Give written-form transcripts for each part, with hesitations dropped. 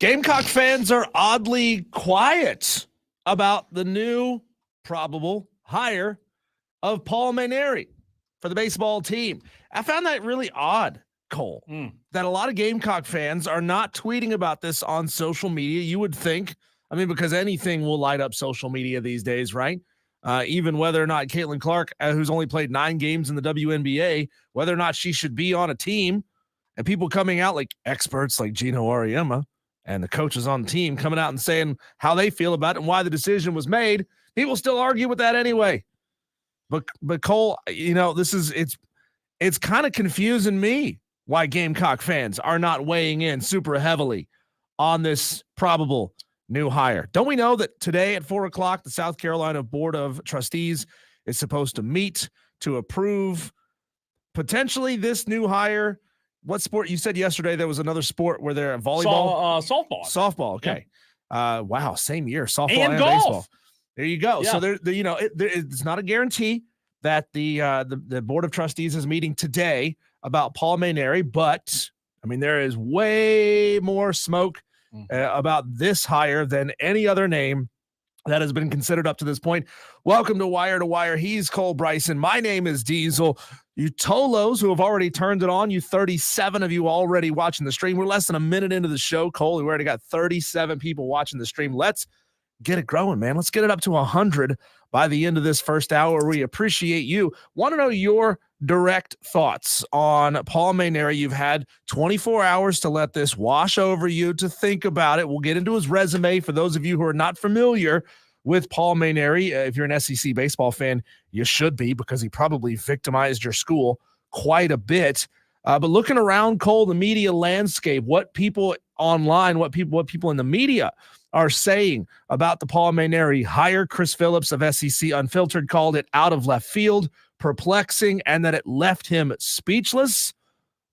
Gamecock fans are oddly quiet about the new probable hire of Paul Mainieri for the baseball team. I found that really odd, Cole, that a lot of Gamecock fans are not tweeting about this on social media. You would think, because anything will light up social media these days, right? Even whether or not Caitlin Clark, who's only played 9 games in the WNBA, whether or not she should be on a team, and people coming out like experts like Gino Auriemma and the coaches on the team coming out and saying how they feel about it and why the decision was made. People still argue with that anyway. But Cole, it's kind of confusing me why Gamecock fans are not weighing in super heavily on this probable new hire. Don't we know that today at 4:00, the South Carolina Board of Trustees is supposed to meet to approve potentially this new hire? What sport? You said yesterday there was another sport where they're volleyball, softball. Softball. Okay. Yeah. Wow. Same year. Softball and golf. Baseball. There you go. Yeah. So it's not a guarantee that the Board of Trustees is meeting today about Paul Mainieri, but there is way more smoke about this hire than any other name that has been considered up to this point. Welcome to Wire to Wire. He's Cole Bryson. My name is Diesel. You Tolos who have already turned it on, you 37 of you already watching the stream. We're less than a minute into the show, Cole. We already got 37 people watching the stream. Let's get it growing, man. Let's get it up to 100 by the end of this first hour. We appreciate you. Want to know your direct thoughts on Paul Mainieri. You've had 24 hours to let this wash over you, to think about it. We'll get into his resume for those of you who are not familiar with Paul Mainieri. If you're an SEC baseball fan, you should be, because he probably victimized your school quite a bit. But looking around, Cole, the media landscape, what people online, what people in the media are saying about the Paul Mainieri hire. Chris Phillips of SEC Unfiltered called it out of left field, perplexing, and that it left him speechless.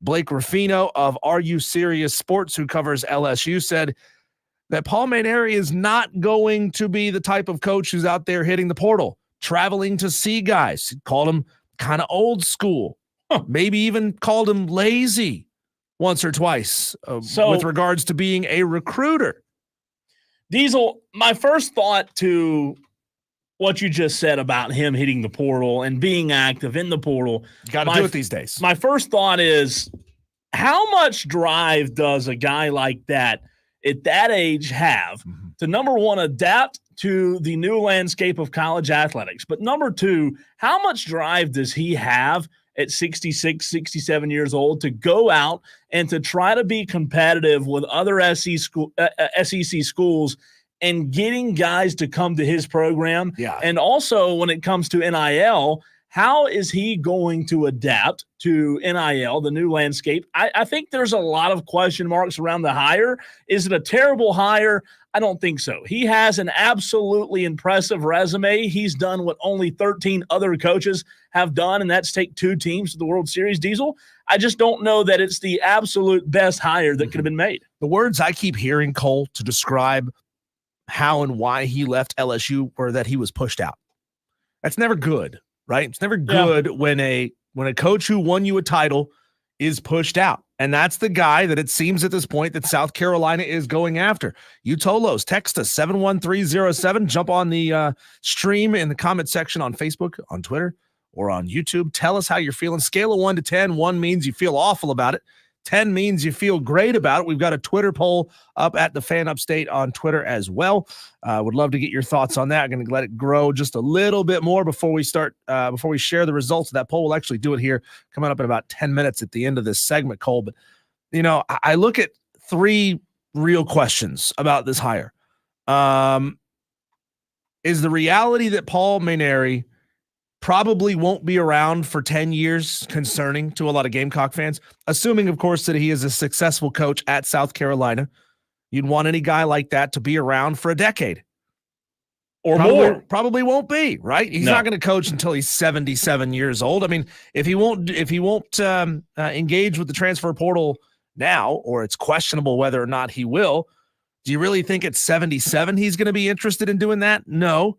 Blake Ruffino of Are You Serious Sports, who covers LSU, said that Paul Mainieri is not going to be the type of coach who's out there hitting the portal, traveling to see guys. He called him kind of old school, maybe even called him lazy once or twice with regards to being a recruiter. Diesel, my first thought to what you just said about him hitting the portal and being active in the portal. You got to do it these days. My first thought is, how much drive does a guy like that at that age have to, number one, adapt to the new landscape of college athletics? But number two, how much drive does he have at 66, 67 years old to go out and to try to be competitive with other SEC schools and getting guys to come to his program? Yeah. And also when it comes to NIL, how is he going to adapt to NIL, the new landscape? I think there's a lot of question marks around the hire. Is it a terrible hire? I don't think so. He has an absolutely impressive resume. He's done what only 13 other coaches have done, and that's take 2 teams to the World Series, Diesel. I just don't know that it's the absolute best hire that could have been made. The words I keep hearing, Cole, to describe how and why he left LSU were that he was pushed out. That's never good, right? It's never good when a coach who won you a title is pushed out. And that's the guy that it seems at this point that South Carolina is going after. You Tolos, text us 71307. Jump on the stream in the comment section on Facebook, on Twitter, or on YouTube. Tell us how you're feeling. Scale of 1 to 10. 1 means you feel awful about it. 10 means you feel great about it. We've got a Twitter poll up at the Fan Upstate on Twitter as well. Would love to get your thoughts on that. I'm going to let it grow just a little bit more before we start, before we share the results of that poll. We'll actually do it here coming up in about 10 minutes at the end of this segment, Cole. But, I look at 3 real questions about this hire. Is the reality that Paul Mainieri probably won't be around for 10 years concerning to a lot of Gamecock fans, assuming, of course, that he is a successful coach at South Carolina? You'd want any guy like that to be around for a decade or more. Probably won't be, right? He's not going to coach until he's 77 years old. If he won't engage with the transfer portal now, or it's questionable whether or not he will, do you really think at 77 he's going to be interested in doing that? No.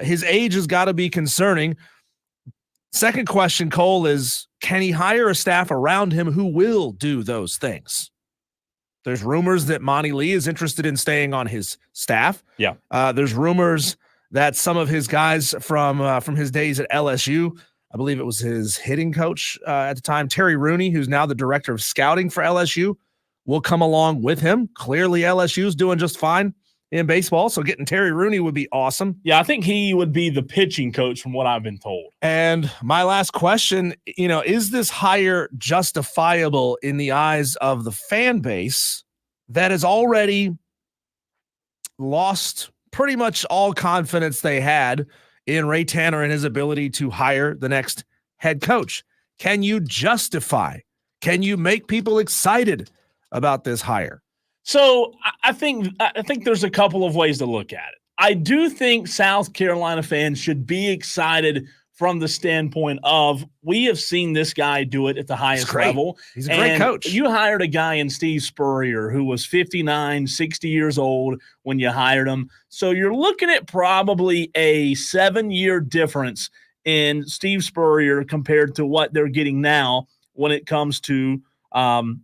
His age has got to be concerning. Second question, Cole, is can he hire a staff around him who will do those things? There's rumors that Monty Lee is interested in staying on his staff. Yeah. There's rumors that some of his guys from his days at LSU, I believe it was his hitting coach at the time, Terry Rooney, who's now the director of scouting for LSU, will come along with him. Clearly, LSU's doing just fine in baseball, so getting Terry Rooney would be awesome. Yeah, I think he would be the pitching coach from what I've been told. And my last question, is this hire justifiable in the eyes of the fan base that has already lost pretty much all confidence they had in Ray Tanner and his ability to hire the next head coach? Can you justify? Can you make people excited about this hire? So I think there's a couple of ways to look at it. I do think South Carolina fans should be excited from the standpoint of we have seen this guy do it at the highest level. He's a great coach. You hired a guy in Steve Spurrier who was 59, 60 years old when you hired him. So you're looking at probably a 7-year difference in Steve Spurrier compared to what they're getting now when it comes to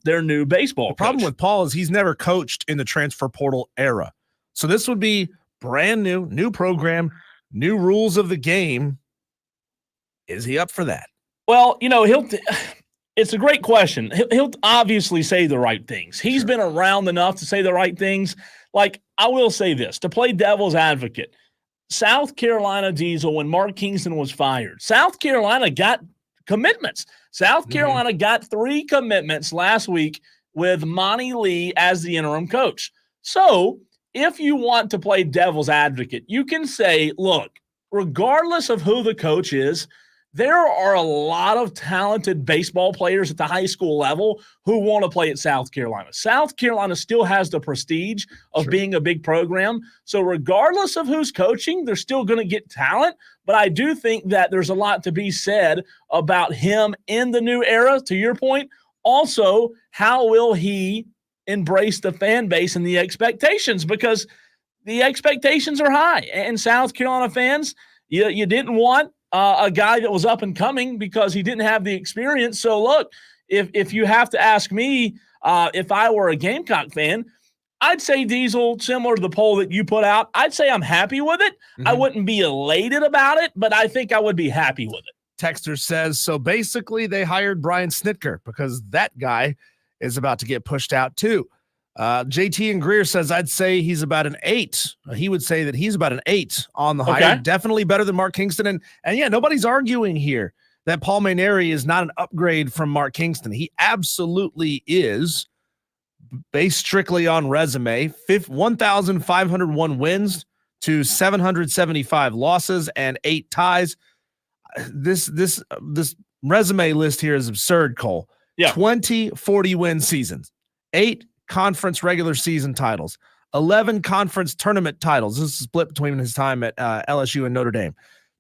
their new baseball coach. The problem with Paul is he's never coached in the transfer portal era. So this would be brand new program, new rules of the game. Is he up for that? Well, it's a great question. He'll obviously say the right things. He's been around enough to say the right things. Like, I will say this, to play devil's advocate, South Carolina Diesel, when Mark Kingston was fired, South Carolina got commitments. South Carolina got 3 commitments last week with Monty Lee as the interim coach. So if you want to play devil's advocate, you can say, look, regardless of who the coach is, there are a lot of talented baseball players at the high school level who want to play at South Carolina. South Carolina still has the prestige of being a big program. So regardless of who's coaching, they're still going to get talent. But I do think that there's a lot to be said about him in the new era, to your point. Also, how will he embrace the fan base and the expectations? Because the expectations are high. And South Carolina fans, you didn't want a guy that was up and coming because he didn't have the experience. So look, if you have to ask me, if I were a Gamecock fan, I'd say Diesel, similar to the poll that you put out, I'd say I'm happy with it. I wouldn't be elated about it, but I think I would be happy with it. Texter says, so basically they hired Brian Snitker because that guy is about to get pushed out too. JT and Greer says, I'd say he's about an 8. He would say that he's about an 8 on the hire. Definitely better than Mark Kingston. And yeah, nobody's arguing here that Paul Mainieri is not an upgrade from Mark Kingston. He absolutely is, based strictly on resume. 1,501 wins to 775 losses and 8 ties. This resume list here is absurd, Cole. Yeah. 20 40-win seasons, 8 conference regular season titles, 11 conference tournament titles. This is split between his time at LSU and Notre Dame.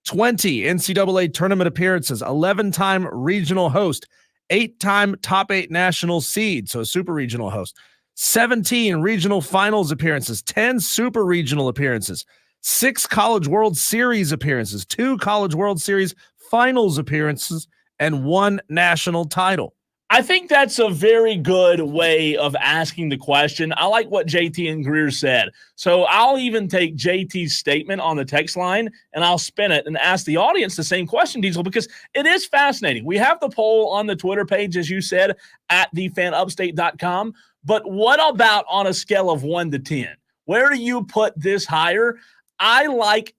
20 NCAA tournament appearances, 11-time regional host, 8-time top 8 national seed, so a super regional host, 17 regional finals appearances, 10 super regional appearances, 6 College World Series appearances, 2 College World Series finals appearances, and 1 national title. I think that's a very good way of asking the question. I like what JT and Greer said. So I'll even take JT's statement on the text line and I'll spin it and ask the audience the same question, Diesel, because it is fascinating. We have the poll on the Twitter page, as you said, at thefanupstate.com. But what about on a scale of 1 to 10? Where do you put this hire? I like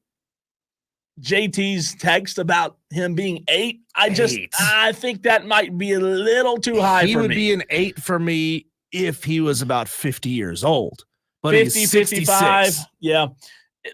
JT's text about him being 8. I think that might be a little too high for me. He would be an 8 for me if he was about 50 years old. But 50, he's 55. Yeah.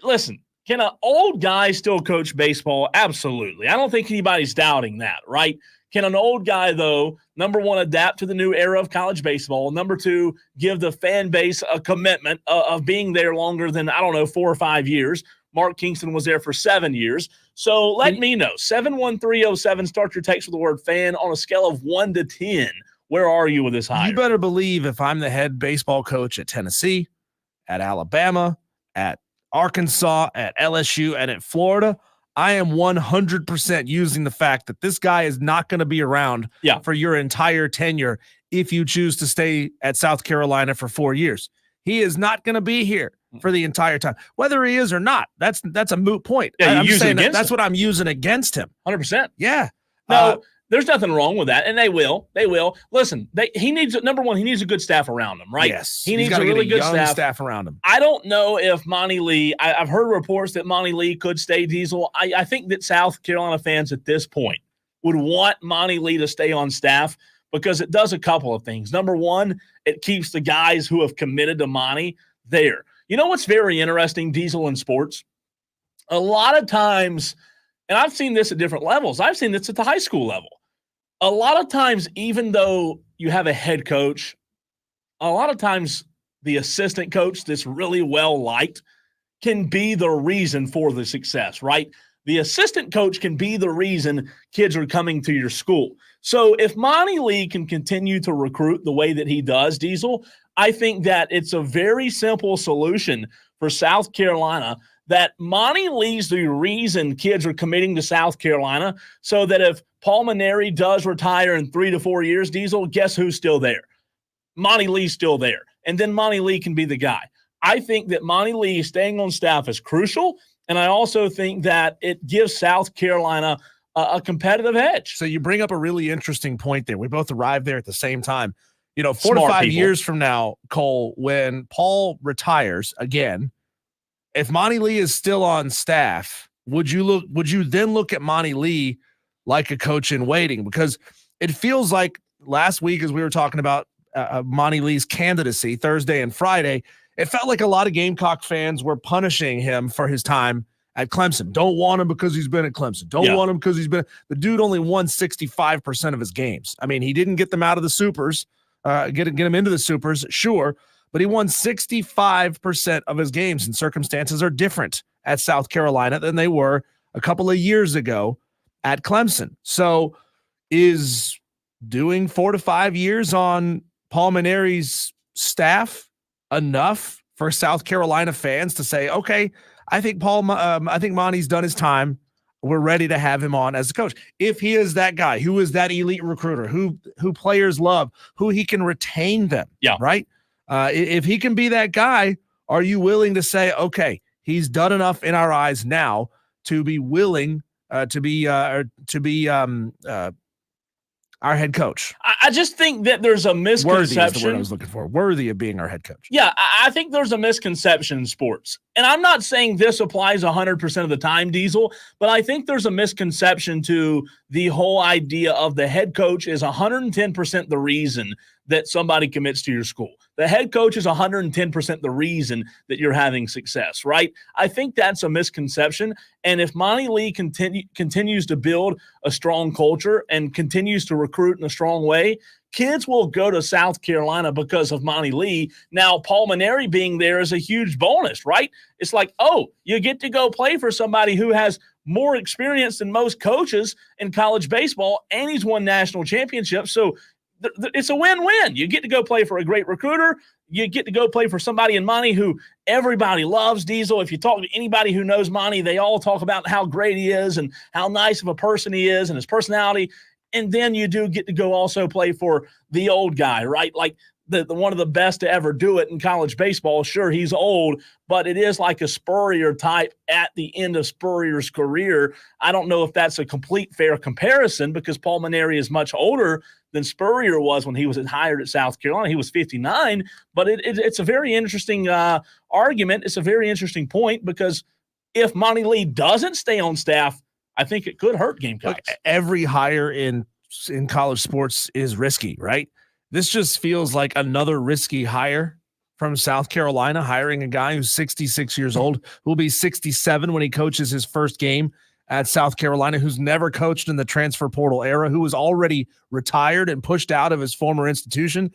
Listen, can an old guy still coach baseball? Absolutely. I don't think anybody's doubting that, right? Can an old guy, though, number 1, adapt to the new era of college baseball? Number 2, give the fan base a commitment of being there longer than, 4 or 5 years? Mark Kingston was there for 7 years. So let me know. 71307, start your text with the word fan on a scale of 1 to 10. Where are you with this hire? You better believe if I'm the head baseball coach at Tennessee, at Alabama, at Arkansas, at LSU, and at Florida, I am 100% using the fact that this guy is not going to be around for your entire tenure if you choose to stay at South Carolina for 4 years. He is not going to be here for the entire time. Whether he is or not, that's a moot point. Yeah, I'm saying that's him. what I'm using against him. 100%. Yeah. No, there's nothing wrong with that, and they will. They will. Listen, he needs number one. He needs a good staff around him, right? Yes, he needs a really good staff around him. I don't know if Monty Lee. I've heard reports that Monty Lee could stay Diesel. I think that South Carolina fans at this point would want Monty Lee to stay on staff because it does a couple of things. Number one, it keeps the guys who have committed to Monty there. You know what's very interesting, Diesel, in sports? A lot of times, and I've seen this at different levels. I've seen this at the high school level. A lot of times, even though you have a head coach, a lot of times the assistant coach that's really well liked can be the reason for the success, right? The assistant coach can be the reason kids are coming to your school. So if Monty Lee can continue to recruit the way that he does, Diesel, I think that it's a very simple solution for South Carolina that Monty Lee's the reason kids are committing to South Carolina, so that if Paul Mainieri does retire in 3 to 4 years, Diesel, guess who's still there? Monty Lee's still there. And then Monty Lee can be the guy. I think that Monty Lee staying on staff is crucial, and I also think that it gives South Carolina a competitive edge. So you bring up a really interesting point there. We both arrived there at the same time. 4 to 5 years from now, Cole, when Paul retires again, if Monty Lee is still on staff, would you then look at Monty Lee like a coach in waiting? Because it feels like last week, as we were talking about Monty Lee's candidacy Thursday and Friday, it felt like a lot of Gamecock fans were punishing him for his time at Clemson. Don't want him because he's been at Clemson. Don't want him because he's been – the dude only won 65% of his games. I mean, he didn't get them out of the supers, get him into the supers, sure, but he won 65% of his games, and circumstances are different at South Carolina than they were a couple of years ago at Clemson. So is doing 4 to 5 years on Paul Mainieri's staff enough for South Carolina fans to say, okay, I think Monty's done his time. We're ready to have him on as a coach. If he is that guy, who is that elite recruiter, who players love, who he can retain them, right? If he can be that guy, are you willing to say, okay, he's done enough in our eyes now to be willing to be our head coach? I just think that there's a misconception. Worthy is the word I was looking for. Worthy of being our head coach. Yeah, I think there's a misconception in sports. And I'm not saying this applies 100% of the time, Diesel, but I think there's a misconception to the whole idea of the head coach is 110% the reason that somebody commits to your school. The head coach is 110% the reason that you're having success, right? I think that's a misconception. And if Monty Lee continues to build a strong culture and continues to recruit in a strong way, kids will go to South Carolina because of Monty Lee. Now, Paul Mainieri being there is a huge bonus, right? It's like, oh, you get to go play for somebody who has more experience than most coaches in college baseball, and he's won national championships. So it's a win-win. You get to go play for a great recruiter. You get to go play for somebody in Monty who everybody loves, Diesel. If you talk to anybody who knows Monty, they all talk about how great he is and how nice of a person he is and his personality. And then you do get to go also play for the old guy, right? Like the one of the best to ever do it in college baseball. Sure, he's old, but it is like a Spurrier type at the end of Spurrier's career. I don't know if that's a complete fair comparison because Paul Mainieri is much older than Spurrier was when he was hired at South Carolina. He was 59, but it's a very interesting argument. It's a very interesting point because if Monty Lee doesn't stay on staff, I think it could hurt Gamecocks. Look, every hire in college sports is risky, right? This just feels like another risky hire from South Carolina, hiring a guy who's 66 years old, who will be 67 when he coaches his first game at South Carolina, who's never coached in the transfer portal era, who was already retired and pushed out of his former institution.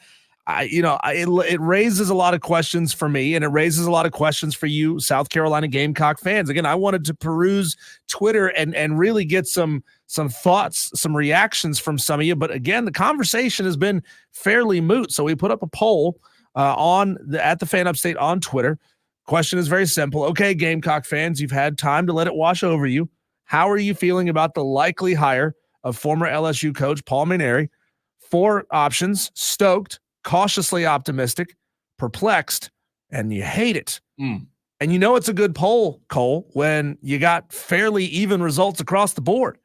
It raises a lot of questions for me, and it raises a lot of questions for you, South Carolina Gamecock fans. Again, I wanted to peruse Twitter and really get some thoughts, some reactions from some of you. But again, the conversation has been fairly moot. So we put up a poll at the Fan Upstate on Twitter. Question is very simple. Okay, Gamecock fans, you've had time to let it wash over you. How are you feeling about the likely hire of former LSU coach Paul Mainieri 4 options: stoked, cautiously optimistic, perplexed, and you hate it. And you know it's a good poll, Cole, when you got fairly even results across the board,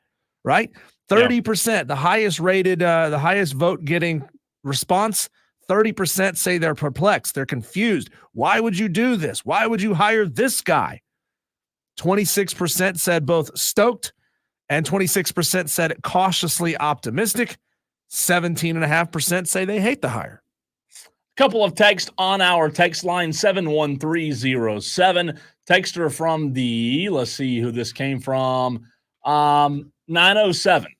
right? 30%, the highest rated, the highest vote getting response, 30% say they're perplexed. They're confused. Why would you do this? Why would you hire this guy? 26% said both stoked and 26% said cautiously optimistic. 17.5% say they hate the hire. Couple of texts on our text line 71307. Texter from the, let's see who this came from, 907.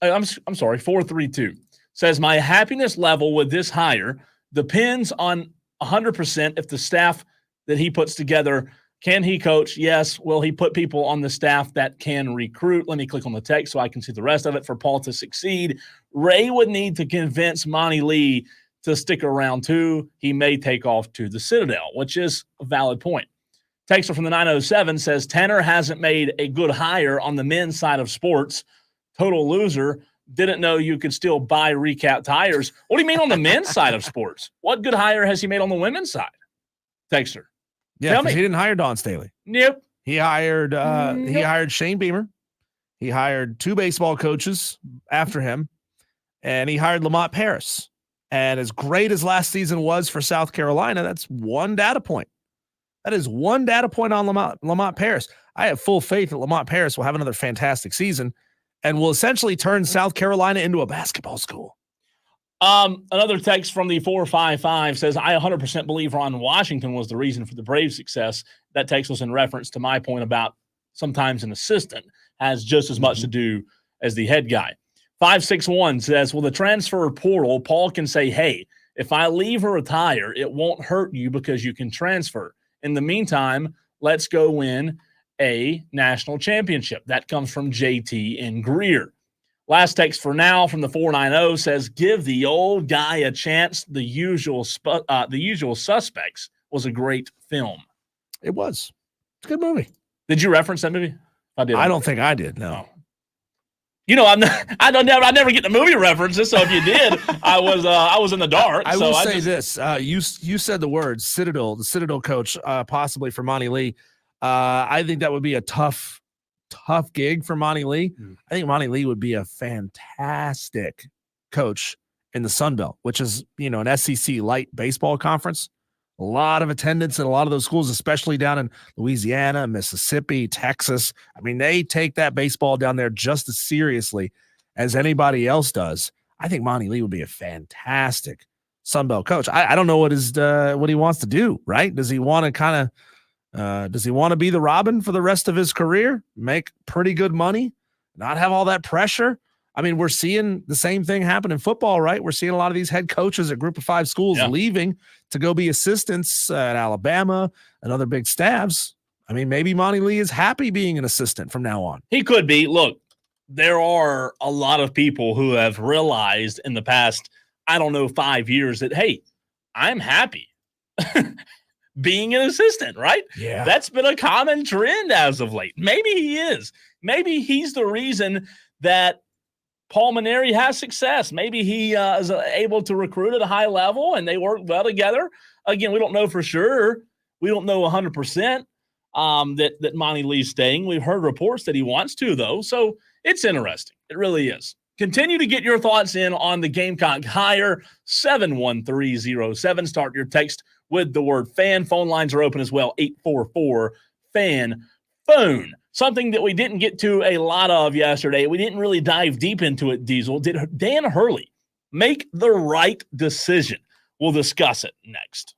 I'm sorry, 432. Says, my happiness level with this hire depends on 100% if the staff that he puts together, can he coach? Yes. Will he put people on the staff that can recruit? Let me click on the text so I can see the rest of it. For Paul to succeed, Ray would need to convince Monty Lee to stick around too. He may take off to the Citadel, which is a valid point. Texter from the 907 says, Tanner hasn't made a good hire on the men's side of sports. Total loser. Didn't know you could still buy recap tires. What do you mean on the men's side of sports? What good hire has he made on the women's side? Texter. Yeah, because he didn't hire Don Staley. Nope. He hired Shane Beamer. He hired 2 baseball coaches after him, and he hired Lamont Paris. And as great as last season was for South Carolina, that's one data point. That is one data point on Lamont Paris. I have full faith that Lamont Paris will have another fantastic season and will essentially turn South Carolina into a basketball school. Another text from the 455 says, I 100% believe Ron Washington was the reason for the Braves' success. That text was in reference to my point about sometimes an assistant has just as much to do as the head guy. 561 says, well, the transfer portal, Paul can say, hey, if I leave or retire, it won't hurt you because you can transfer. In the meantime, let's go win a national championship. That comes from JT and Greer. Last text for now from the 490 says, give the old guy a chance. The Usual Suspects was a great film. It was. It's a good movie. Did you reference that movie? I don't think I did. No. Oh. You know, I never get the movie references. So if you did, I was in the dark. I will say this: you said the word Citadel, the Citadel coach, possibly for Monty Lee. I think that would be a tough gig for Monty Lee. I think Monty Lee would be a fantastic coach in the Sun Belt, which is an SEC light baseball conference. A lot of attendance in a lot of those schools, especially down in Louisiana, Mississippi, Texas. I mean, they take that baseball down there just as seriously as anybody else does. I think Monty Lee would be a fantastic Sun Belt coach. I don't know what he wants to do, right? Does he want to does he want to be the Robin for the rest of his career, make pretty good money, not have all that pressure? I mean, we're seeing the same thing happen in football, right? We're seeing a lot of these head coaches at Group of 5 schools leaving to go be assistants at Alabama and other big staffs. I mean, maybe Monty Lee is happy being an assistant from now on. He could be. Look, there are a lot of people who have realized in the past, 5 years that, hey, I'm happy being an assistant, right? Yeah. That's been a common trend as of late. Maybe he is. Maybe he's the reason that Paul Mainieri has success. Maybe he is able to recruit at a high level and they work well together. Again, we don't know for sure. We don't know 100% that Monty Lee's staying. We've heard reports that he wants to, though. So it's interesting. It really is. Continue to get your thoughts in on the Gamecock hire. 71307. Start your text with the word fan. Phone lines are open as well. 844-FAN-PHONE. Something that we didn't get to a lot of yesterday. We didn't really dive deep into it, Diesel. Did Dan Hurley make the right decision? We'll discuss it next.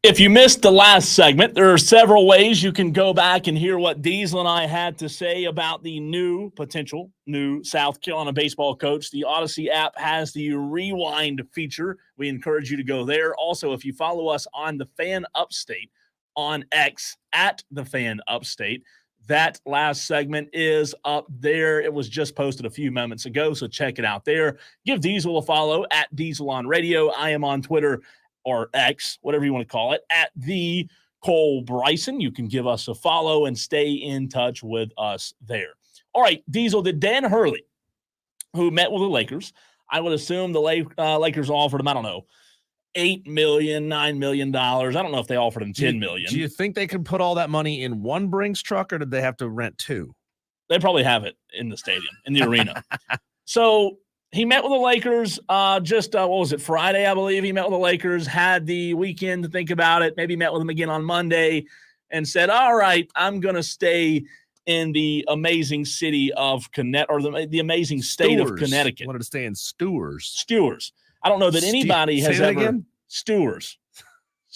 If you missed the last segment, there are several ways you can go back and hear what Diesel and I had to say about the potential new South Carolina baseball coach. The Odyssey app has the rewind feature. We encourage you to go there. Also, if you follow us on the Fan Upstate on X at the Fan Upstate, that last segment is up there. It was just posted a few moments ago, so check it out there. Give Diesel a follow at Diesel on Radio. I am on Twitter or X, whatever you want to call it, at the Cole Bryson. You can give us a follow and stay in touch with us there. All right, Diesel, did Dan Hurley, who met with the Lakers, I would assume the Lakers offered him, I don't know, $8 million, $9 million. I don't know if they offered him $10 million. Do you think they could put all that money in one Brinks truck, or did they have to rent two? They probably have it in the stadium, in the arena. So he met with the Lakers what was it, Friday, I believe. He met with the Lakers, had the weekend to think about it, maybe met with them again on Monday, and said, all right, I'm going to stay in the amazing city of Connecticut, or the amazing state of Connecticut. Wanted to stay in Stewers. I don't know that anybody has ever. Again? Stewers.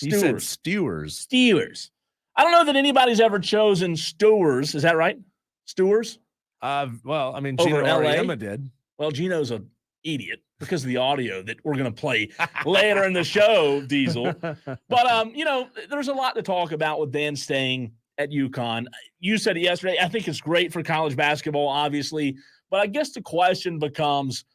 You said Stewers. I don't know that anybody's ever chosen Stewers. Is that right? Stewers? Well, I mean, Over Gino LA? Auriemma did. Well, Gino's an idiot because of the audio that we're going to play later in the show, Diesel. But, there's a lot to talk about with Dan staying at UConn. You said it yesterday. I think it's great for college basketball, obviously. But I guess the question becomes,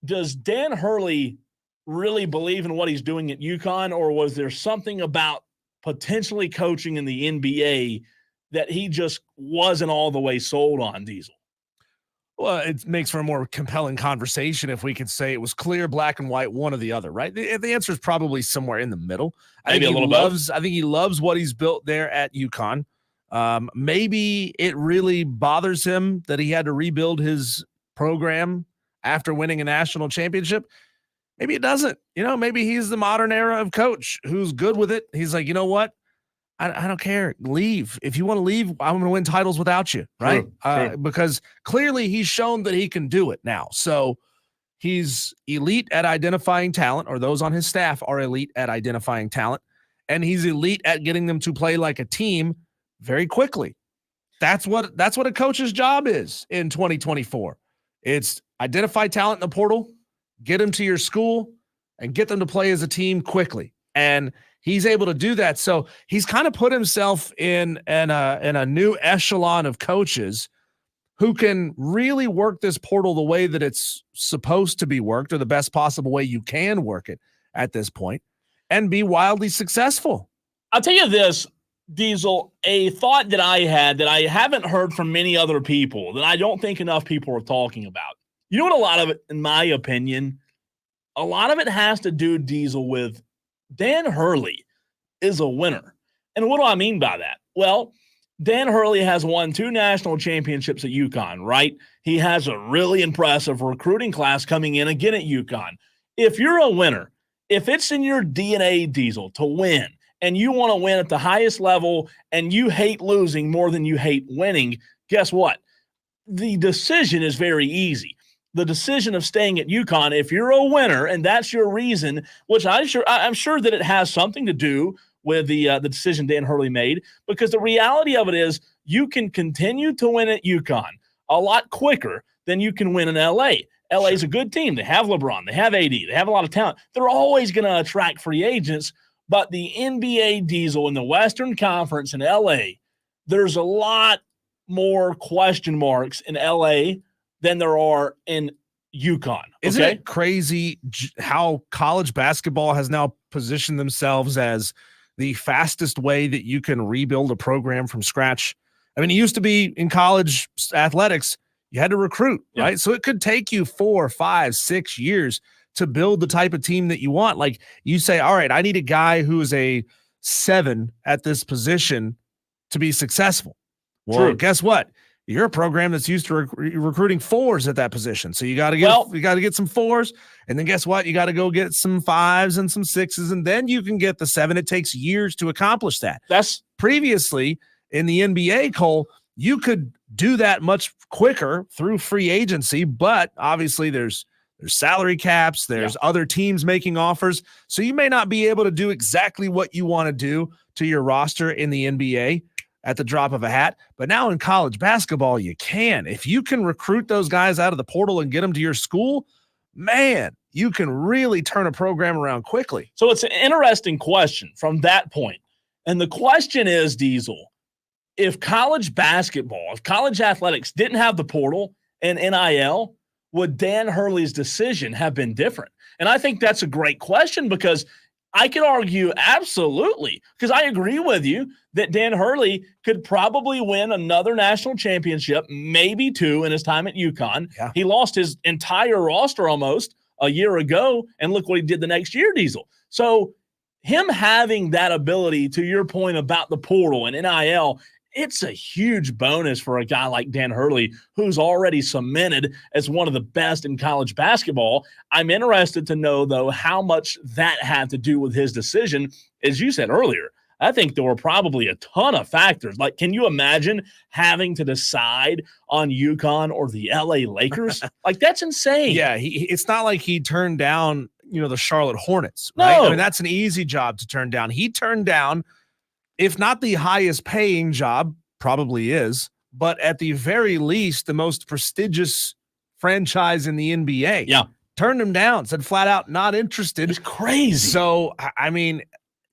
does Dan Hurley really believe in what he's doing at UConn, or was there something about potentially coaching in the NBA that he just wasn't all the way sold on, Diesel? Well, it makes for a more compelling conversation if we could say it was clear, black and white, one or the other, right? The answer is probably somewhere in the middle. Maybe a little both. I think he loves what he's built there at UConn. Maybe it really bothers him that he had to rebuild his program after winning a national championship. Maybe it doesn't. Maybe he's the modern era of coach who's good with it. He's like, you know what? I don't care. Leave. If you want to leave, I'm going to win titles without you, right? True. Because clearly he's shown that he can do it now. So he's elite at identifying talent, or those on his staff are elite at identifying talent, and he's elite at getting them to play like a team very quickly. That's what a coach's job is in 2024. It's identify talent in the portal, get them to your school, and get them to play as a team quickly. And he's able to do that. So he's kind of put himself in a new echelon of coaches who can really work this portal the way that it's supposed to be worked, or the best possible way you can work it at this point, and be wildly successful. I'll tell you this, Diesel, a thought that I had that I haven't heard from many other people, that I don't think enough people are talking about. You know what a lot of it, in my opinion, a lot of it has to do, Diesel, with Dan Hurley is a winner. And what do I mean by that? Well, Dan Hurley has won 2 national championships at UConn, right? He has a really impressive recruiting class coming in again at UConn. If you're a winner, if it's in your DNA, Diesel, to win, and you want to win at the highest level, and you hate losing more than you hate winning, guess what? The decision is very easy. The decision of staying at UConn, if you're a winner and that's your reason, which I'm sure that it has something to do with the decision Dan Hurley made, because the reality of it is you can continue to win at UConn a lot quicker than you can win in LA. LA is a good team. They have LeBron. They have AD. They have a lot of talent. They're always going to attract free agents, but the NBA, Diesel, in the Western Conference in LA, there's a lot more question marks in LA than there are in UConn. Okay? Isn't it crazy how college basketball has now positioned themselves as the fastest way that you can rebuild a program from scratch? I mean, it used to be in college athletics, you had to recruit, right? So it could take you 4, 5, 6 years to build the type of team that you want. Like you say, all right, I need a guy who is a 7 at this position to be successful. Well, guess what? You're a program that's used to recruiting 4s at that position. So you got to get some 4s, and then guess what? You got to go get some 5s and some 6s, and then you can get the 7. It takes years to accomplish that. That's previously in the NBA, Cole, you could do that much quicker through free agency, but obviously there's There's salary caps. There's other teams making offers. So you may not be able to do exactly what you want to do to your roster in the NBA at the drop of a hat. But now in college basketball, you can. If you can recruit those guys out of the portal and get them to your school, man, you can really turn a program around quickly. So it's an interesting question from that point. And the question is, Diesel, if college basketball, if college athletics didn't have the portal and NIL, would Dan Hurley's decision have been different? And I think that's a great question, because I could argue absolutely, because I agree with you that Dan Hurley could probably win another national championship, maybe two, in his time at UConn. Yeah. He lost his entire roster almost a year ago, and look what he did the next year, Diesel. So him having that ability, to your point about the portal and NIL, it's a huge bonus for a guy like Dan Hurley, who's already cemented as one of the best in college basketball. I'm interested to know, though, how much that had to do with his decision. As you said earlier, I think there were probably a ton of factors. Like, can you imagine having to decide on UConn or the LA Lakers? Like, that's insane. Yeah, it's not like he turned down, the Charlotte Hornets, right? No. I mean, that's an easy job to turn down. He turned down, if not the highest paying job, probably is, but at the very least, the most prestigious franchise in the NBA. Yeah. Turned him down, said flat out, not interested. It's crazy. So, I mean,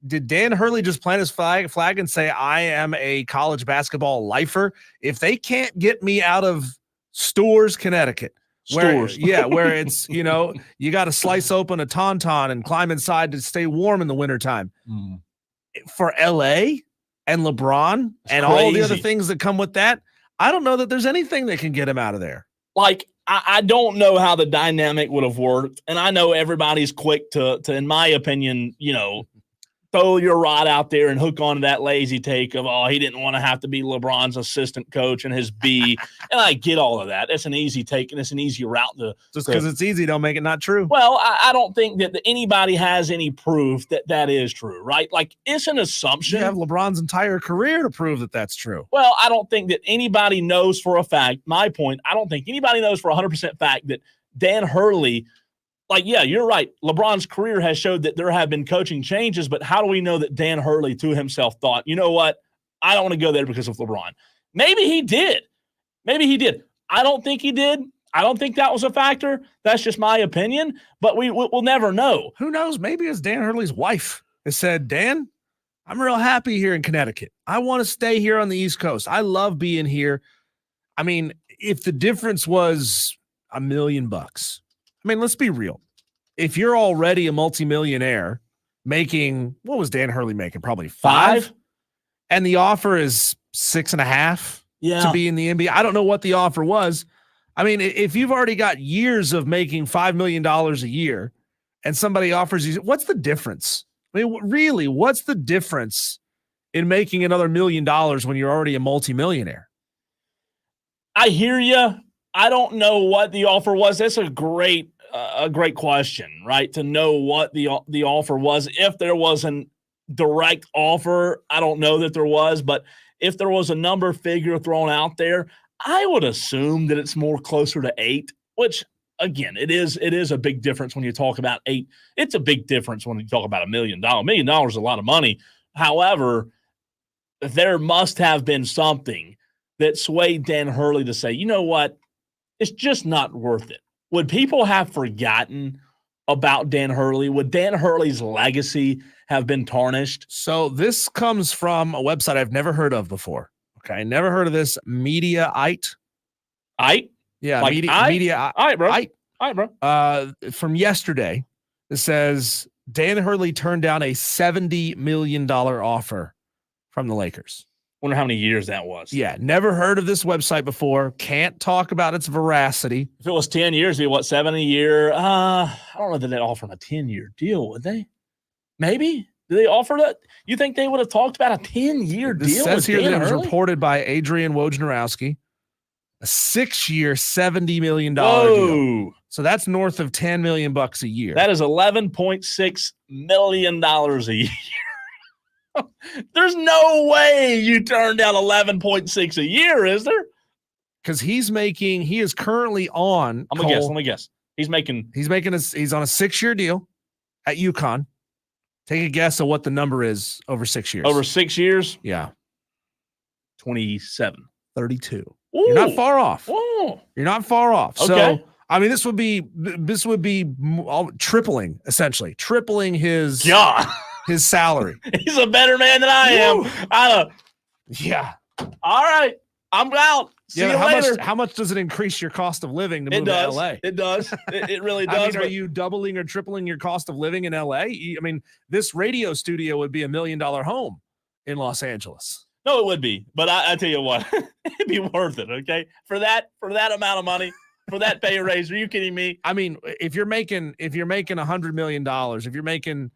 did Dan Hurley just plant his flag and say, I am a college basketball lifer? If they can't get me out of Stores, Connecticut, where it's, you got to slice open a tauntaun and climb inside to stay warm in the wintertime. For LA and LeBron and all the other things that come with that, I don't know that there's anything that can get him out of there. Like, I don't know how the dynamic would have worked. And I know everybody's quick to in my opinion, throw your rod out there and hook onto that lazy take of, he didn't want to have to be LeBron's assistant coach and his B. And I get all of that. It's an easy take and it's an easy route to. Just because it's easy, don't make it not true. Well, I don't think that anybody has any proof that is true, right? Like, it's an assumption. You have LeBron's entire career to prove that that's true. Well, I don't think that anybody knows for a fact. My point, I don't think anybody knows for 100% fact that Dan Hurley. Like, yeah, you're right. LeBron's career has showed that there have been coaching changes, but how do we know that Dan Hurley to himself thought, you know what, I don't want to go there because of LeBron? Maybe he did. I don't think he did. I don't think that was a factor. That's just my opinion, but we'll never know. Who knows? Maybe it's Dan Hurley's wife that said, Dan, I'm real happy here in Connecticut. I want to stay here on the East Coast. I love being here. I mean, if the difference was $1 million, I mean, let's be real. If you're already a multimillionaire making, what was Dan Hurley making? Probably five. And the offer is 6.5 to be in the NBA. I don't know what the offer was. I mean, if you've already got years of making $5 million a year and somebody offers you, what's the difference? I mean, really, what's the difference in making another $1 million when you're already a multimillionaire? I hear you. I don't know what the offer was. That's a great question, right? To know what the offer was. If there was a direct offer, I don't know that there was, but if there was a number figure thrown out there, I would assume that it's more closer to 8, which again, it is a big difference when you talk about 8. It's a big difference when you talk about $1 million. $1 million is a lot of money. However, there must have been something that swayed Dan Hurley to say, you know what? It's just not worth it. Would people have forgotten about Dan Hurley? Would Dan Hurley's legacy have been tarnished? So this comes from a website I've never heard of before. Okay, never heard of this. Mediaite. Yeah, like Media. All right, bro. From yesterday, it says Dan Hurley turned down a $70 million offer from the Lakers. Wonder how many years that was. Yeah, never heard of this website before. Can't talk about its veracity. If it was 10 years, it'd be what, 7 a year? I don't know that they'd offer him a 10-year deal, would they? Maybe. Do they offer that? You think they would have talked about a 10-year deal? This says here Dan that it was Hurley? reported by Adrian Wojnarowski. A 6-year, $70 million Whoa. deal. So that's north of $10 million a year. That is $11.6 million a year. There's no way you turn down 11.6 a year, is there? Because he is currently on. Let me guess. He's on a 6-year deal at UConn. Take a guess of what the number is over 6 years. Over 6 years? Yeah. 27. 32. Ooh. You're not far off. Ooh. You're not far off. Okay. So, I mean, this would be tripling his salary. He's a better man than I am. Yeah. All right. I'm out. See you later. How much does it increase your cost of living to move to LA? It does. It really does. I mean, are you doubling or tripling your cost of living in LA? I mean, this radio studio would be $1 million home in Los Angeles. No, it would be. But I tell you what, it'd be worth it, okay? For that amount of money, for that pay raise, are you kidding me? I mean, if you're making $100 million, if you're making,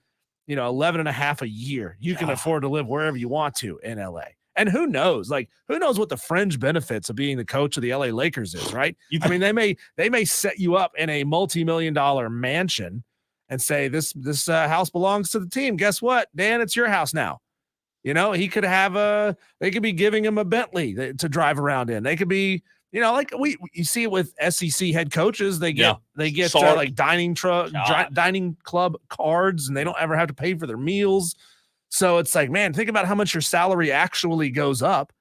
11 and a half a year, you can afford to live wherever you want to in LA. And who knows what the fringe benefits of being the coach of the LA Lakers is, right? I mean, they may set you up in a multi-million-dollar mansion and say this house belongs to the team. Guess what, Dan? It's your house now. He could have they could be giving him a Bentley to drive around in. They could be, you see it with SEC head coaches. They get like dining club cards, and they don't ever have to pay for their meals. So it's like, man, think about how much your salary actually goes up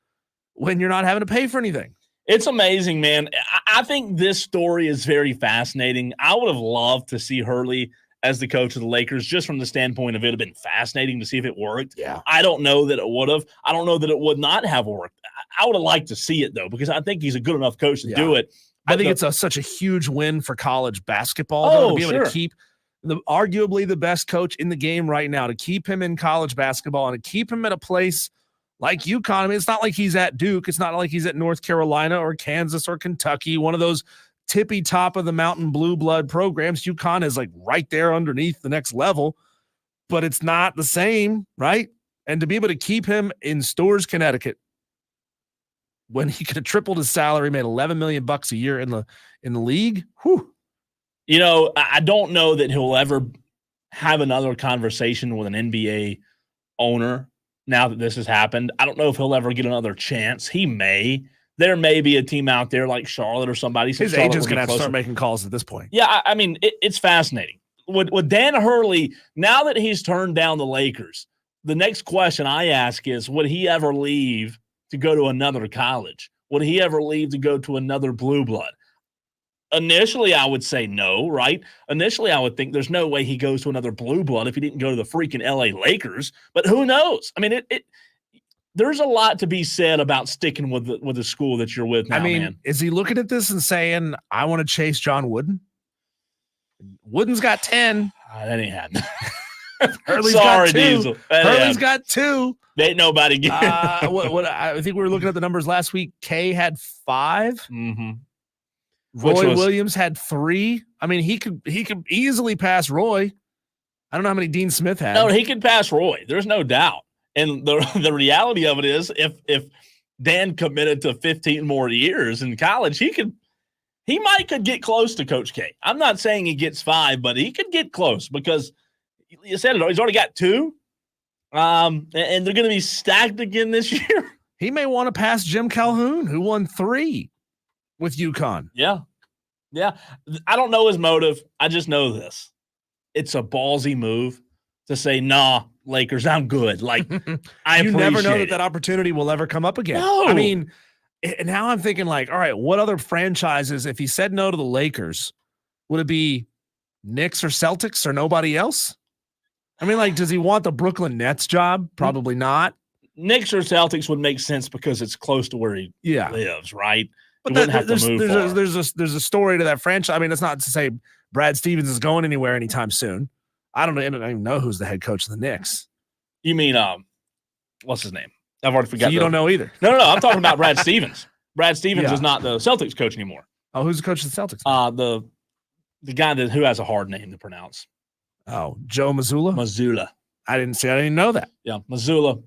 when you're not having to pay for anything. It's amazing, man. I think this story is very fascinating. I would have loved to see Hurley as the coach of the Lakers, just from the standpoint of it would have been fascinating to see if it worked. Yeah. I don't know that it would have. I don't know that it would not have worked. I would have liked to see it, though, because I think he's a good enough coach to do it. I think it's such a huge win for college basketball to be able to keep arguably the best coach in the game right now, to keep him in college basketball and to keep him at a place like UConn. I mean, it's not like he's at Duke. It's not like he's at North Carolina or Kansas or Kentucky, one of those tippy top of the mountain blue blood programs. UConn is like right there underneath the next level, but it's not the same, right? And to be able to keep him in Storrs, Connecticut, when he could have tripled his salary, made $11 million a year in the league. Whew. I don't know that he'll ever have another conversation with an NBA owner now that this has happened. I don't know if he'll ever get another chance. He may. There may be a team out there like Charlotte or somebody. His agent's going to have to start making calls at this point. Yeah, I mean, it's fascinating. With Dan Hurley, now that he's turned down the Lakers, the next question I ask is, would he ever leave to go to another college? Would he ever leave to go to another blue blood? Initially, I would say no, right? Initially, I would think there's no way he goes to another blue blood if he didn't go to the freaking LA Lakers. But who knows? I mean, there's a lot to be said about sticking with the school that you're with now, man. Is he looking at this and saying, I want to chase John Wooden? Wooden's got 10. That ain't happening. Hurley's Sorry, got 2. Diesel. Hurley's got 2. Ain't nobody getting I think we were looking at the numbers last week. Kay had 5. Mm-hmm. Roy Williams had 3. I mean, he could easily pass Roy. I don't know how many Dean Smith had. No, he could pass Roy. There's no doubt. And the reality of it is, if Dan committed to 15 more years in college, he could get close to Coach K. I'm not saying he gets 5, but he could get close because you said it. He's already got 2, and they're going to be stacked again this year. He may want to pass Jim Calhoun, who won 3 with UConn. Yeah. I don't know his motive. I just know this. It's a ballsy move to say, nah, Lakers, I'm good. Like, you never know that opportunity will ever come up again. No. I mean, now I'm thinking like, all right, what other franchises, if he said no to the Lakers, would it be Knicks or Celtics or nobody else? I mean, like, does he want the Brooklyn Nets job? Probably not. Knicks or Celtics would make sense because it's close to where he lives, right? But there's a story to that franchise. I mean, that's not to say Brad Stevens is going anywhere anytime soon. I don't even know who's the head coach of the Knicks. You mean what's his name? I've already forgotten. So you don't know either. No. I'm talking about Brad Stevens. Brad Stevens is not the Celtics coach anymore. Oh, who's the coach of the Celtics? The guy who has a hard name to pronounce. Oh, Joe Mazzulla? Mazzulla. I didn't know that. Yeah, Mazzulla.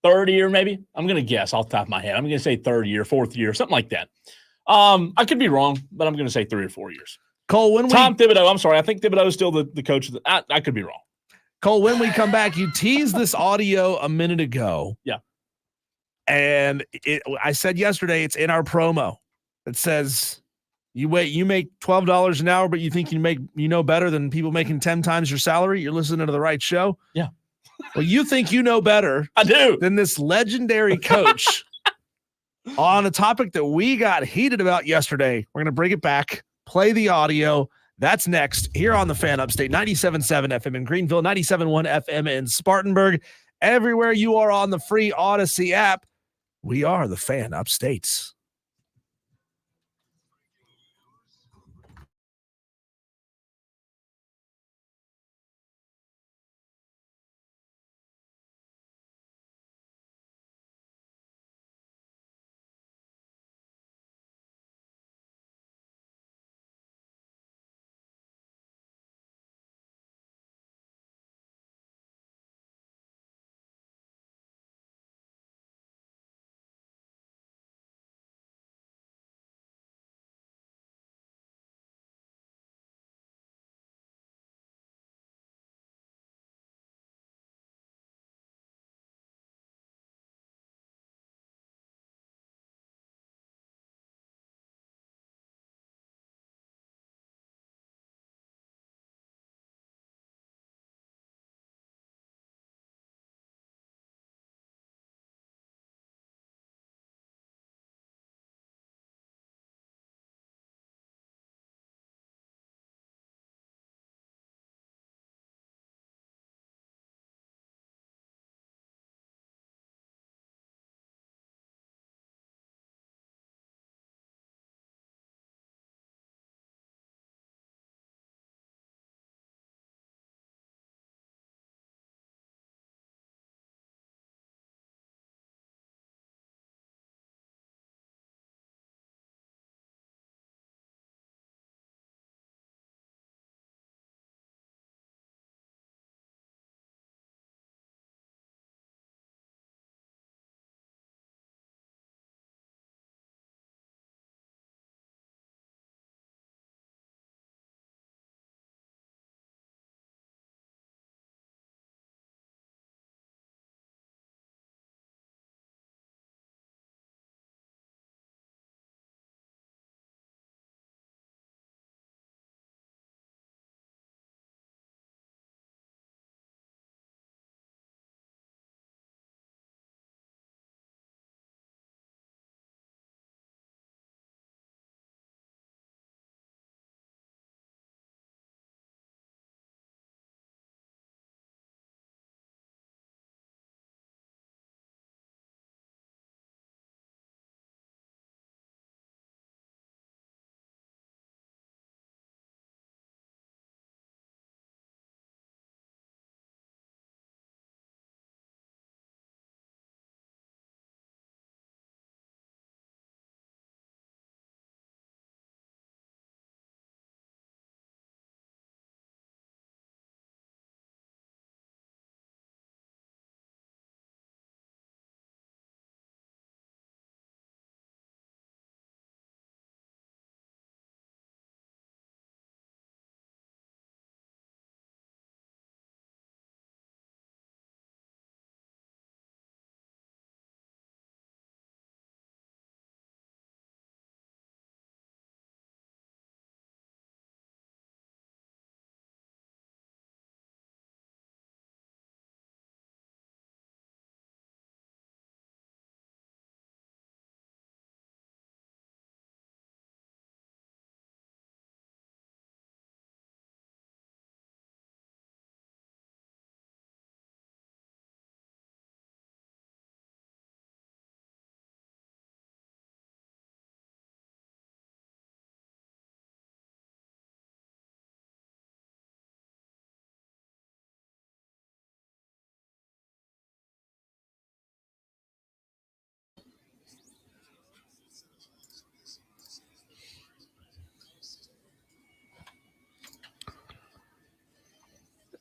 3rd year, maybe. I'm going to guess off the top of my head. I'm going to say 3rd year, 4th year, something like that. I could be wrong, but I'm going to say 3 or 4 years. Cole, Tom Thibodeau. I'm sorry. I think Thibodeau is still the coach of the. I could be wrong. Cole, when we come back, you teased this audio a minute ago. Yeah. And I said yesterday it's in our promo. It says You make $12 an hour, but you think you know better than people making 10 times your salary? You're listening to the right show? Yeah. Well, you think you know better I do. than this legendary coach on a topic that we got heated about yesterday. We're going to bring it back, play the audio. That's next here on the Fan Upstate, 97.7 FM in Greenville, 97.1 FM in Spartanburg. Everywhere you are on the free Odyssey app, we are the Fan Upstate.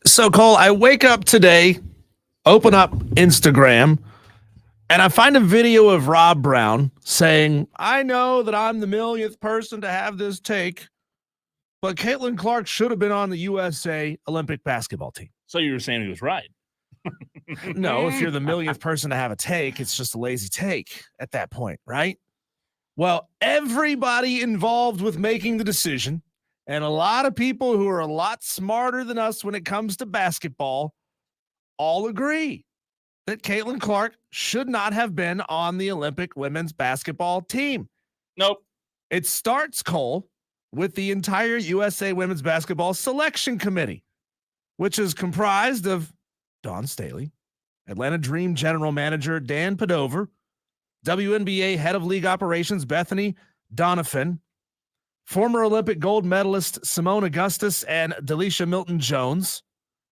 So, Cole, I wake up today, open up Instagram, and I find a video of Rob Brown saying, I know that I'm the millionth person to have this take, but Caitlin Clark should have been on the USA Olympic basketball team. So you were saying he was right. No, if you're the millionth person to have a take, it's just a lazy take at that point, right? Well, everybody involved with making the decision, and a lot of people who are a lot smarter than us when it comes to basketball, all agree that Caitlin Clark should not have been on the Olympic women's basketball team. Nope. It starts, Cole, with the entire USA Women's Basketball Selection Committee, which is comprised of Dawn Staley, Atlanta Dream General Manager Dan Padover, WNBA Head of League Operations Bethany Donovan, former Olympic gold medalist Simone Augustus, and Delisha Milton-Jones.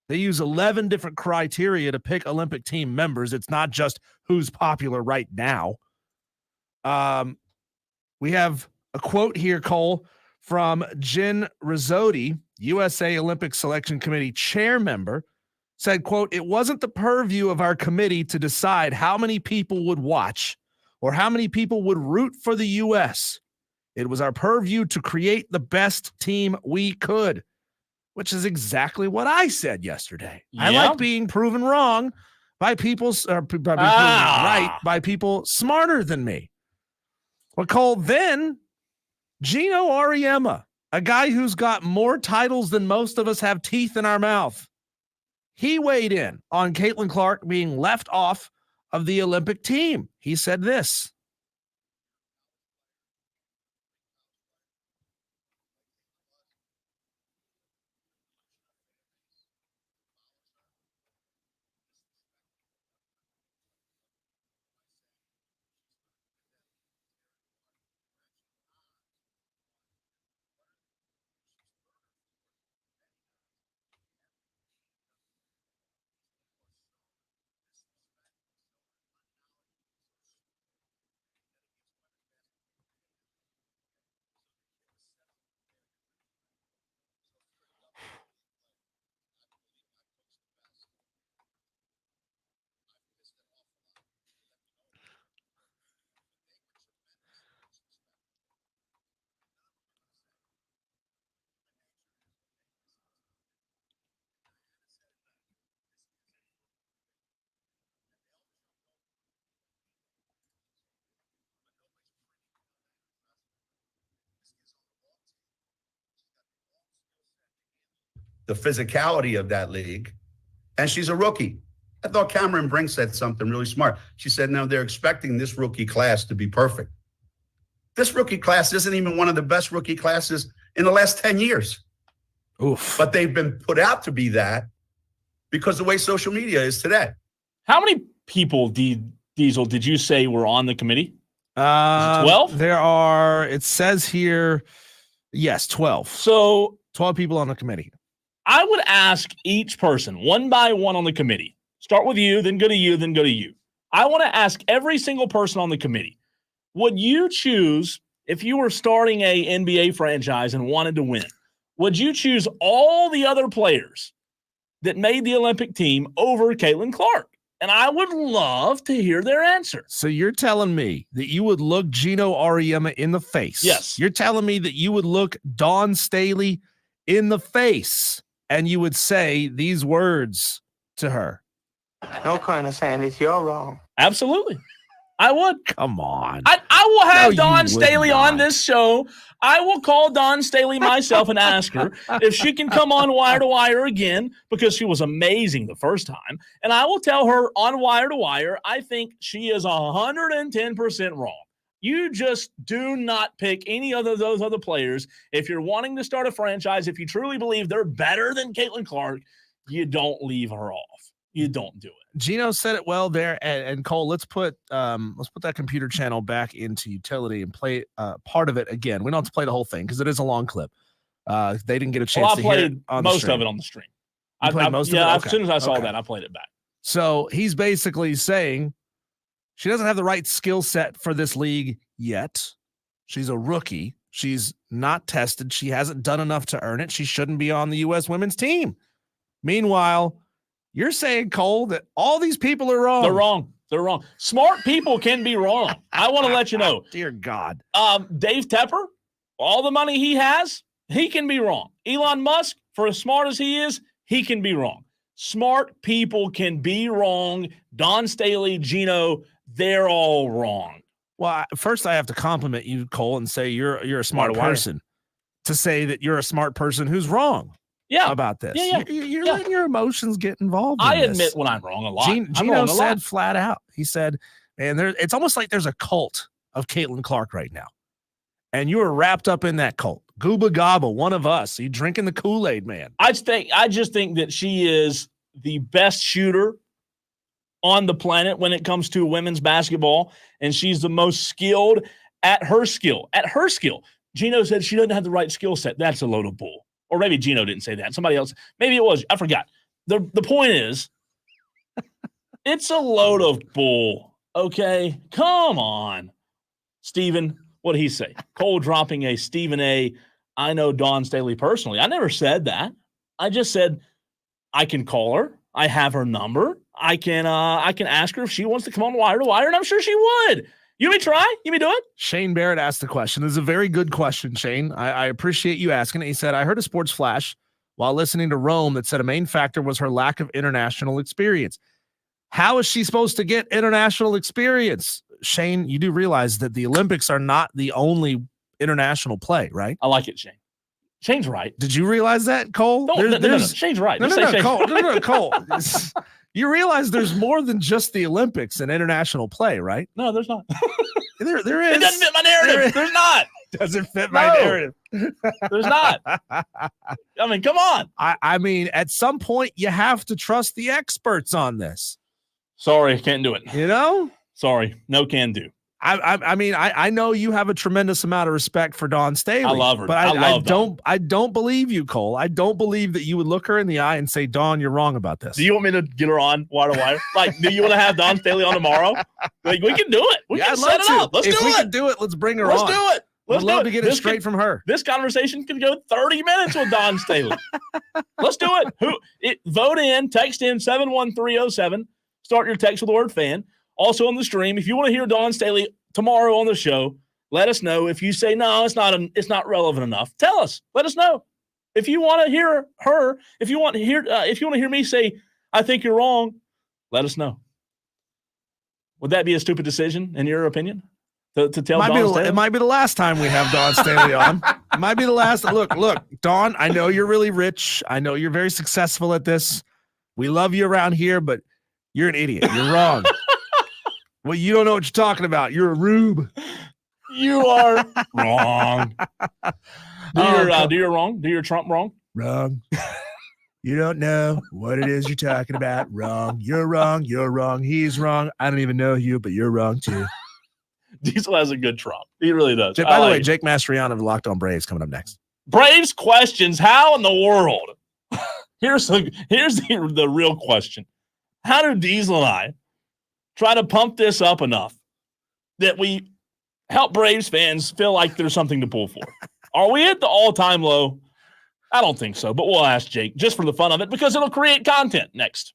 They use 11 different criteria to pick Olympic team members. It's not just who's popular right now. We have a quote here, Cole, from Jen Rizzotti, USA Olympic Selection Committee chair member, said, quote, "It wasn't the purview of our committee to decide how many people would watch or how many people would root for the U.S. It was our purview to create the best team we could," which is exactly what I said yesterday. I like being proven wrong by people, right by people smarter than me. Well, Cole, then Gino Auriemma, a guy who's got more titles than most of us have teeth in our mouth, he weighed in on Caitlin Clark being left off of the Olympic team. He said this. The physicality of that league, and she's a rookie. I thought Cameron Brink said something really smart. She said, "No, they're expecting this rookie class to be perfect." This rookie class isn't even one of the best rookie classes in the last 10 years. Oof. But they've been put out to be that because the way social media is today. How many people, Diesel, did you say were on the committee? 12? There are, it says here, yes, 12. So 12 people on the committee. I would ask each person, one by one on the committee. Start with you, then go to you, then go to you. I want to ask every single person on the committee, would you choose, if you were starting a NBA franchise and wanted to win, would you choose all the other players that made the Olympic team over Caitlin Clark? And I would love to hear their answer. So you're telling me that you would look Gino Auriemma in the face? Yes. You're telling me that you would look Dawn Staley in the face and you would say these words to her? No, Colonel Sanders, you're wrong. Absolutely. I would. Come on. I will have No, Dawn you Staley would on not. this show. I will call Dawn Staley myself and ask her if she can come on Wire to Wire again, because she was amazing the first time. And I will tell her on Wire to Wire, I think she is 110% wrong. You just do not pick any of those other players. If you're wanting to start a franchise, if you truly believe they're better than Caitlin Clark, you don't leave her off. You don't do it. Gino said it well there, and Cole, let's put that computer channel back into utility and play part of it again. We don't have to play the whole thing because it is a long clip. They didn't get a chance to hear it on the most stream. of it on the stream. You played most of it? Yeah, Okay. as soon as I saw Okay. that, I played it back. So he's basically saying she doesn't have the right skill set for this league yet. She's a rookie. She's not tested. She hasn't done enough to earn it. She shouldn't be on the U.S. women's team. Meanwhile, you're saying, Cole, that all these people are wrong. They're wrong. They're wrong. Smart people can be wrong. I want to let you know. Dear God. Dave Tepper, all the money he has, he can be wrong. Elon Musk, for as smart as he is, he can be wrong. Smart people can be wrong. Dawn Staley, Gino, they're all wrong. Well, first I have to compliment you, Cole, and say you're a smart Wire to wire. person. To say that you're a smart person who's wrong Yeah. about this. Yeah. You're letting your emotions get involved in I this. admit when I'm wrong a lot. I'm Gino wrong a said lot. flat out. He said, and it's almost like there's a cult of Caitlin Clark right now. And you were wrapped up in that cult. Gooba Gobba, one of us. You drinking the Kool-Aid, man. I just think that she is the best shooter on the planet when it comes to women's basketball, and she's the most skilled at her skill. Gino said she doesn't have the right skill set. That's a load of bull. Or maybe Gino didn't say that. Somebody else. Maybe it was. I forgot. The point is, it's a load of bull. Okay? Come on. Steven, what did he say? Cole dropping a Stephen A. I know Dawn Staley personally. I never said that. I just said I can call her. I have her number. I can ask her if she wants to come on Wire to Wire, and I'm sure she would. You may try. You may do it. Shane Barrett asked the question. This is a very good question, Shane. I appreciate you asking it. He said, I heard a sports flash while listening to Rome that said a main factor was her lack of international experience. How is she supposed to get international experience? Shane, you do realize that the Olympics are not the only international play, right? I like it, Shane. Shane's right. Did you realize that, Cole? No. Shane's right. Cole. You realize there's more than just the Olympics in international play, right? No, there's not. There is. It doesn't fit my narrative. There's not. Doesn't fit my narrative. There's not. I mean, come on. I mean, at some point, you have to trust the experts on this. Sorry, can't do it. You know? Sorry, no can do. I know you have a tremendous amount of respect for Dawn Staley. I love her. But I don't believe you, Cole. I don't believe that you would look her in the eye and say, Dawn, you're wrong about this. Do you want me to get her on Wire to Wire? Like, do you want to have Dawn Staley on tomorrow? Like, we can do it. We can set it up. Let's do it. If we can do it, let's bring her on. Let's do it. I'd love to get it straight from her. This conversation could go 30 minutes with Dawn Staley. Let's do it. Vote in, text in 71307. Start your text with the word fan. Also on the stream, if you want to hear Dawn Staley tomorrow on the show, let us know. If you say no, it's not relevant enough, tell us. Let us know. If you want to hear her, if you want to hear me say I think you're wrong, let us know. Would that be a stupid decision in your opinion? To tell Dawn Staley? It might be the last time we have Dawn Staley on. It might be the last. Look, Dawn, I know you're really rich. I know you're very successful at this. We love you around here, but you're an idiot. You're wrong. Well, you don't know what you're talking about. You're a rube. You are wrong. Do your wrong? Do your Trump wrong? Wrong. You don't know what it is you're talking about. Wrong. You're wrong. You're wrong. He's wrong. I don't even know you, but you're wrong too. Diesel has a good Trump. He really does. By the way, Jake Mastriani of Locked On Braves coming up next. Braves questions. How in the world? Here's the real question. How do Diesel and I try to pump this up enough that we help Braves fans feel like there's something to pull for? Are we at the all-time low? I don't think so, but we'll ask Jake just for the fun of it because it'll create content next.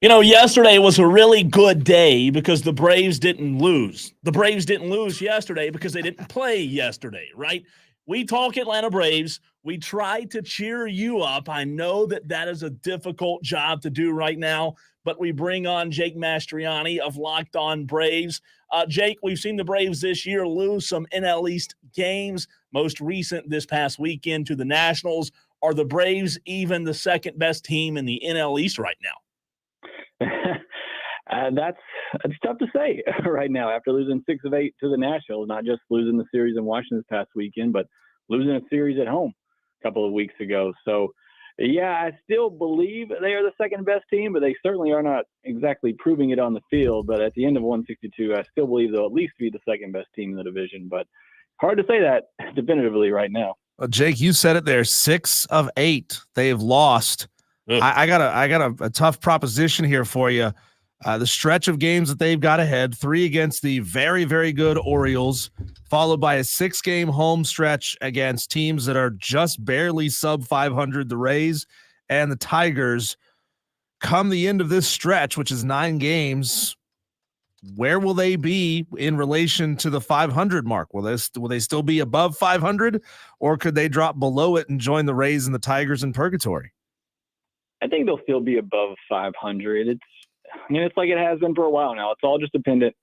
Yesterday was a really good day because the Braves didn't lose. The Braves didn't lose yesterday because they didn't play yesterday, right? We talk Atlanta Braves. We try to cheer you up. I know that is a difficult job to do right now, but we bring on Jake Mastriani of Locked On Braves. Jake, we've seen the Braves this year lose some NL East games, most recent this past weekend to the Nationals. Are the Braves even the second best team in the NL East right now? That's tough to say right now after losing 6 of 8 to the Nationals, not just losing the series in Washington this past weekend, but losing a series at home a couple of weeks ago. So, yeah, I still believe they are the second best team, but they certainly are not exactly proving it on the field. But at the end of 162, I still believe they'll at least be the second best team in the division. But hard to say that definitively right now. Well, Jake, you said it there. 6 of 8 they have lost. I got a tough proposition here for you. The stretch of games that they've got ahead, 3 against the very, very good Orioles, followed by a 6-game home stretch against teams that are just barely sub 500, the Rays and the Tigers. Come the end of this stretch, which is 9 games, where will they be in relation to the 500 mark? Will they still be above 500, or could they drop below it and join the Rays and the Tigers in purgatory? I think they'll still be above 500. It's like it has been for a while now. It's all just dependent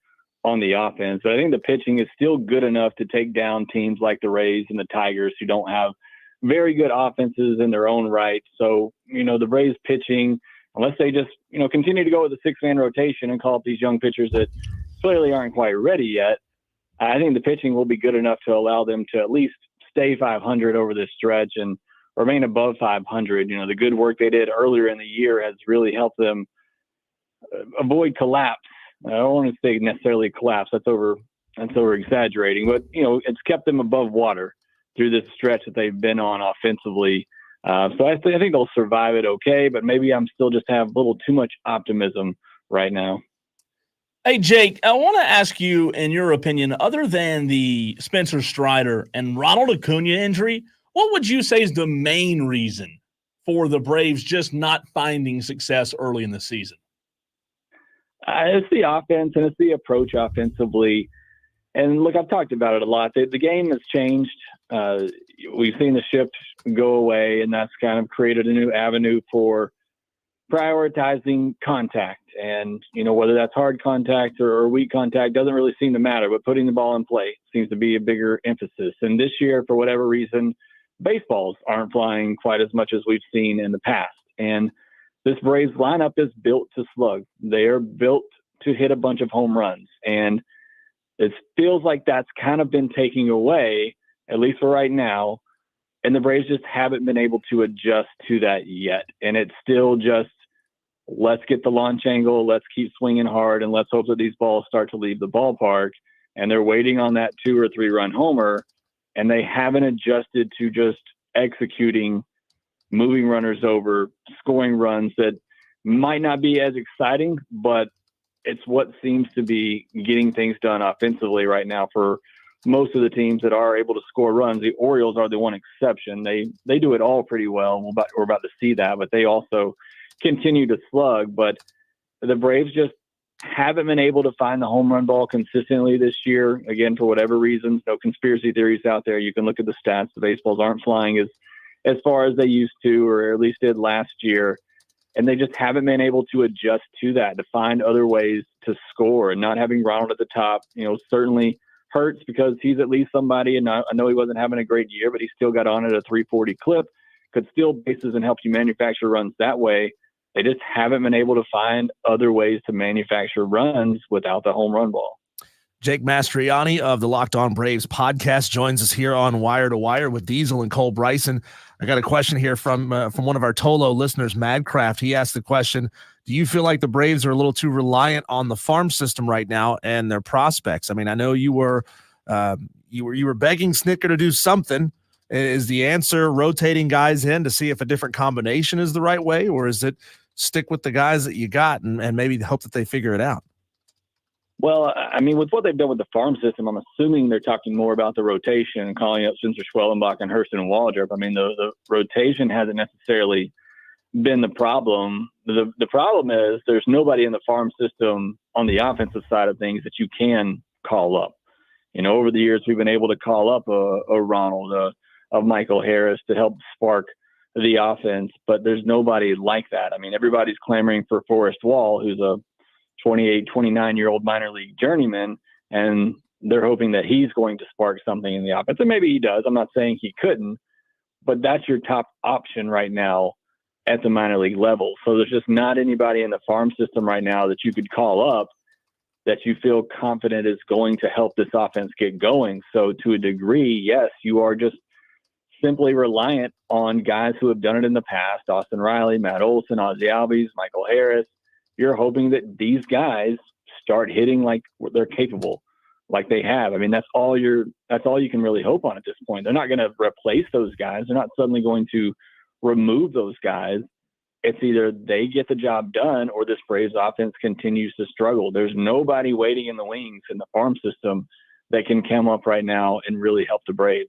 on the offense. But I think the pitching is still good enough to take down teams like the Rays and the Tigers who don't have very good offenses in their own right. So, the Rays pitching, unless they just, continue to go with the 6-man rotation and call up these young pitchers that clearly aren't quite ready yet, I think the pitching will be good enough to allow them to at least stay 500 over this stretch and remain above 500. The good work they did earlier in the year has really helped them avoid collapse. I don't want to say necessarily collapse. That's over exaggerating, but it's kept them above water through this stretch that they've been on offensively. So I think they'll survive it okay, but maybe I'm still just have a little too much optimism right now. Hey, Jake, I want to ask you, in your opinion, other than the Spencer Strider and Ronald Acuna injury, what would you say is the main reason for the Braves just not finding success early in the season? It's the offense and it's the approach offensively. And look, I've talked about it a lot. The game has changed. We've seen the shift go away, and that's kind of created a new avenue for prioritizing contact. And, whether that's hard contact or weak contact doesn't really seem to matter, but putting the ball in play seems to be a bigger emphasis. And this year, for whatever reason, baseballs aren't flying quite as much as we've seen in the past. And this Braves lineup is built to slug. They are built to hit a bunch of home runs. And it feels like that's kind of been taken away, at least for right now. And the Braves just haven't been able to adjust to that yet. And it's still just, let's get the launch angle, let's keep swinging hard, and let's hope that these balls start to leave the ballpark. And they're waiting on that 2 or 3 run homer, and they haven't adjusted to just executing, moving runners over, scoring runs that might not be as exciting, but it's what seems to be getting things done offensively right now for most of the teams that are able to score runs. The Orioles are the one exception. They do it all pretty well. We're about to see that, but they also continue to slug. But the Braves just haven't been able to find the home run ball consistently this year. Again, for whatever reasons, no conspiracy theories out there. You can look at the stats. The baseballs aren't flying as far as they used to, or at least did last year. And they just haven't been able to adjust to that, to find other ways to score. And not having Ronald at the top, certainly hurts because he's at least somebody. And I know he wasn't having a great year, but he still got on at a 340 clip, could steal bases and help you manufacture runs that way. They just haven't been able to find other ways to manufacture runs without the home run ball. Jake Mastriani of the Locked On Braves podcast joins us here on Wire to Wire with Diesel and Cole Bryson. I got a question here from one of our Tolo listeners, Madcraft. He asked the question, do you feel like the Braves are a little too reliant on the farm system right now and their prospects? I mean, I know you were begging Snicker to do something. Is the answer rotating guys in to see if a different combination is the right way, or is it stick with the guys that you got and maybe hope that they figure it out? Well, I mean, with what they've done with the farm system, I'm assuming they're talking more about the rotation and calling up Spencer Schwellenbach and Hurston Waldrop. I mean, the rotation hasn't necessarily been the problem. The problem is there's nobody in the farm system on the offensive side of things that you can call up. Over the years, we've been able to call up a Ronald, a Michael Harris to help spark the offense, but there's nobody like that. I mean, everybody's clamoring for Forrest Wall, who's a 28, 29-year-old minor league journeyman, and they're hoping that he's going to spark something in the offense. And maybe he does. I'm not saying he couldn't, but that's your top option right now at the minor league level. So there's just not anybody in the farm system right now that you could call up that you feel confident is going to help this offense get going. So to a degree, yes, you are just simply reliant on guys who have done it in the past, Austin Riley, Matt Olson, Ozzie Albies, Michael Harris. You're hoping that these guys start hitting like they're capable, like they have. I mean, that's all you can really hope on at this point. They're not going to replace those guys. They're not suddenly going to remove those guys. It's either they get the job done or this Braves offense continues to struggle. There's nobody waiting in the wings in the farm system that can come up right now and really help the Braves.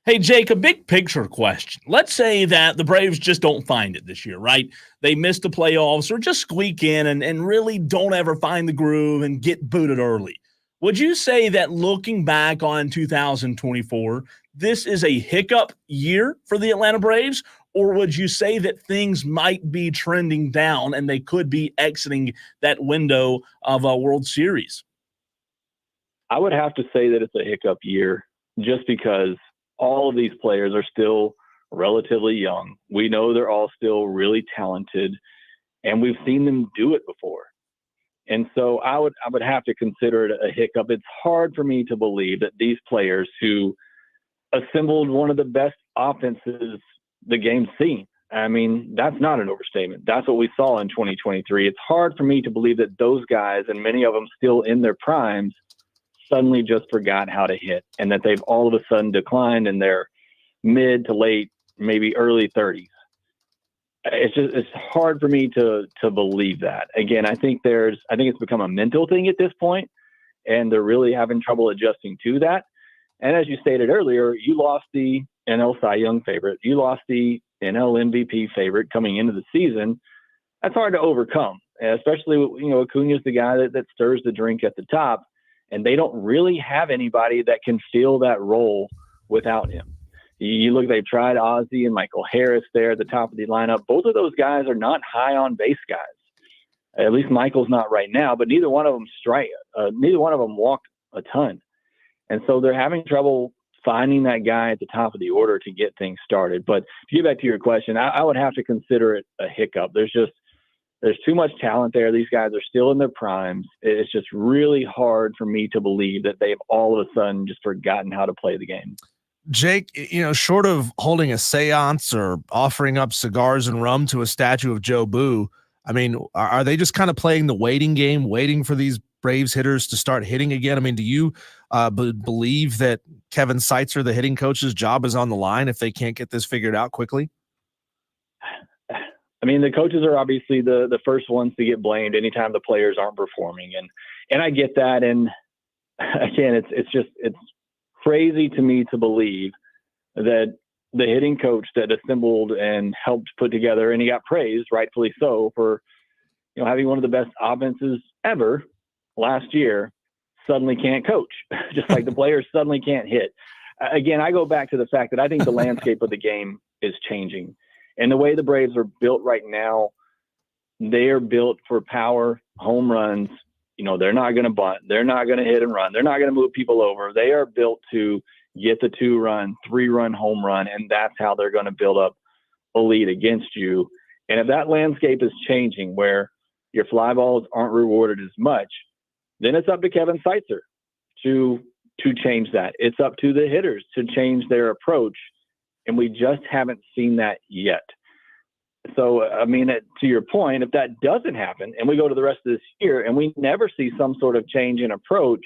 Hey, Jake, a big picture question. Let's say that the Braves just don't find it this year, right? They miss the playoffs or just squeak in and really don't ever find the groove and get booted early. Would you say that looking back on 2024, this is a hiccup year for the Atlanta Braves? Or would you say that things might be trending down and they could be exiting that window of a World Series? I would have to say that it's a hiccup year just because all of these players are still relatively young. We know they're all still really talented, and we've seen them do it before. And so I would have to consider it a hiccup. It's hard for me to believe that these players who assembled one of the best offenses the game's seen. I mean, that's not an overstatement. That's what we saw in 2023. It's hard for me to believe that those guys, and many of them still in their primes, suddenly just forgot how to hit, and that they've all of a sudden declined in their mid to late, maybe early 30s. It's hard for me to believe that. Again, I think it's become a mental thing at this point, and they're really having trouble adjusting to that. And as you stated earlier, you lost the NL Cy Young favorite. You lost the NL MVP favorite coming into the season. That's hard to overcome, especially, Acuna's the guy that stirs the drink at the top, and they don't really have anybody that can fill that role without him. You look, they've tried Ozzie and Michael Harris there at the top of the lineup. Both of those guys are not high on base guys. At least Michael's not right now, but neither one of them walk a ton. And so they're having trouble finding that guy at the top of the order to get things started. But to get back to your question, I would have to consider it a hiccup. There's too much talent there. These guys are still in their primes. It's just really hard for me to believe that they've all of a sudden just forgotten how to play the game. Jake, short of holding a seance or offering up cigars and rum to a statue of Joe Boo, I mean, are they just kind of playing the waiting game, waiting for these Braves hitters to start hitting again? I mean, do you believe that Kevin Seitzer, the hitting coach's job, is on the line if they can't get this figured out quickly? I mean, the coaches are obviously the first ones to get blamed anytime the players aren't performing. And I get that. And again, it's crazy to me to believe that the hitting coach that assembled and helped put together, and he got praised, rightfully so, for having one of the best offenses ever last year, suddenly can't coach, just like the players suddenly can't hit. Again, I go back to the fact that I think the landscape of the game is changing. And the way the Braves are built right now, they are built for power, home runs. They're not going to bunt. They're not going to hit and run. They're not going to move people over. They are built to get the 2-run, 3-run home run, and that's how they're going to build up a lead against you. And if that landscape is changing where your fly balls aren't rewarded as much, then it's up to Kevin Seitzer to change that. It's up to the hitters to change their approach, and we just haven't seen that yet. So, I mean, to your point, if that doesn't happen and we go to the rest of this year and we never see some sort of change in approach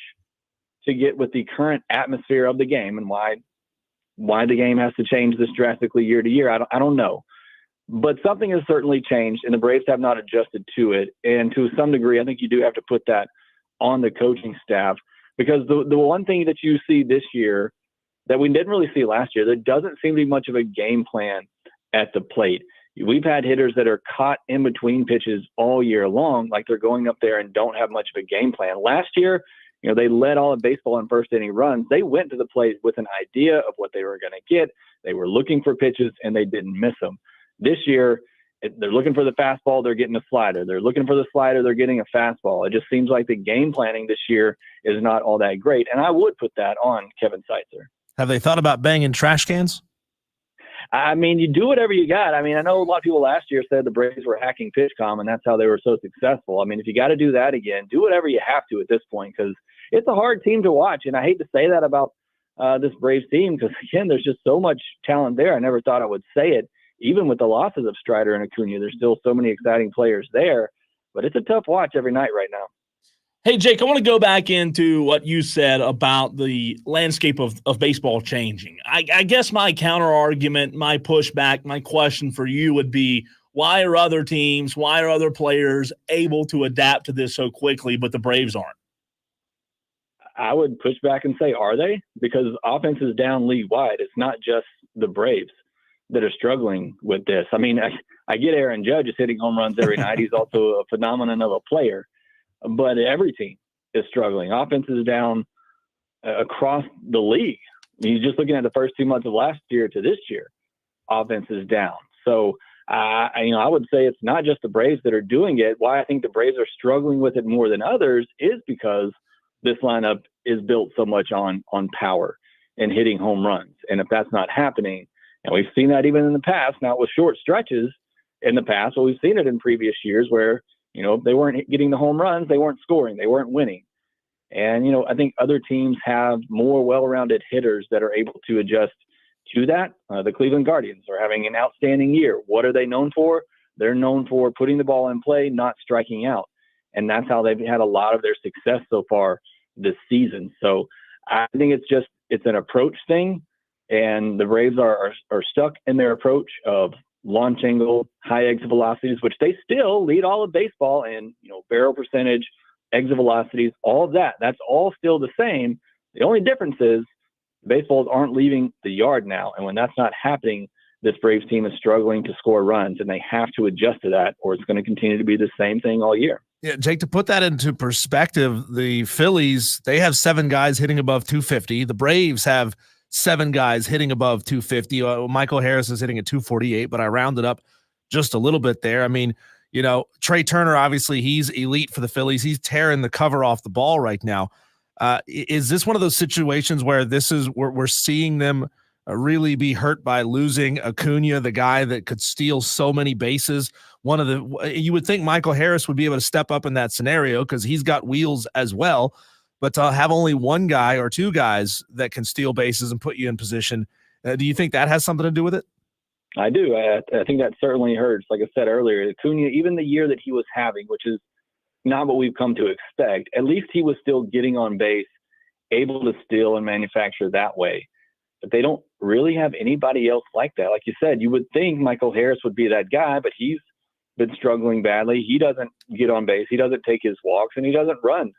to get with the current atmosphere of the game, and why the game has to change this drastically year to year, I don't know. But something has certainly changed, and the Braves have not adjusted to it. And to some degree, I think you do have to put that on the coaching staff, because the one thing that you see this year that we didn't really see last year, there doesn't seem to be much of a game plan at the plate. we've had hitters that are caught in between pitches all year long, like they're going up there and don't have much of a game plan. Last year, they led all of baseball in first inning runs. They went to the plate with an idea of what they were going to get. They were looking for pitches, and they didn't miss them. This year, they're looking for the fastball, they're getting a slider. They're looking for the slider, they're getting a fastball. It just seems like the game planning this year is not all that great, and I would put that on Kevin Seitzer. Have they thought about banging trash cans? I mean, you do whatever you got. I mean, I know a lot of people last year said the Braves were hacking PitchCom, and that's how they were so successful. I mean, if you got to do that again, do whatever you have to at this point, because it's a hard team to watch. And I hate to say that about this Braves team, because, again, there's just so much talent there. I never thought I would say it. Even with the losses of Strider and Acuna, there's still so many exciting players there. But it's a tough watch every night right now. Hey, Jake, I want to go back into what you said about the landscape of baseball changing. I guess my counter argument, my pushback, my question for you would be, why are other teams, why are other players able to adapt to this so quickly, but the Braves aren't? I would push back and say, are they? Because offense is down league-wide. It's not just the Braves that are struggling with this. I mean, I get Aaron Judge is hitting home runs every night. He's also a phenomenon of a player. But every team is struggling. Offense is down across the league. You're just looking at the first 2 months of last year to this year. Offense is down. So, I would say it's not just the Braves that are doing it. Why I think the Braves are struggling with it more than others is because this lineup is built so much on power and hitting home runs. And if that's not happening, and we've seen that even in the past, not with short stretches in the past, but we've seen it in previous years where, they weren't getting the home runs, they weren't scoring, they weren't winning. And, I think other teams have more well-rounded hitters that are able to adjust to that. The Cleveland Guardians are having an outstanding year. What are they known for? They're known for putting the ball in play, not striking out. And that's how they've had a lot of their success so far this season. So I think it's an approach thing. And the Braves are stuck in their approach of launch angle, high exit velocities, which they still lead all of baseball in, barrel percentage, exit velocities, all of that. That's all still the same. The only difference is baseballs aren't leaving the yard now. And when that's not happening, this Braves team is struggling to score runs, and they have to adjust to that, or it's going to continue to be the same thing all year. Yeah, Jake, to put that into perspective, the Phillies, they have 7 guys hitting above 250. The Braves have 7 guys hitting above 250. Michael Harris is hitting at 248, but I rounded up just a little bit there. I mean, Trey Turner, obviously he's elite for the Phillies. He's tearing the cover off the ball right now. Is this one of those situations where we're seeing them really be hurt by losing Acuna, the guy that could steal so many bases? You would think Michael Harris would be able to step up in that scenario because he's got wheels as well. But to have only one guy or 2 guys that can steal bases and put you in position, do you think that has something to do with it? I do. I think that certainly hurts. Like I said earlier, Acuna, even the year that he was having, which is not what we've come to expect, at least he was still getting on base, able to steal and manufacture that way. But they don't really have anybody else like that. Like you said, you would think Michael Harris would be that guy, but he's been struggling badly. He doesn't get on base. He doesn't take his walks, and he doesn't run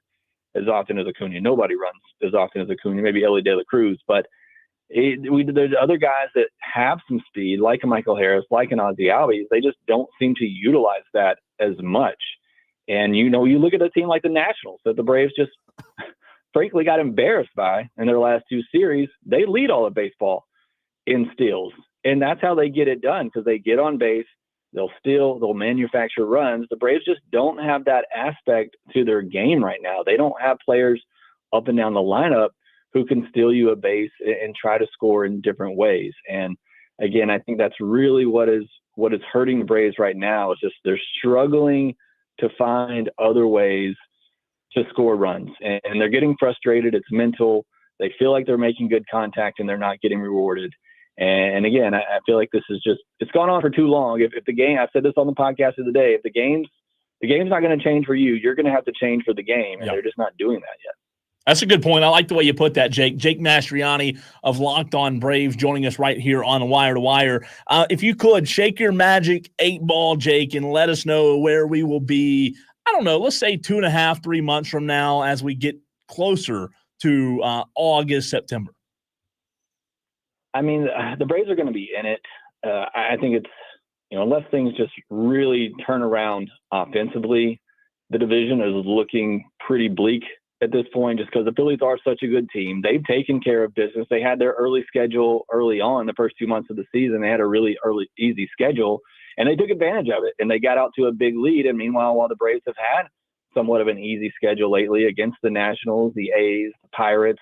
as often as Acuna. Nobody runs as often as Acuna, maybe Ellie De La Cruz. But there's other guys that have some speed, like a Michael Harris, like an Ozzie Albies. They just don't seem to utilize that as much. And, you look at a team like the Nationals that the Braves just frankly got embarrassed by in their last 2 series. They lead all of baseball in steals. And that's how they get it done, because they get on base. They'll steal, they'll manufacture runs. The Braves just don't have that aspect to their game right now. They don't have players up and down the lineup who can steal you a base and try to score in different ways. And again, I think that's really what is hurting the Braves right now. Is just they're struggling to find other ways to score runs, and they're getting frustrated. It's mental. They feel like they're making good contact and they're not getting rewarded. And again, I feel like this is it's gone on for too long. If the game, I said this on the podcast of the day, if the game's not going to change for you, you're going to have to change for the game. And They're just not doing that yet. That's a good point. I like the way you put that, Jake. Jake Mastriani of Locked On Braves joining us right here on Wire to Wire. If you could, shake your magic 8-ball, Jake, and let us know where we will be, I don't know, let's say 2.5, 3 months from now as we get closer to August, September. I mean, the Braves are going to be in it. I think unless things just really turn around offensively, the division is looking pretty bleak at this point, just because the Phillies are such a good team. They've taken care of business. They had their early schedule early on, the first 2 months of the season. They had a really easy schedule, and they took advantage of it, and they got out to a big lead. And meanwhile, while the Braves have had somewhat of an easy schedule lately against the Nationals, the A's, the Pirates,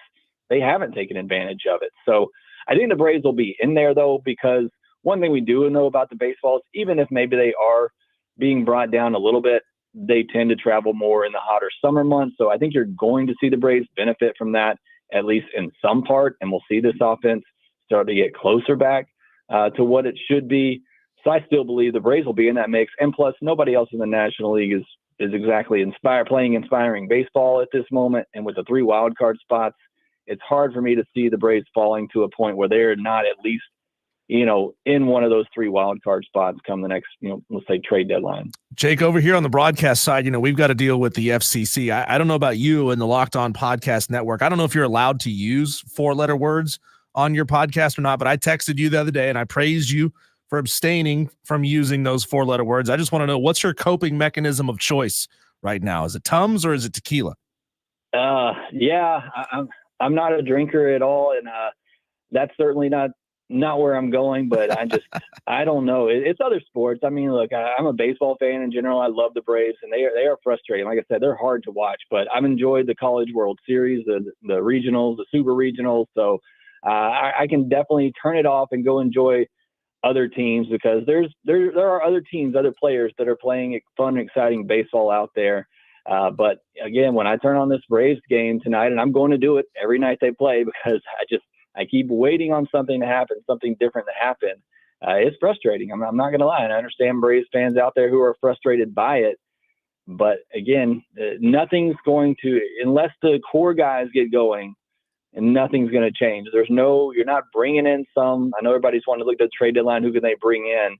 they haven't taken advantage of it. So I think the Braves will be in there, though, because one thing we do know about the baseballs, even if maybe they are being brought down a little bit, they tend to travel more in the hotter summer months. So I think you're going to see the Braves benefit from that, at least in some part, and we'll see this offense start to get closer back to what it should be. So I still believe the Braves will be in that mix. And plus, nobody else in the National League is exactly playing inspiring baseball at this moment. And with the 3 wild card spots, it's hard for me to see the Braves falling to a point where they're not at least, in one of those 3 wild card spots come the next, let's say trade deadline. Jake, over here on the broadcast side, we've got to deal with the FCC. I don't know about you and the Locked On Podcast Network. I don't know if you're allowed to use 4-letter words on your podcast or not, but I texted you the other day and I praised you for abstaining from using those 4-letter words. I just want to know, what's your coping mechanism of choice right now? Is it Tums or is it tequila? Yeah, I'm not a drinker at all, and that's certainly not where I'm going, but I don't know. It's other sports. I mean, look, I'm a baseball fan in general. I love the Braves, and they are frustrating. Like I said, they're hard to watch, but I've enjoyed the College World Series, the regionals, the super regionals. So I can definitely turn it off and go enjoy other teams, because there are other teams, other players that are playing fun, exciting baseball out there. But again, when I turn on this Braves game tonight, and I'm going to do it every night they play, because I keep waiting on something to happen, something different to happen. It's frustrating. I'm not going to lie. And I understand Braves fans out there who are frustrated by it. But again, nothing's going to, unless the core guys get going, and nothing's going to change. You're not bringing in some. I know everybody's wanting to look at the trade deadline. Who can they bring in?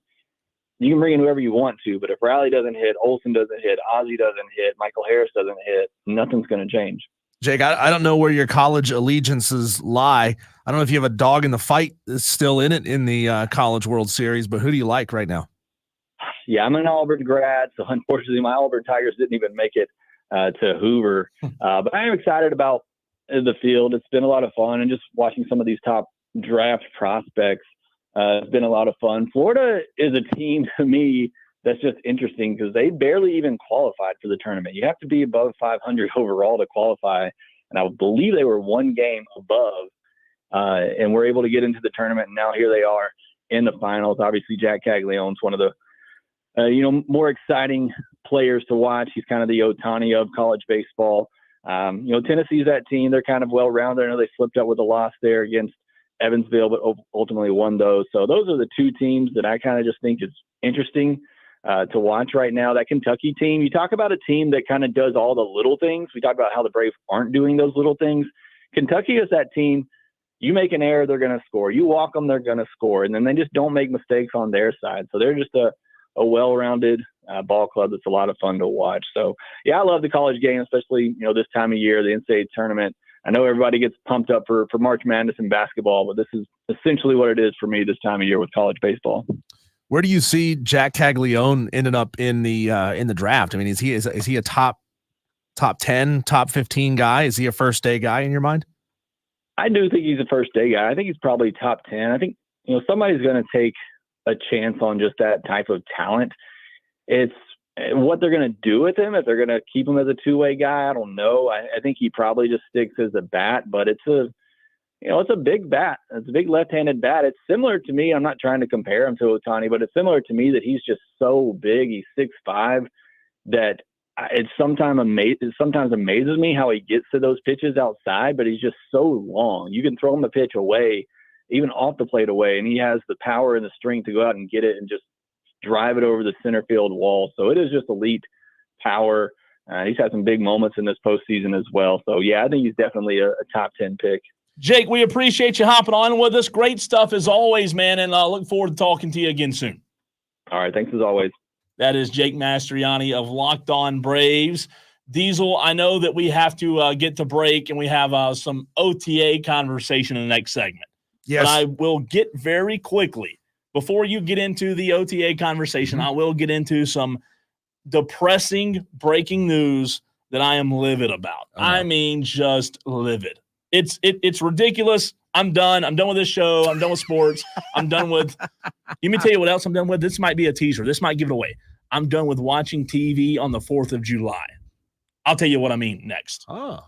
You can bring in whoever you want to, but if Riley doesn't hit, Olsen doesn't hit, Ozzie doesn't hit, Michael Harris doesn't hit, nothing's going to change. Jake, I don't know where your college allegiances lie. I don't know if you have a dog in the fight that's still in it in the College World Series, but who do you like right now? Yeah, I'm an Auburn grad, so unfortunately my Auburn Tigers didn't even make it to Hoover. But I am excited about the field. It's been a lot of fun, and just watching some of these top draft prospects, it's been a lot of fun. Florida is a team to me that's just interesting, because they barely even qualified for the tournament. You have to be above 500 overall to qualify, and I believe they were 1 game above, and were able to get into the tournament. And now here they are in the finals. Obviously, Jack Caglianone's one of the more exciting players to watch. He's kind of the Ohtani of college baseball. Tennessee's that team. They're kind of well-rounded. I know they slipped up with a loss there against Evansville, but ultimately won those. So those are the 2 teams that I kind of just think is interesting to watch right now. That Kentucky team, you talk about a team that kind of does all the little things. We talk about how the Braves aren't doing those little things. Kentucky is that team. You make an error, they're going to score. You walk them, they're going to score. And then they just don't make mistakes on their side. So they're just a well-rounded ball club that's a lot of fun to watch. So, yeah, I love the college game, especially, this time of year, the NCAA tournament. I know everybody gets pumped up for March Madness and basketball, but this is essentially what it is for me this time of year with college baseball. Where do you see Jack Caglianone ended up in the draft? I mean, is he a top 10, top 15 guy? Is he a first day guy in your mind? I do think he's a first day guy. I think he's probably top 10. I think, somebody's going to take a chance on just that type of talent. It's what they're going to do with him. If they're going to keep him as a 2-way guy, I don't know. I think he probably just sticks as a bat, but it's a big bat. It's a big left-handed bat. It's similar to me. I'm not trying to compare him to Ohtani, but it's similar to me that he's just so big. He's 6'5", that it sometimes amazes me how he gets to those pitches outside, but he's just so long. You can throw him a pitch away, even off the plate away, and he has the power and the strength to go out and get it and just drive it over the center field wall. So it is just elite power. He's had some big moments in this postseason as well. So, yeah, I think he's definitely a top 10 pick. Jake, we appreciate you hopping on with us. Great stuff as always, man, and I look forward to talking to you again soon. All right, thanks as always. That is Jake Mastriani of Locked On Braves. Diesel, I know that we have to get to break, and we have some OTA conversation in the next segment. Yes. But I will get very quickly before you get into the OTA conversation, I will get into some depressing breaking news that I am livid about. I mean, just livid. It's ridiculous. I'm done. I'm done with this show. I'm done with sports. I'm done with. Let me tell you what else I'm done with. This might be a teaser. This might give it away. I'm done with watching TV on the 4th of July. I'll tell you what I mean next. Oh.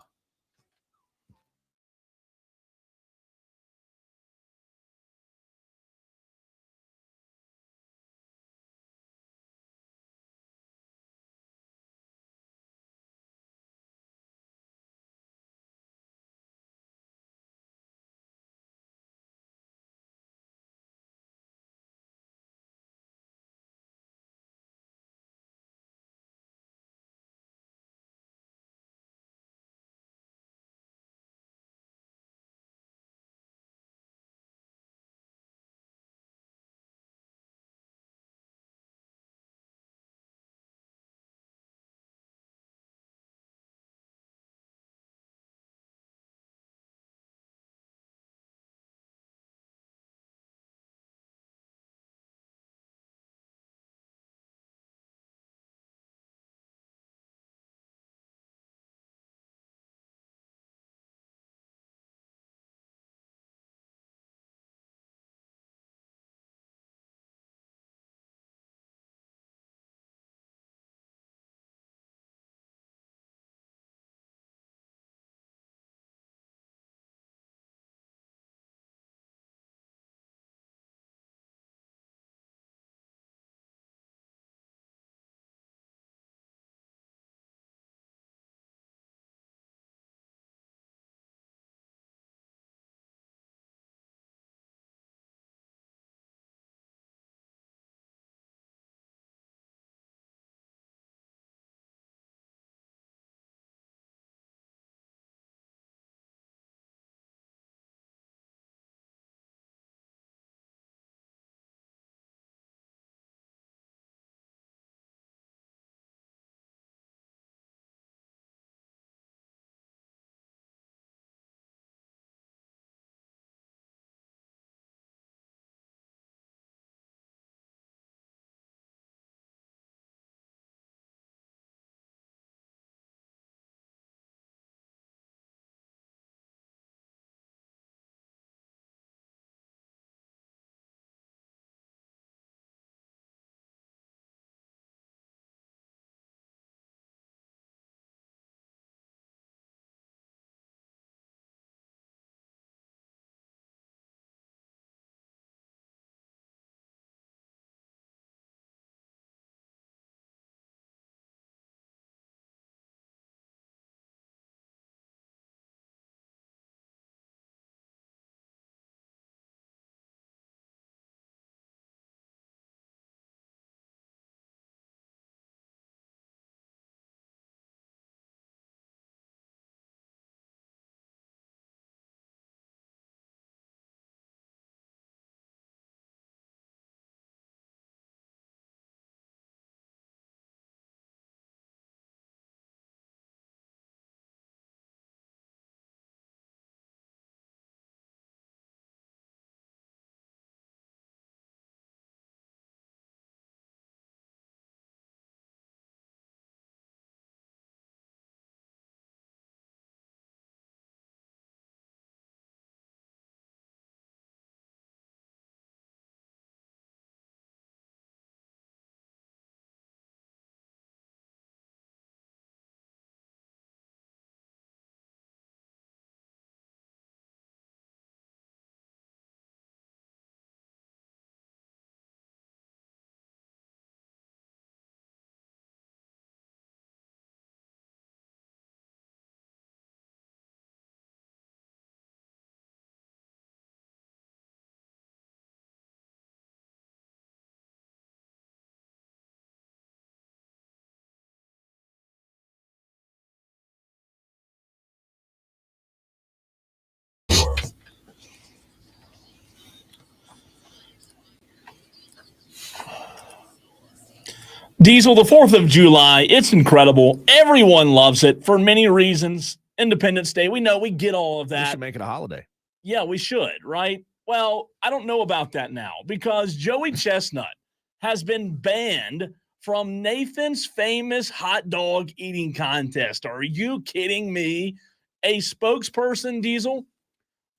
Diesel, the 4th of July, it's incredible. Everyone loves it for many reasons. Independence Day, we know, we get all of We that. should make it a holiday. Yeah, we should, right? Well, I don't know about that now because Joey Chestnut has been banned from Nathan's famous hot dog eating contest. Are you kidding me? A spokesperson, Diesel,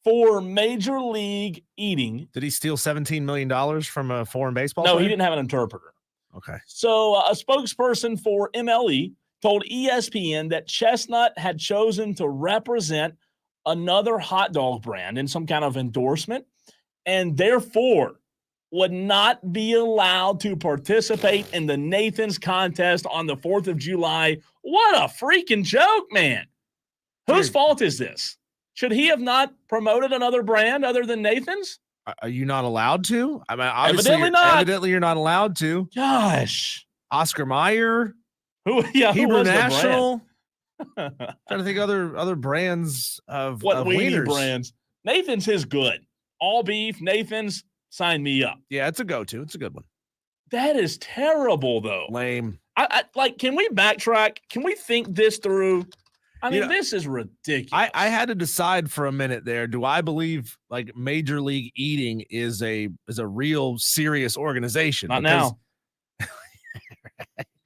for Major League Eating. Did he steal $17 million from a foreign baseball No, player? he didn't have an interpreter. Okay. So a spokesperson for MLE told ESPN that Chestnut had chosen to represent another hot dog brand in some kind of endorsement and therefore would not be allowed to participate in the Nathan's contest on the 4th of July. What a freaking joke, man. Whose fault is this? Should he have not promoted another brand other than Nathan's? Are you not allowed to? I mean, obviously Evidently not. Evidently, you're not allowed to. Gosh. Oscar Mayer, Who Hebrew was National. the brand? Trying to think other brands of What of weenie wieners. brands? Nathan's is good. All beef, Nathan's, sign me up. Yeah, it's a go-to. It's a good one. That is terrible, though. Lame. I like, can we backtrack? Can we think this through? I mean, You know, this is ridiculous. I had to decide for a minute there. Do I believe like Major League Eating is a real serious organization? Not Because, now.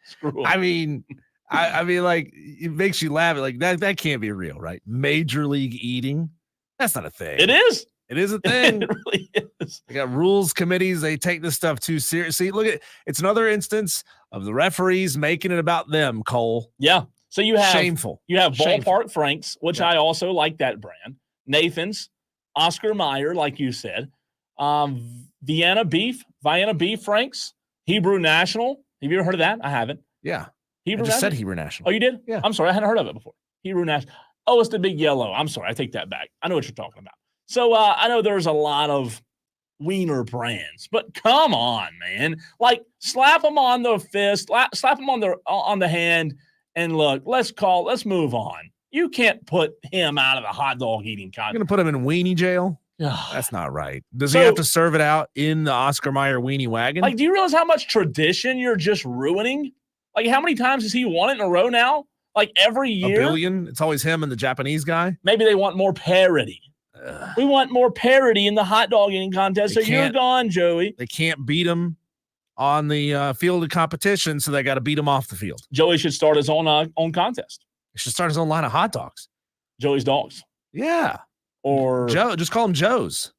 Screw 'em. I mean, I mean, like it makes you laugh. Like that can't be real, right? Major League Eating. That's not a thing. It is. It is a thing. It really is. They got rules committees. They take this stuff too seriously. Look at it's another instance of the referees making it about them, Cole. Yeah. So you have Shameful. You have Shameful. Ballpark Franks, which Yeah. I also like that brand. Nathan's, Oscar Mayer, like you said, Vienna Beef Franks, Hebrew National. Have you ever heard of that? I haven't. Yeah. Hebrew I just said National? Hebrew National. Oh, you did? Yeah. I'm sorry. I hadn't heard of it before. Hebrew National. Oh, it's the big yellow. I'm sorry. I take that back. I know what you're talking about. So I know there's a lot of wiener brands, but come on, man. Like slap them on the fist, slap them on the hand, and look, let's move on. You can't put him out of the hot dog eating You're contest. gonna put him in weenie jail? That's not right. Does he have to serve it out in the Oscar Mayer weenie wagon? Like, do you realize how much tradition you're just ruining? Like, how many times has he won it in a row now? Like every a year? billion? It's always him and the Japanese guy. Maybe they want more parity. We want more parity in the hot dog eating contest. They So you're can't- gone, Joey. They can't beat him on the field of competition, so they got to beat him off the field. Joey should start his own contest. He should start his own line of hot dogs. Joey's Dogs. Yeah, Or Joe. Just call him Joe's.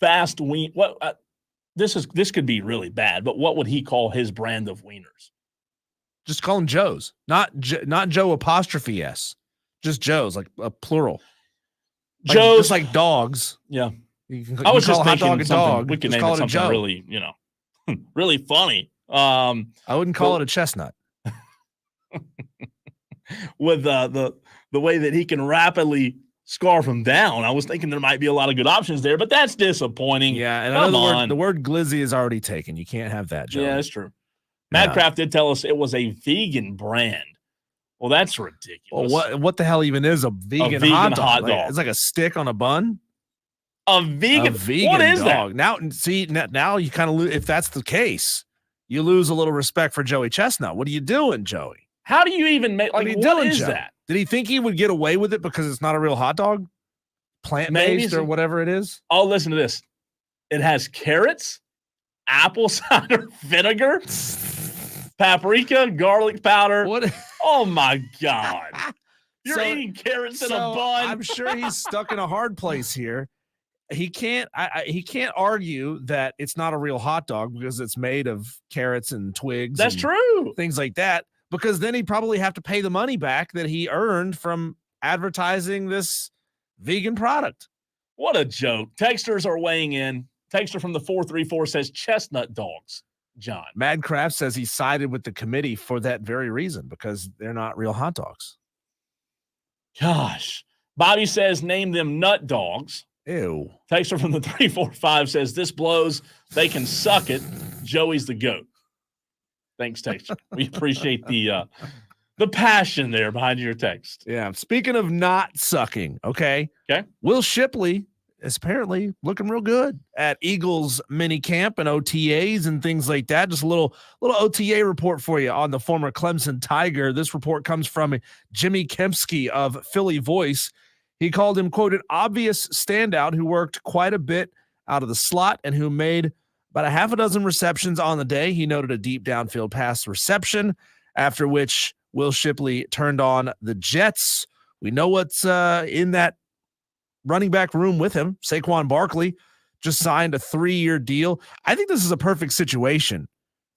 Fast Wien. What? This could be really bad, but what would he call his brand of wieners? Just call him Joe's. Not Joe apostrophe S. Just Joe's, like a plural. Like, Joe's. just like dogs. Yeah. You can, I was you just call a hot thinking dog a something. dog. We could just name call it it a something Joe. really, really funny. I wouldn't call well- it a chestnut. With the way that he can rapidly scarf him down, I was thinking there might be a lot of good options there, but that's disappointing. Yeah, and Come I know on. the word glizzy is already taken. You can't have that, Joe. Yeah, that's true. Yeah. Madcraft did tell us it was a vegan brand. Well, that's ridiculous. Well, what the hell even is a vegan, vegan hot dog? hot Like, dog. it's like a stick on a bun. A vegan? A vegan What is dog. that? Now, see, now you kind of lose. If that's the case, you lose a little respect for Joey Chestnut. What are you doing, Joey? How do you even make What like are you what doing, is Joe? that? Did he think he would get away with it because it's not a real hot dog, plant Maybe based so. or whatever it is? Oh, listen to this. It has carrots, apple cider vinegar, paprika, garlic powder. What? Oh my God. You're So- eating carrots in a So, bun. I'm sure he's stuck in a hard place here. He can't. He can't argue that it's not a real hot dog because it's made of carrots and twigs. That's and true. things like that. Because then he'd probably have to pay the money back that he earned from advertising this vegan product. What a joke. Texters are weighing in. Texter from the 434 says chestnut dogs. John. Madcraft says he sided with the committee for that very reason because they're not real hot dogs. Gosh. Bobby says name them nut dogs. Ew. Texter from the 345 says this blows. They can suck it. Joey's the GOAT. Thanks, Texter. We appreciate the passion there behind your text. Yeah. Speaking of not sucking, okay. Okay. Will Shipley is apparently looking real good at Eagles mini camp and OTAs and things like that. Just a little OTA report for you on the former Clemson Tiger. This report comes from Jimmy Kempski of Philly Voice. He called him, quote, an obvious standout who worked quite a bit out of the slot and who made about a half a dozen receptions on the day. He noted a deep downfield pass reception, after which Will Shipley turned on the Jets. We know what's in that running back room with him. Saquon Barkley just signed a 3-year deal. I think this is a perfect situation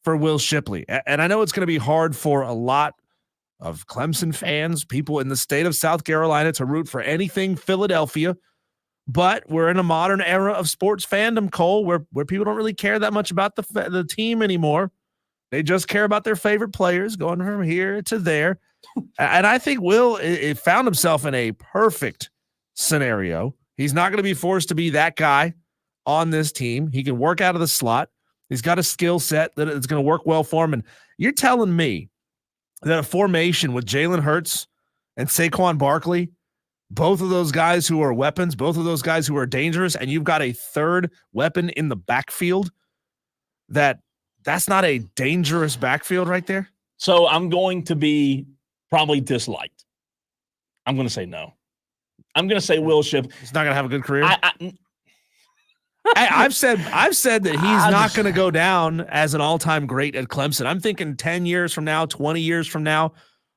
for Will Shipley. And I know it's going to be hard for a lot of Clemson fans, people in the state of South Carolina, to root for anything Philadelphia. But we're in a modern era of sports fandom, Cole, where people don't really care that much about the team anymore. They just care about their favorite players going from here to there. And I think Will it found himself in a perfect scenario. He's not going to be forced to be that guy on this team. He can work out of the slot. He's got a skill set that is going to work well for him. And you're telling me that a formation with Jalen Hurts and Saquon Barkley, both of those guys who are weapons, both of those guys who are dangerous, and you've got a third weapon in the backfield, that's not a dangerous backfield right there? So I'm going to be probably disliked. I'm going to say no. I'm going to say Will Shipley. He's not going to have a good career. I've said that he's not going to go down as an all-time great at Clemson. I'm thinking 10 years from now, 20 years from now,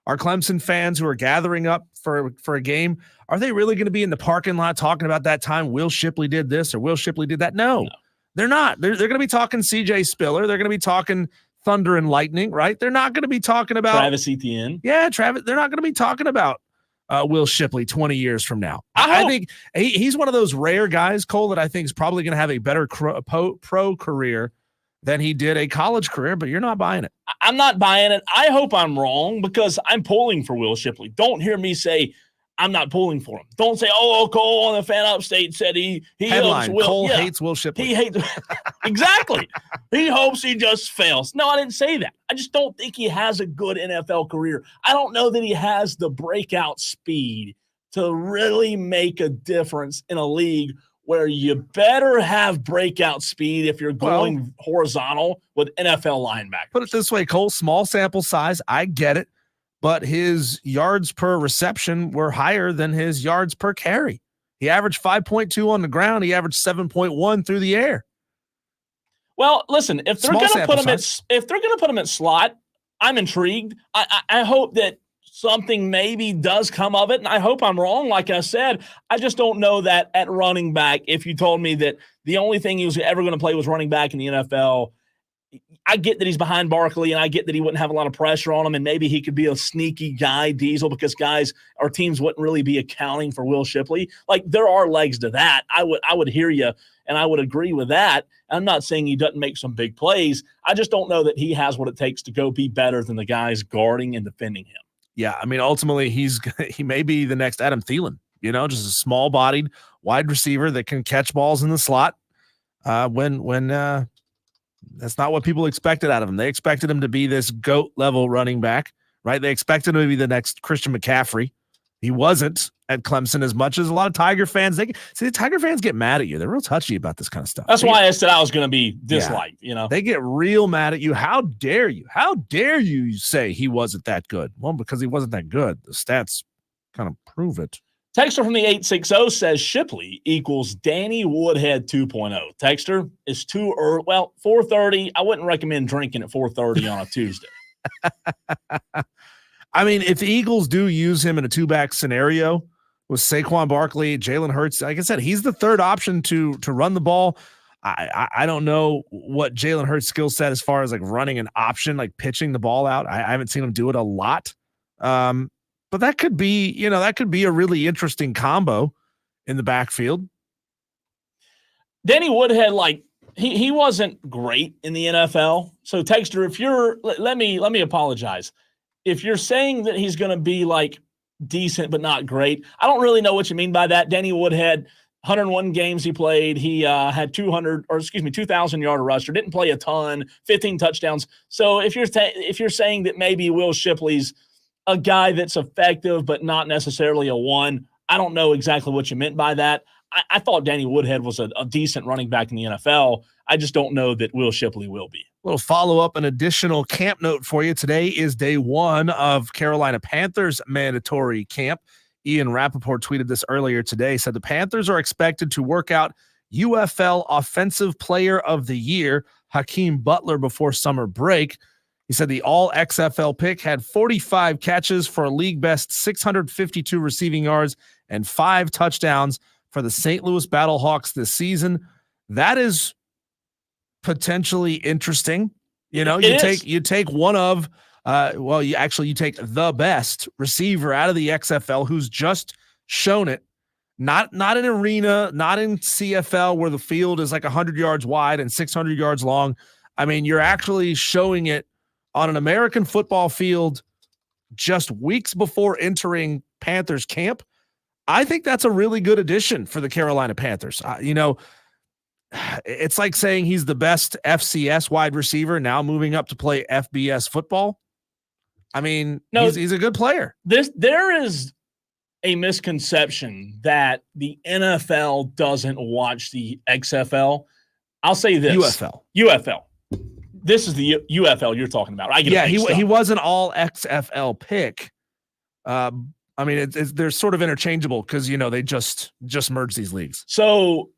our Clemson fans who are gathering up for a game, are they really going to be in the parking lot talking about that time Will Shipley did this or Will Shipley did that? No. They're not. They're going to be talking CJ Spiller. They're going to be talking thunder and lightning, right? They're not going to be talking about Travis Etienne. Yeah, Travis. They're not going to be talking about Will Shipley 20 years from now. I think he's one of those rare guys, Cole, that I think is probably going to have a better pro career than he did a college career, but you're not buying it. I'm not buying it. I hope I'm wrong because I'm pulling for Will Shipley. Don't hear me say I'm not pulling for him. Don't say, Cole on the Fan Upstate said he Headline, hopes Will. Cole hates Will Shipley. He hates exactly. He hopes he just fails. No, I didn't say that. I just don't think he has a good NFL career. I don't know that he has the breakout speed to really make a difference in a league where you better have breakout speed if you're going horizontal with NFL linebackers. Put it this way, Cole, small sample size. I get it. But his yards per reception were higher than his yards per carry. He averaged 5.2 on the ground. He averaged 7.1 through the air. Well, listen, if they're going to put him at slot, I'm intrigued. I hope that something maybe does come of it, and I hope I'm wrong. Like I said, I just don't know that at running back. If you told me that the only thing he was ever going to play was running back in the NFL, I get that he's behind Barkley, and I get that he wouldn't have a lot of pressure on him, and maybe he could be a sneaky guy, Diesel, because guys or teams wouldn't really be accounting for Will Shipley. Like, there are legs to that. I would hear you, and I would agree with that. I'm not saying he doesn't make some big plays. I just don't know that he has what it takes to go be better than the guys guarding and defending him. Yeah, I mean, ultimately, he may be the next Adam Thielen, just a small-bodied wide receiver that can catch balls in the slot when that's not what people expected out of him. They expected him to be this GOAT-level running back, right? They expected him to be the next Christian McCaffrey. He wasn't at Clemson as much as a lot of Tiger fans. The Tiger fans get mad at you. They're real touchy about this kind of stuff. That's why I said I was going to be disliked, They get real mad at you. How dare you? How dare you say he wasn't that good? Well, because he wasn't that good. The stats kind of prove it. Texter from the 860 says Shipley equals Danny Woodhead 2.0. Texter is too early. Well, 4:30. I wouldn't recommend drinking at 4:30 on a Tuesday. I mean, if the Eagles do use him in a two-back scenario with Saquon Barkley, Jalen Hurts, like I said, he's the third option to run the ball. I don't know what Jalen Hurts' skill set as far as like running an option, like pitching the ball out. I haven't seen him do it a lot. But that could be, a really interesting combo in the backfield. Danny Woodhead, he wasn't great in the NFL. So Texter, if you're, let me apologize. If you're saying that he's going to be decent but not great, I don't really know what you mean by that. Danny Woodhead, 101 games he played. He had 2,000 yard rusher. Didn't play a ton, 15 touchdowns. So if you're saying that maybe Will Shipley's a guy that's effective but not necessarily a one, I don't know exactly what you meant by that. I thought Danny Woodhead was a decent running back in the NFL. I just don't know that Will Shipley will be. A little follow-up, an additional camp note for you. Today is day one of Carolina Panthers mandatory camp. Ian Rappaport tweeted this earlier today, said the Panthers are expected to work out UFL Offensive Player of the Year, Hakeem Butler, before summer break. He said the all-XFL pick had 45 catches for a league-best 652 receiving yards and 5 touchdowns for the St. Louis Battlehawks this season. That is potentially interesting. You know, you take one of you take the best receiver out of the XFL who's just shown it. Not in arena, not in CFL where the field is like 100 yards wide and 600 yards long. I mean, you're actually showing it on an American football field just weeks before entering Panthers camp. I think that's a really good addition for the Carolina Panthers. It's like saying he's the best FCS wide receiver now moving up to play FBS football. I mean, he's a good player. There is a misconception that the NFL doesn't watch the XFL. I'll say this. UFL. This is the UFL you're talking about. He was an all XFL pick. I mean, they're sort of interchangeable because, they just merged these leagues. So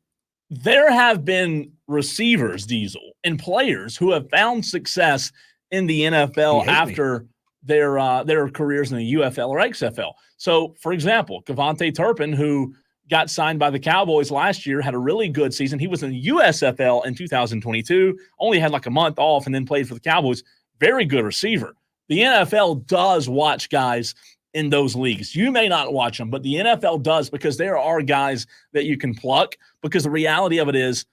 there have been receivers, Diesel, and players who have found success in the NFL after their careers in the UFL or XFL. So, for example, Kevontae Turpin, who got signed by the Cowboys last year, had a really good season. He was in the USFL in 2022, only had like a month off and then played for the Cowboys. Very good receiver. The NFL does watch guys in those leagues. You may not watch them, but the NFL does, because there are guys that you can pluck, because the reality of it is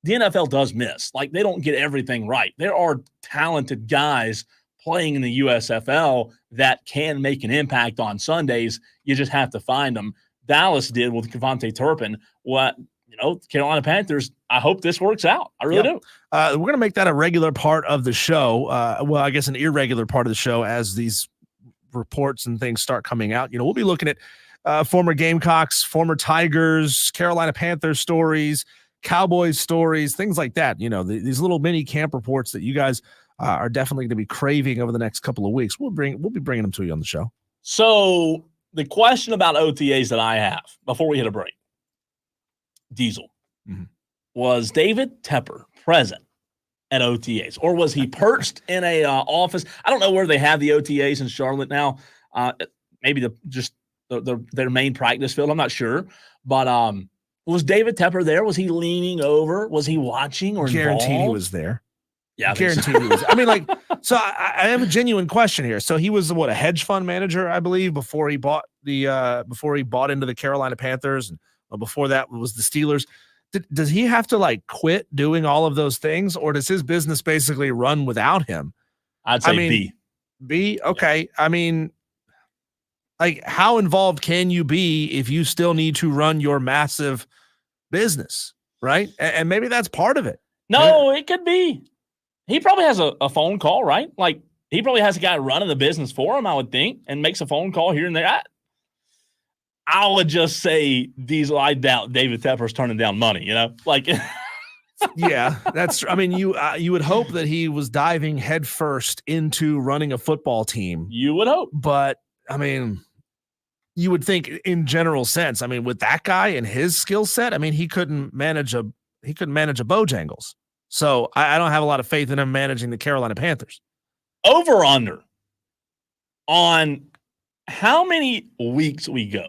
the NFL does miss. Like, they don't get everything right. There are talented guys playing in the USFL that can make an impact on Sundays. You just have to find them. Dallas did with Kevontae Turpin. Carolina Panthers, I hope this works out. I really do. We're going to make that a regular part of the show. I guess an irregular part of the show as these reports and things start coming out. We'll be looking at former Gamecocks, former Tigers, Carolina Panthers stories, Cowboys stories, things like that. These little mini camp reports that you guys are definitely going to be craving over the next couple of weeks. We'll be bringing them to you on the show. So the question about OTAs that I have before we hit a break, Diesel, was David Tepper present at OTAs, or was he perched in a office? I don't know where they have the OTAs in Charlotte now. Maybe their main practice field. I'm not sure, but was David Tepper there? Was he leaning over? Was he watching or guaranteed involved? He was there? Yeah, guaranteed he was. I mean, so I have a genuine question here. So he was a hedge fund manager, I believe, before he bought into the Carolina Panthers, and before that was the Steelers. Does he have to quit doing all of those things, or does his business basically run without him? I'd say B. B. Okay. Yeah. I mean, how involved can you be if you still need to run your massive business, right? And maybe that's part of it. No, it could be. He probably has a phone call, right? He probably has a guy running the business for him, I would think, and makes a phone call here and there. I would just say, Diesel, I doubt David Tepper's turning down money, Yeah, that's. I mean, you would hope that he was diving headfirst into running a football team. You would hope, but I mean, you would think in general sense. I mean, with that guy and his skill set, I mean, he couldn't manage a Bojangles. So I don't have a lot of faith in him managing the Carolina Panthers. Over under on how many weeks we go.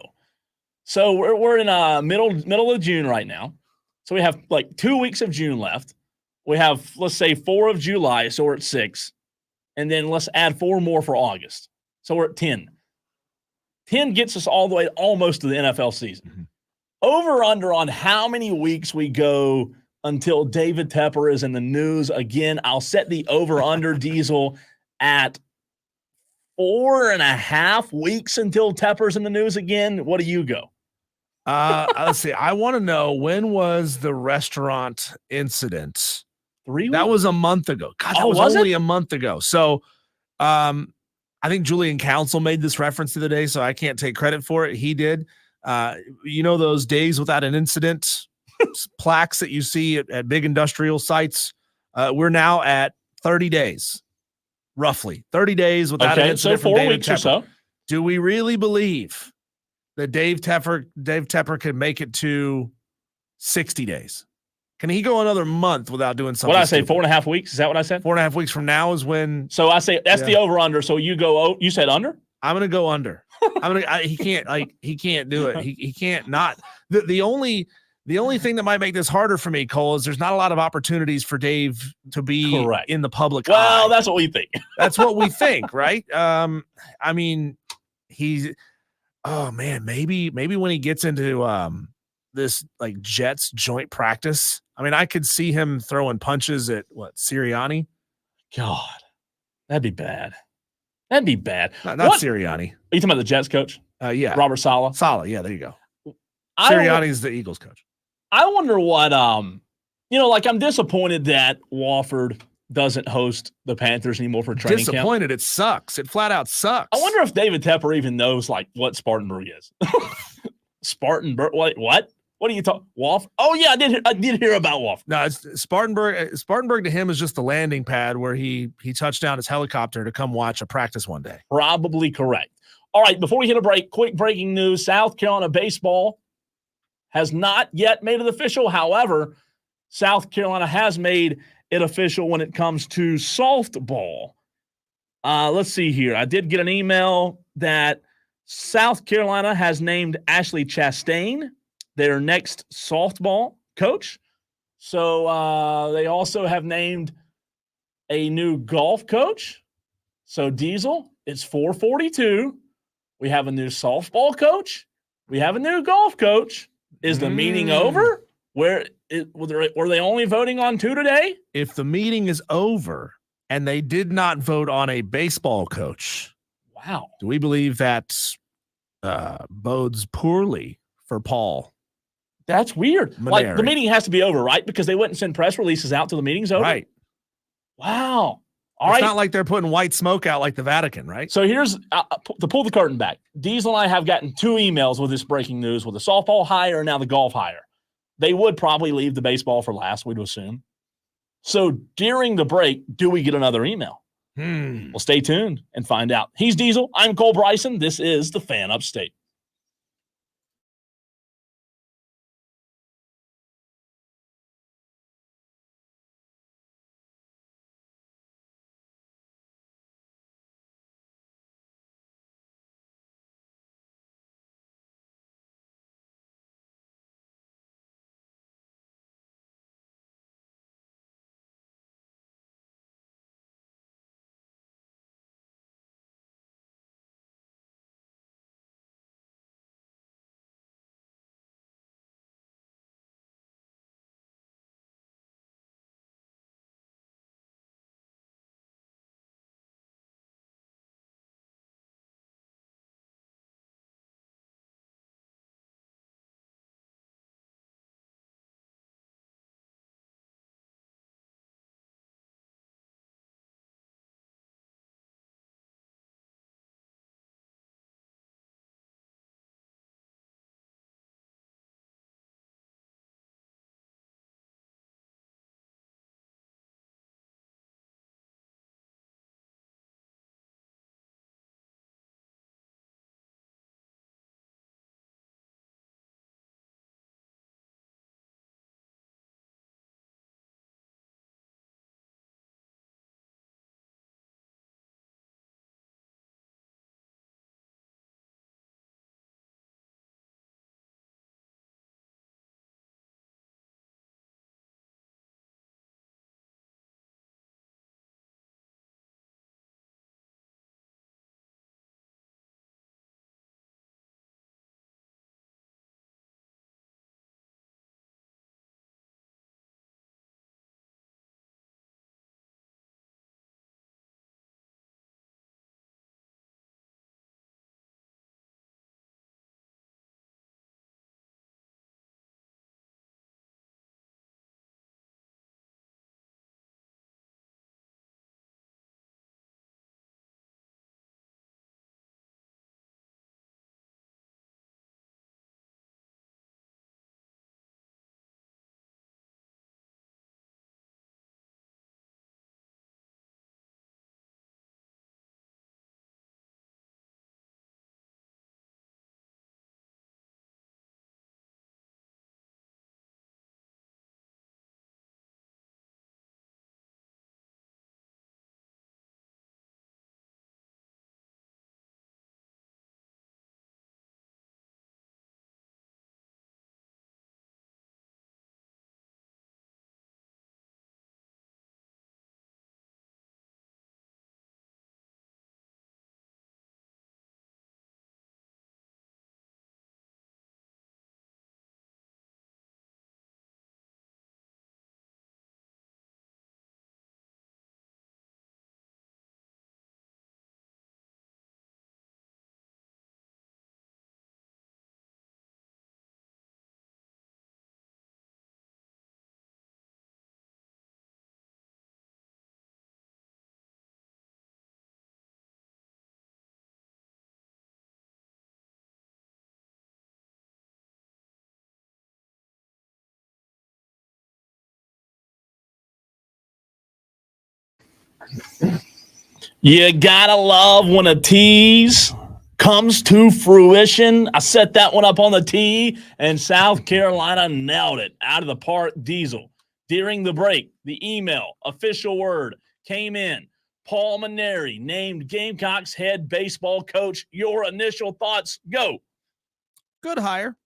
So we're in middle of June right now. So we have 2 weeks of June left. We have, let's say, 4 of July, so we're at 6. And then let's add 4 more for August. So we're at 10. 10 gets us all the way almost to the NFL season. Over under on how many weeks we go until David Tepper is in the news again. I'll set the over-under, Diesel, at 4.5 weeks until Tepper's in the news again. What do you go? Let's see. I want to know, when was the restaurant incident? 3 weeks? That was a month ago. God, that was only a month ago. So I think Julian Council made this reference the other day, so I can't take credit for it. He did. Those days without an incident plaques that you see at big industrial sites. We're now at 30 days, roughly 30 days without an incident. So 4 weeks or so. Do we really believe that Dave Tepper can make it to 60 days. Can he go another month without doing something? What did I say? stupid? 4.5 weeks? Is that what I said? 4.5 weeks from now is when. So I say that's the over under. So you go. You said under. I'm gonna go under. He can't do it. He can't not. The only thing that might make this harder for me, Cole, is there's not a lot of opportunities for Dave to be Correct. in the public Well, eye. that's what we think. That's what we think, right? I mean, he's. Oh man, maybe when he gets into this like Jets joint practice. I mean, I could see him throwing punches at Sirianni. God, that'd be bad. That'd be bad. Not What? Sirianni. Are you talking about the Jets coach? Yeah, Robert Saleh. Saleh. Yeah, there you go. I Sirianni's the Eagles coach. wonder what like I'm disappointed that Wofford doesn't host the Panthers anymore for training camp. Disappointed. It sucks. It flat out sucks. I wonder if David Tepper even knows like what Spartanburg is. Spartanburg. What? What are you talking? Woff? Oh yeah, I did hear about Woff. No, it's Spartanburg. Spartanburg to him is just the landing pad where he touched down his helicopter to come watch a practice one day. Probably correct. All right, before we hit a break, quick breaking news. South Carolina baseball has not yet made it official. However, South Carolina has made it official when it comes to softball. Let's see here. I did get an email that South Carolina has named Ashley Chastain their next softball coach. So they also have named a new golf coach. So Diesel, it's 4:42. We have a new softball coach. We have a new golf coach. Is the meeting over? Were they only voting on 2 today? If the meeting is over and they did not vote on a baseball coach, Wow. do we believe that bodes poorly for Paul? That's weird. Like the Mainieri. meeting has to be over, right? Because they wouldn't send press releases out till the meeting's over. Right. Wow. All It's right. not like they're putting white smoke out like the Vatican, right? So here's to pull the curtain back. Diesel and I have gotten 2 emails with this breaking news with the softball hire and now the golf hire. They would probably leave the baseball for last, we'd assume. So during the break, do we get another email? Well, stay tuned and find out. He's Diesel. I'm Cole Bryson. This is the Fan Upstate. You gotta love when a tease comes to fruition. I set that one up on the tee, and South Carolina nailed it out of the park. Diesel. During the break, the email, official word, came in. Paul Mainieri named Gamecock's head baseball coach. Your initial thoughts, go. Good hire.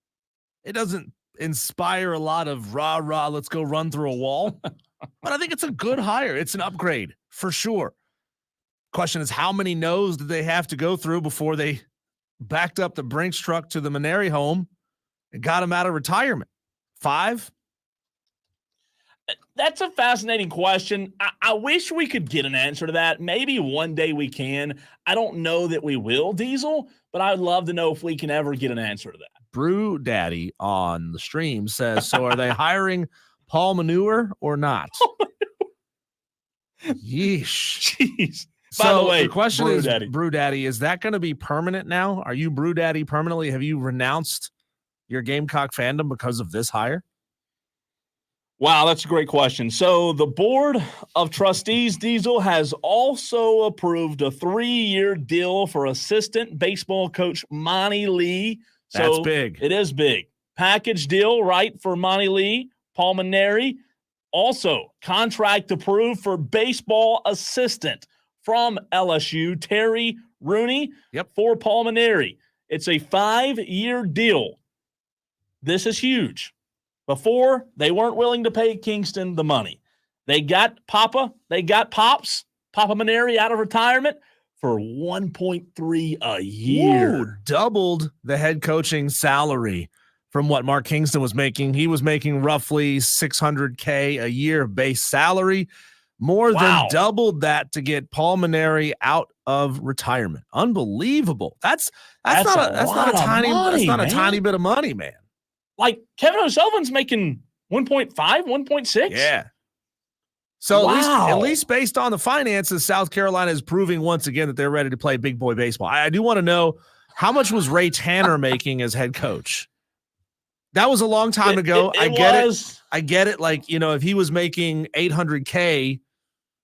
It doesn't inspire a lot of rah, let's go run through a wall. But I think it's a good hire. It's an upgrade for sure. Question is, how many no's did they have to go through before they backed up the Brinks truck to the Mainieri home and got him out of retirement? 5? That's a fascinating question. I wish we could get an answer to that. Maybe one day we can. I don't know that we will, Diesel, but I'd love to know if we can ever get an answer to that. Brew Daddy on the stream says, so are they hiring Paul Manure or not? Yeesh. Jeez. So By the way, the question Brew is, Daddy. Brew Daddy, is that going to be permanent now? Are you Brew Daddy permanently? Have you renounced your Gamecock fandom because of this hire? Wow, that's a great question. So the Board of Trustees, Diesel, has also approved a 3-year deal for assistant baseball coach Monty Lee. So That's big. It is big. Package deal, right, for Monty Lee, Paul Mainieri. Also, contract approved for baseball assistant from LSU, Terry Rooney, for Paul Mainieri. It's a 5-year deal. This is huge. Before, they weren't willing to pay Kingston the money. They got Papa Mainieri out of retirement for $1.3 a year. Whoa, doubled the head coaching salary from what Mark Kingston was making. He was making roughly $600K a year base salary, more than doubled that to get Paul Mainieri out of retirement. Unbelievable. That's not a tiny bit of money, man. Like Kevin O'Sullivan's making 1.5, 1.6. Yeah. So at least based on the finances, South Carolina is proving once again that they're ready to play big boy baseball. I do want to know, how much was Ray Tanner making as head coach? That was a long time ago. I get it. Like, if he was making $800K,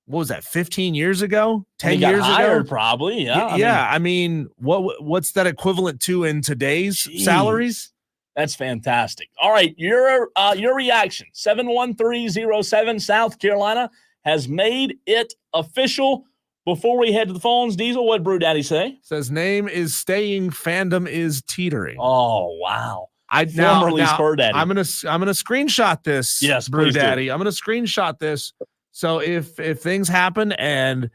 what was that, 15 years ago? 10 years ago? Probably. Yeah. Yeah. I mean, what's that equivalent to in today's salaries? That's fantastic. All right, your reaction. 71307 South Carolina has made it official. Before we head to the phones, Diesel, what Brew Daddy say? Says name is staying, fandom is teetering. Oh wow! Formerly Spur Daddy. I'm gonna screenshot this. Yes, Brew Daddy. I'm gonna screenshot this. So if things happen and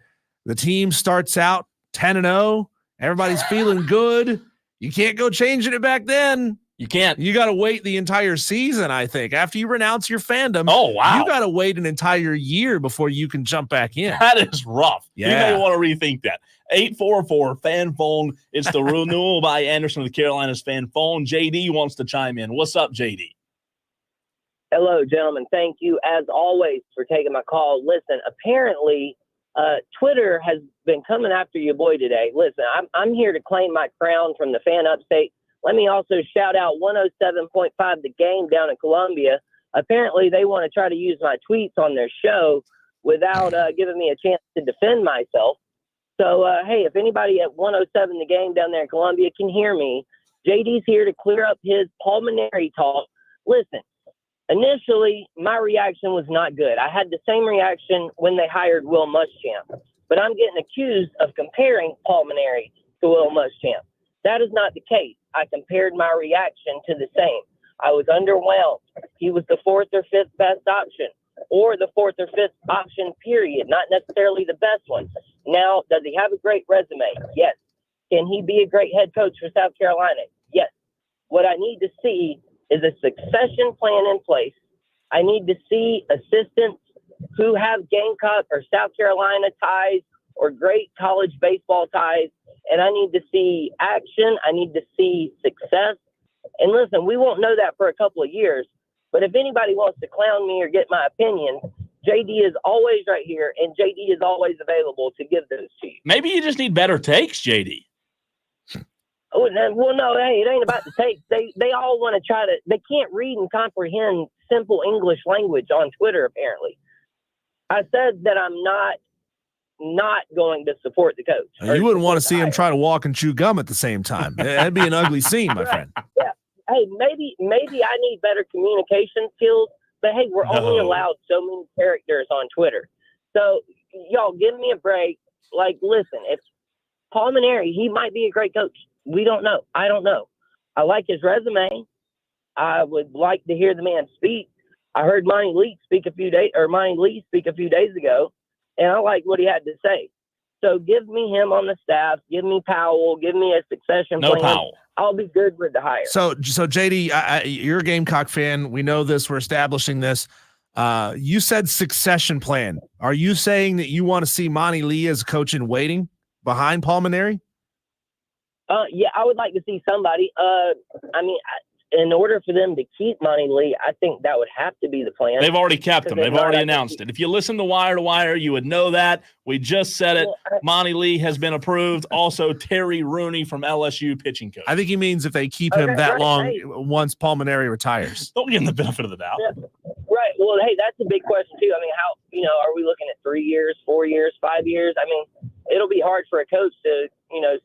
the team starts out 10-0, everybody's feeling good, you can't go changing it back then. You can't. You got to wait the entire season, I think. After you renounce your fandom, you got to wait an entire year before you can jump back in. That is rough. Yeah. You may want to rethink that. 844 fan phone. It's the renewal by Anderson of the Carolinas fan phone. JD wants to chime in. What's up, JD? Hello, gentlemen. Thank you, as always, for taking my call. Listen, apparently, Twitter has been coming after your boy today. Listen, I'm here to claim my crown from the fan upstate. Let me also shout out 107.5 The Game down in Columbia. Apparently, they want to try to use my tweets on their show without giving me a chance to defend myself. So, hey, if anybody at 107 The Game down there in Columbia can hear me, JD's here to clear up his Paul Mainieri talk. Listen, initially, my reaction was not good. I had the same reaction when they hired Will Muschamp. But I'm getting accused of comparing Paul Mainieri to Will Muschamp. That is not the case. I compared my reaction to the same. I was underwhelmed. He was the 4th or 5th best option, or the 4th or 5th option, period, not necessarily the best one. Now, does he have a great resume? Yes. Can he be a great head coach for South Carolina? Yes. What I need to see is a succession plan in place. I need to see assistants who have Gamecock or South Carolina ties or great college baseball ties. And I need to see action. I need to see success. And listen, we won't know that for a couple of years. But if anybody wants to clown me or get my opinion, JD is always right here, and JD is always available to give those to you. Maybe you just need better takes, JD. Oh, well, no, hey, it ain't about the takes. They all want to try to – they can't read and comprehend simple English language on Twitter, apparently. I said that I'm not not going to support the coach. or You wouldn't want to support see the him hire. try to walk and chew gum at the same time. That'd be an ugly scene, my friend. Yeah. Hey, maybe I need better communication skills, but hey, we're only No. allowed so many characters on Twitter. So y'all give me a break. Like, listen, if Paul Mainieri, he might be a great coach. We don't know. I don't know. I like his resume. I would like to hear the man speak. I heard Monty Lee speak a few days ago, and I like what he had to say. So give me him on the staff. Give me Powell. Give me a succession No plan. Powell. I'll be good with the hire. So JD, you're a Gamecock fan. We know this. We're establishing this. You said succession plan. Are you saying that you want to see Monty Lee as coach in waiting behind Paul Mainieri? Yeah, I would like to see somebody. In order for them to keep Monty Lee, I think that would have to be the plan. They've already kept him. Because They've they already might- announced it. If you listen to Wire, you would know that. We just said it. Well, Monty Lee has been approved. Also, Terry Rooney from LSU pitching coach. I think he means if they keep him Okay, that right, long hey. once Paul Mainieri retires. Don't give him the benefit of the doubt. Yeah. Right. Well, hey, that's a big question too. I mean, how, are we looking at 3 years, 4 years, 5 years? I mean, it'll be hard for a coach to,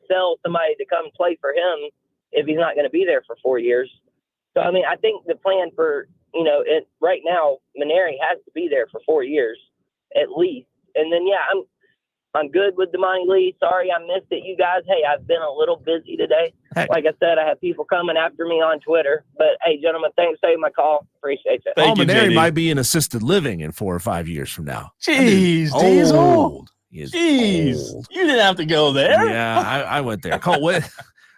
sell somebody to come play for him if he's not going to be there for 4 years. So, I mean, I think the plan for, right now, Mainieri has to be there for 4 years at least. And then, yeah, I'm good with the Monty Lee. Sorry I missed it, you guys. Hey, I've been a little busy today. Hey. Like I said, I have people coming after me on Twitter. But, hey, gentlemen, thanks for taking my call. Appreciate it. Thank Paul you, Mainieri JD. might be in assisted living in 4 or 5 years from now. Jeez, Old. Diesel. He is Jeez. old. You didn't have to go there. Yeah, I went there. Cole,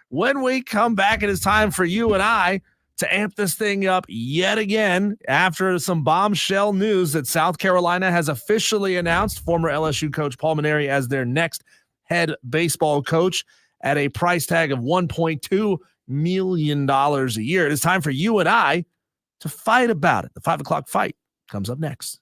when we come back, it is time for you and I to amp this thing up yet again after some bombshell news that South Carolina has officially announced former LSU coach Paul Mainieri as their next head baseball coach at a price tag of $1.2 million a year. It is time for you and I to fight about it. The 5 o'clock fight comes up next.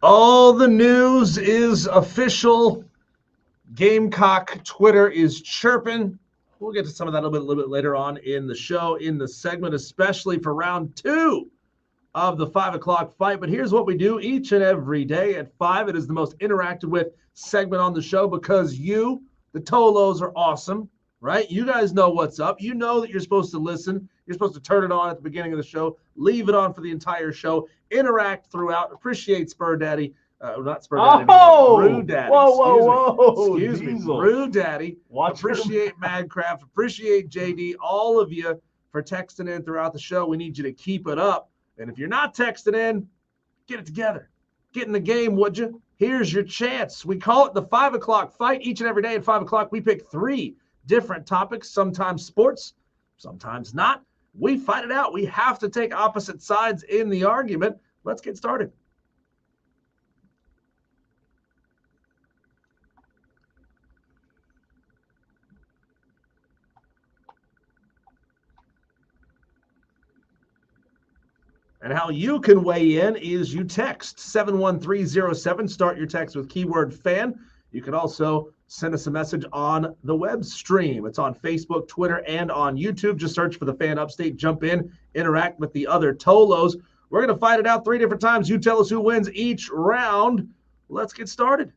All the news is official. Gamecock Twitter is chirping. We'll get to some of that a little bit later on in the show, in the segment, especially for round 2 of the 5 o'clock fight. But here's what we do each and every day at 5. It is the most interacted with segment on the show because you, the Tolos, are awesome, right? You guys know what's up. You know that you're supposed to listen. You're supposed to turn it on at the beginning of the show, leave it on for the entire show, interact throughout. Appreciate Spur Daddy. Not Spur Daddy. Brew Daddy. Excuse me. Brew Daddy. Appreciate Madcraft. Appreciate JD. All of you for texting in throughout the show. We need you to keep it up. And if you're not texting in, get it together. Get in the game, would you? Here's your chance. We call it the 5 o'clock fight. Each and every day at 5 o'clock, we pick 3 different topics, sometimes sports, sometimes not. We fight it out. We have to take opposite sides in the argument. Let's get started. And how you can weigh in is you text 71307. Start your text with keyword fan. You can also send us a message on the web stream. It's on Facebook, Twitter, and on YouTube. Just search for the Fan Upstate. Jump in, interact with the other Tolos. We're going to fight it out 3 different times. You tell us who wins each round. Let's get started.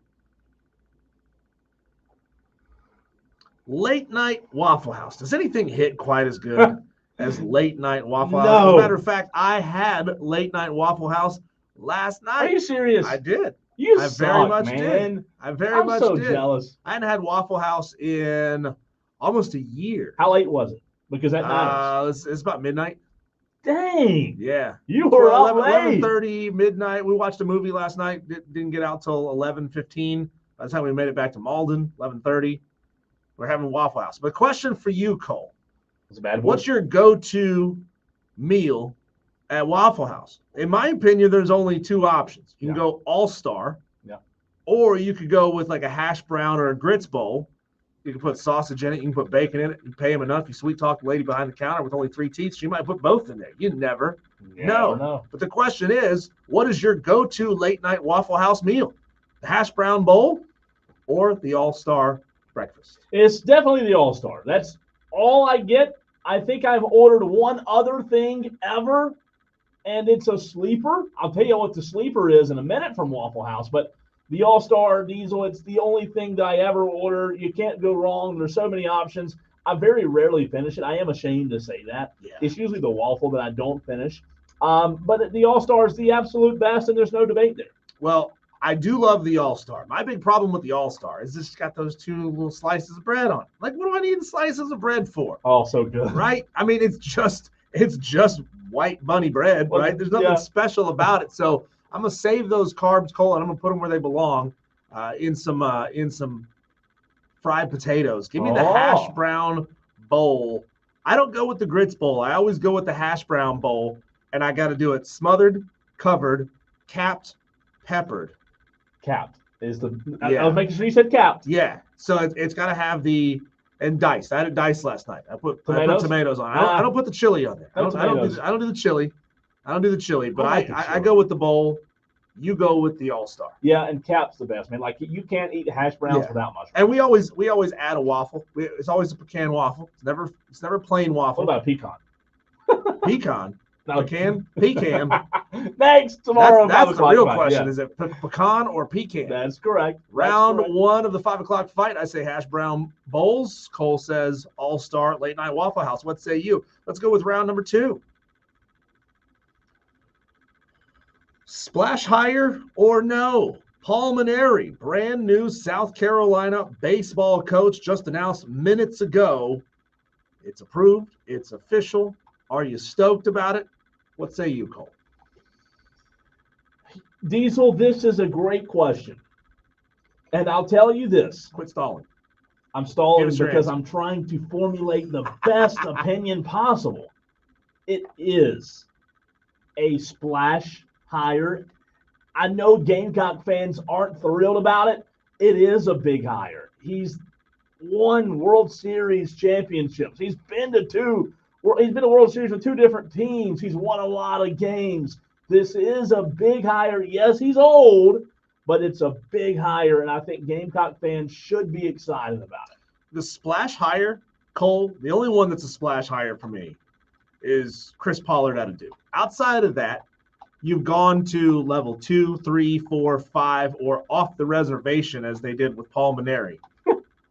Late night Waffle House. Does anything hit quite as good as late night Waffle House? As a matter of fact, I had late night Waffle House last night. Are you serious? I did. You I suck, very much man. did. I very much so did. Jealous. I hadn't had Waffle House in almost a year. How late was it? Because that matters. It's about midnight. Dang. Yeah. You were up 11:30, midnight. We watched a movie last night. Didn't get out till 11:15. By the time we made it back to Malden, 11:30. We're having Waffle House. But question for you, Cole. It's a bad one. What's your go-to meal at Waffle House? In my opinion, there's only 2 options. You can go all-star, or you could go with like a hash brown or a grits bowl. You can put sausage in it. You can put bacon in it. You pay them enough. You sweet talk the lady behind the counter with only 3 teeth. She might put both in there. You never know. But the question is, what is your go-to late-night Waffle House meal? The hash brown bowl or the all-star breakfast? It's definitely the all-star. That's all I get. I think I've ordered one other thing ever, and it's a sleeper. I'll tell you what the sleeper is in a minute from Waffle House, but the All-Star Diesel, it's the only thing that I ever order. You can't go wrong. There's so many options. I very rarely finish it. I am ashamed to say that. Yeah. It's usually the waffle that I don't finish. But the All-Star is the absolute best, and there's no debate there. Well, I do love the All-Star. My big problem with the All-Star is it's got those 2 little slices of bread on it. Like, what do I need slices of bread for? Oh, so good. Right? I mean, it's just white bunny bread, right? There's nothing special about it. So I'm going to save those carbs, Cole, and I'm going to put them where they belong in some fried potatoes. Give me the hash brown bowl. I don't go with the grits bowl. I always go with the hash brown bowl, and I got to do it smothered, covered, capped, peppered. Capped is the. I was making sure you said capped. Yeah. So it's got to have and diced. I had it diced last night. I put tomatoes on. I don't put the chili on there. I don't do the chili. I don't do the chili. But I go with the bowl. You go with the all-star. Yeah, and capp's the best, man. Like you can't eat hash browns without mushroom. And we always add a waffle. It's always a pecan waffle. It's never plain waffle. What about a pecan? Pecan. No. Pecan. Thanks. Tomorrow. That's the real question. Is it pecan or pecan? That's correct. Round 1 of the 5 o'clock fight. I say hash brown bowls. Cole says all-star late night Waffle House. What say you? Let's go with round number 2. Splash hire or no? Paul Mainieri, brand new South Carolina baseball coach, just announced minutes ago. It's approved. It's official. Are you stoked about it? What say you, Cole? Diesel, this is a great question. And I'll tell you this. Quit stalling. I'm stalling because I'm trying to formulate the best opinion possible. It is a splash hire. I know Gamecock fans aren't thrilled about it. It is a big hire. He's won World Series championships. He's been to 2. He's been to World Series with 2 different teams. He's won a lot of games. This is a big hire. Yes, he's old, but it's a big hire, and I think Gamecock fans should be excited about it. The splash hire, Cole, the only one that's a splash hire for me is Chris Pollard out of Duke. Outside of that, you've gone to level 2, 3, 4, 5, or off the reservation as they did with Paul Mainieri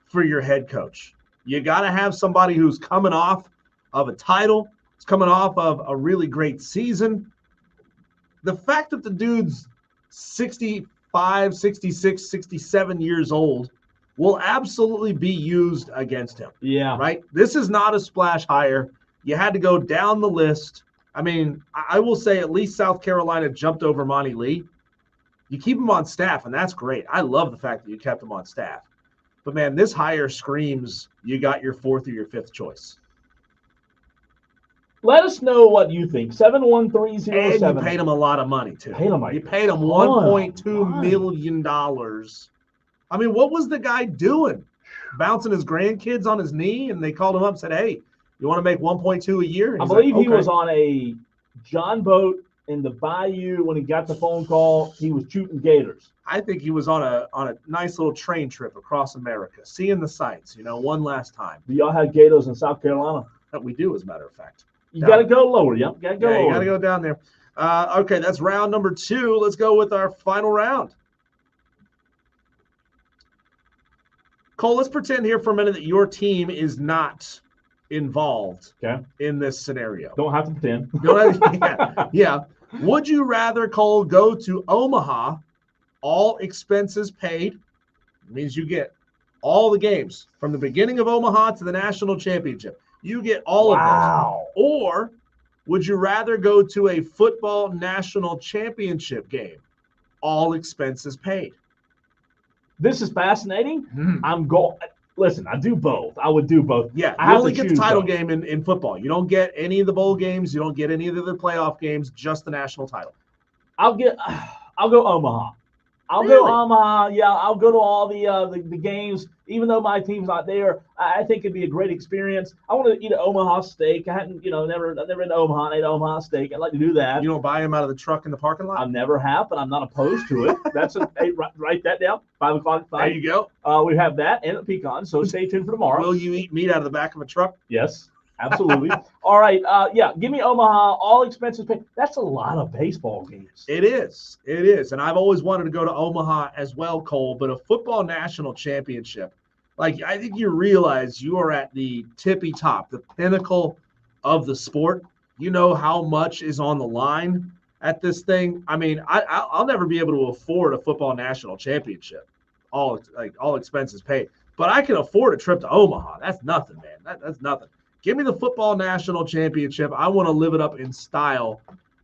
for your head coach. You got to have somebody who's coming off of a title, is coming off of a really great season. The fact that the dude's 65, 66, 67 years old will absolutely be used against him. Yeah. Right? This is not a splash hire. You had to go down the list. I mean, I will say at least South Carolina jumped over Monty Lee. You keep him on staff, and that's great. I love the fact that you kept him on staff. But, man, this hire screams you got your fourth or your fifth choice. Let us know what you think. 71307. And you paid him a lot of money, too. You paid him ton $1.2 million. I mean, what was the guy doing? Bouncing his grandkids on his knee, and they called him up and said, hey, you want to make 1.2 a year? I believe he was on a John boat in the bayou when he got the phone call. He was shooting gators. I think he was on a nice little train trip across America, seeing the sights, one last time. Do y'all have gators in South Carolina? That we do, as a matter of fact. You got to go lower. Yep, you got to go lower. You got to go down there. Okay, that's round number 2. Let's go with our final round. Cole, let's pretend here for a minute that your team is not involved in this scenario. Don't have to pretend. Yeah. Would you rather, Cole, go to Omaha, all expenses paid? It means you get all the games from the beginning of Omaha to the national championship. You get all of those. Or would you rather go to a football national championship game, all expenses paid? This is fascinating. I'm going. Listen, I do both. I would do both. Yeah, you only get the title game in football. You don't get any of the bowl games. You don't get any of the playoff games. Just the national title. I'll go Omaha. I'll go Omaha. Yeah, I'll go to all the games. Even though my team's not there, I think it'd be a great experience. I want to eat an Omaha steak. I hadn't, never been to Omaha and ate Omaha steak. I'd like to do that. You don't buy them out of the truck in the parking lot? I never have, but I'm not opposed to it. That's write that down. 5 o'clock. There you go. We have that and a pecan. So stay tuned for tomorrow. Will you eat meat out of the back of a truck? Yes. Absolutely. All right. Give me Omaha, all expenses paid. That's a lot of baseball games. It is. And I've always wanted to go to Omaha as well, Cole, but a football national championship, I think you realize you are at the tippy top, the pinnacle of the sport. You know how much is on the line at this thing. I mean, I'll never be able to afford a football national championship, all expenses paid. But I can afford a trip to Omaha. That's nothing, man. That's nothing. Give me the football national championship. I want to live it up in style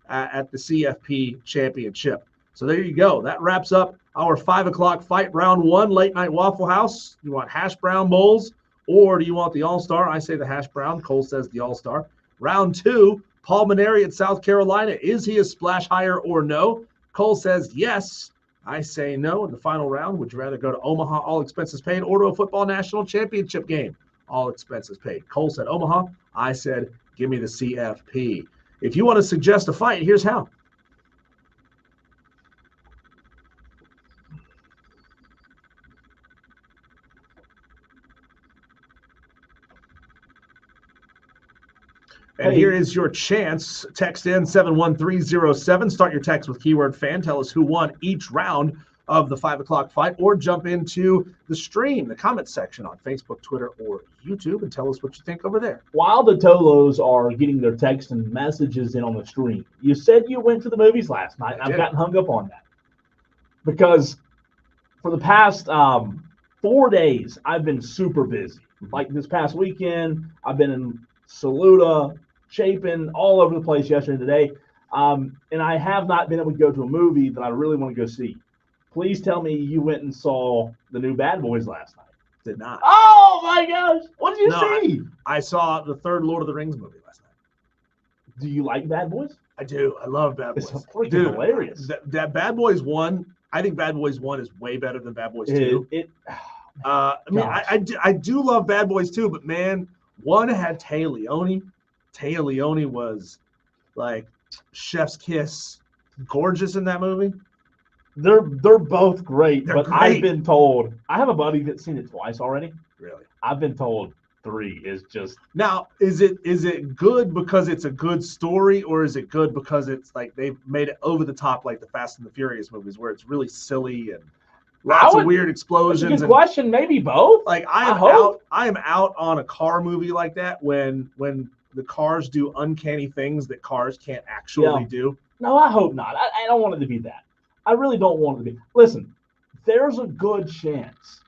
at the CFP championship. So there you go. That wraps up our 5 o'clock fight round 1, late night Waffle House. You want hash brown bowls or do you want the All-Star? I say the hash brown. Cole says the All-Star. Round 2, Paul Mainieri at South Carolina. Is he a splash hire or no? Cole says yes. I say no. In the final round, would you rather go to Omaha, all expenses paid, or to a football national championship game? All expenses paid. Cole said Omaha. I said, give me the CFP. If you want to suggest a fight, here's how. And here is your chance. Text in 71307. Start your text with keyword fan. Tell us who won each round of the 5 o'clock fight, or jump into the stream, the comment section on Facebook, Twitter, or YouTube, and tell us what you think over there. While the Tolos are getting their texts and messages in on the stream, you said you went to the movies last night. I've gotten hung up on that because for the past 4 days, I've been super busy. Like this past weekend, I've been in Saluda, Chapin, all over the place yesterday and today, and I have not been able to go to a movie that I really want to go see. Please tell me you went and saw the new Bad Boys last night. Did not. Oh, my gosh. What did you see? I saw the third Lord of the Rings movie last night. Do you like Bad Boys? I do. I love Bad Boys. It's freaking hilarious. That Bad Boys 1, I think Bad Boys 1 is way better than Bad Boys 2. I do love Bad Boys 2, but, man, 1 had Tay Leone. Tay Leone was like chef's kiss. gorgeous in that movie? They're both great, They're but great. I've been told, I have a buddy that's seen it twice already. Really? I've been told 3 is just. Now, is it good because it's a good story, or is it good because it's like they've made it over the top like the Fast and the Furious movies, where it's really silly and lots of weird That's explosions? a good and, question. Maybe both. like I hope. I am out on a car movie like that when the cars do uncanny things that cars can't actually do. No, I hope not. I don't want it to be that. I really don't want it to be. Listen, there's a good chance,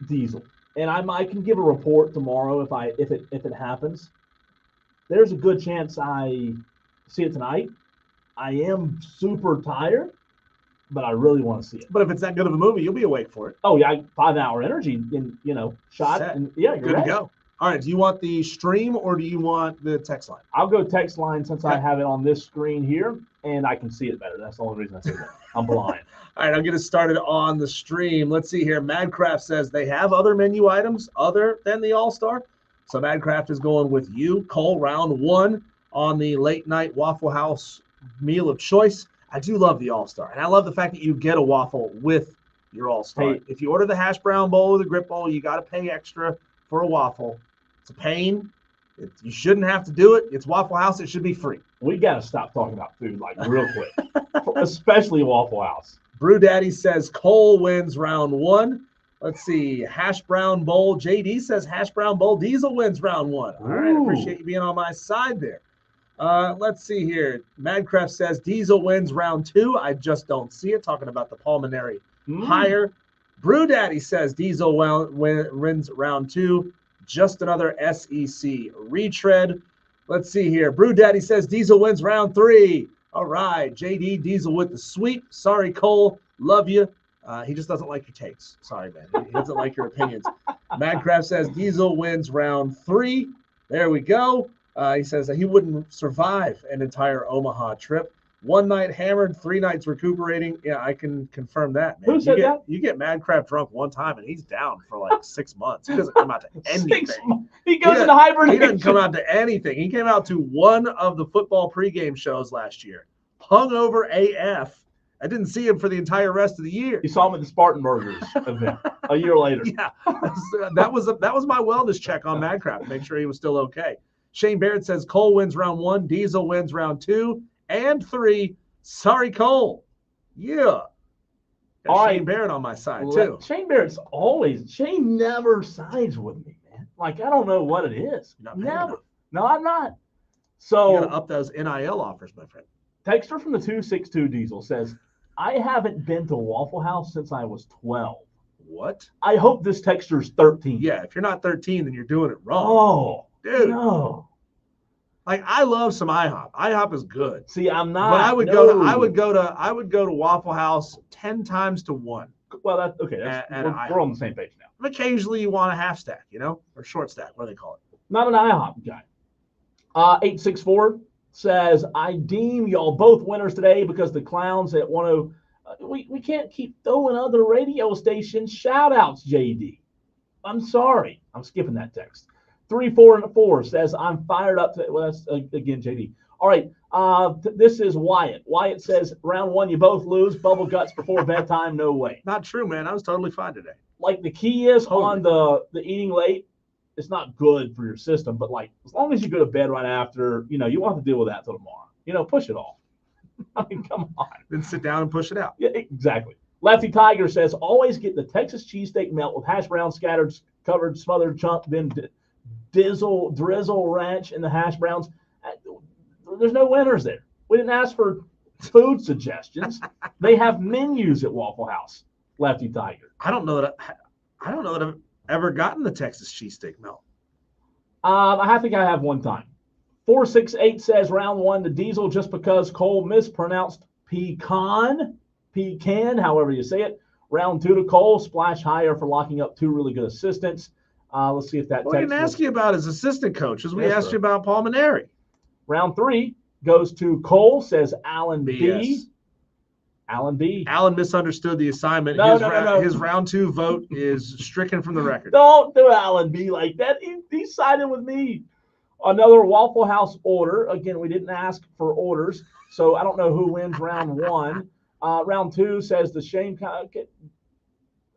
Diesel, and I can give a report tomorrow if it happens. There's a good chance I see it tonight. I am super tired, but I really want to see it. But if it's that good of a movie, you'll be awake for it. Oh yeah, 5-hour energy in shot Set. and yeah, you're Good to right. go. All right. Do you want the stream or do you want the text line? I'll go text line since I Okay. have it on this screen here and I can see it better. That's the only reason I say that. I'm blind. All right, I'll get it started on the stream. Let's see here. Madcraft says they have other menu items other than the All-Star. So Madcraft is going with you, Cole, round 1 on the late night Waffle House meal of choice. I do love the All-Star, and I love the fact that you get a waffle with your All-Star. Hey. If you order the hash brown bowl or the grip bowl, you got to pay extra for a waffle. It's a pain. You shouldn't have to do it. It's Waffle House. It should be free. We got to stop talking about food like real quick, especially Waffle House. Brew Daddy says Cole wins round 1. Let's see. Hash brown bowl. JD says hash brown bowl. Diesel wins round 1. All right. Ooh. Appreciate you being on my side there. Let's see here. Madcraft says Diesel wins round 2. I just don't see it. Talking about the pulmonary higher. Brew Daddy says Diesel wins round 2. Just another SEC retread. Let's see here. Brew Daddy says Diesel wins round 3. All right. JD Diesel with the sweep. Sorry, Cole. Love you. He just doesn't like your takes. Sorry, man. He doesn't like your opinions. Madcraft says Diesel wins round 3. There we go. He says that he wouldn't survive an entire Omaha trip. 1 night hammered, 3 nights recuperating. Yeah, I can confirm that, man. Who said that? You get Madcraft drunk one time, and he's down for like 6 months. He doesn't come out to anything. He goes into hibernation. He doesn't come out to anything. He came out to one of the football pregame shows last year. Hungover AF. I didn't see him for the entire rest of the year. You saw him at the Spartan Burgers event a year later. Yeah, that was my wellness check on Madcraft. Make sure he was still okay. Shane Barrett says Cole wins round 1, Diesel wins round 2 and 3. Sorry, Cole. Yeah. Got All Shane right. Barrett on my side too. Shane never sides with me, man. Like, I don't know what it is. You're not paying Never. enough. No, I'm not. You So, gotta up those NIL offers, my friend. texter from the 262 Diesel says, I haven't been to Waffle House since I was 12. What? I hope this texter's 13. Yeah, if you're not 13, then you're doing it wrong. Oh, Dude. no. Like, I love some IHOP. IHOP is good. See, I'm not. But I would no. go to Waffle House 10 times to 1. Well, that's okay. That's, And we're on the same page now. And occasionally you want a half stack, or short stack. What do they call it? Not an IHOP guy. 864 says, I deem y'all both winners today because the clowns at 10. We can't keep throwing other radio stations shout outs, JD. I'm sorry. I'm skipping that text. 34 says, I'm fired up. Well, that's again, JD. All right. This is Wyatt. Wyatt says, round 1, you both lose. Bubble guts before bedtime. No way. Not true, man. I was totally fine today. Like, the key is Totally. on the eating late. It's not good for your system, but like, as long as you go to bed right after, you won't have to deal with that till tomorrow. Push it off. I mean, come on. Then sit down and push it out. Yeah, exactly. Lefty Tiger says, always get the Texas cheesesteak melt with hash brown scattered, covered, smothered chunk, then drizzle ranch in the hash browns. There's no winners there. We didn't ask for food suggestions. They have menus at Waffle House. Lefty Tiger. I don't know that I've ever gotten the Texas cheesesteak melt. I think I have one time. 468 says round 1 the Diesel just because Cole mispronounced pecan, however you say it. Round 2 to Cole, splash higher for locking up 2 really good assistants. Let's see if that Well, we text didn't ask you about his assistant coaches. We Yes, asked sir. you about Paul Mainieri. Round 3 goes to Cole, says Alan B. BS. Alan B. Alan misunderstood the assignment. No. His round 2 vote is stricken from the record. Don't do Alan B like that. He sided with me. Another Waffle House order. Again, we didn't ask for orders, so I don't know who wins round one. Round two says the shame. Okay.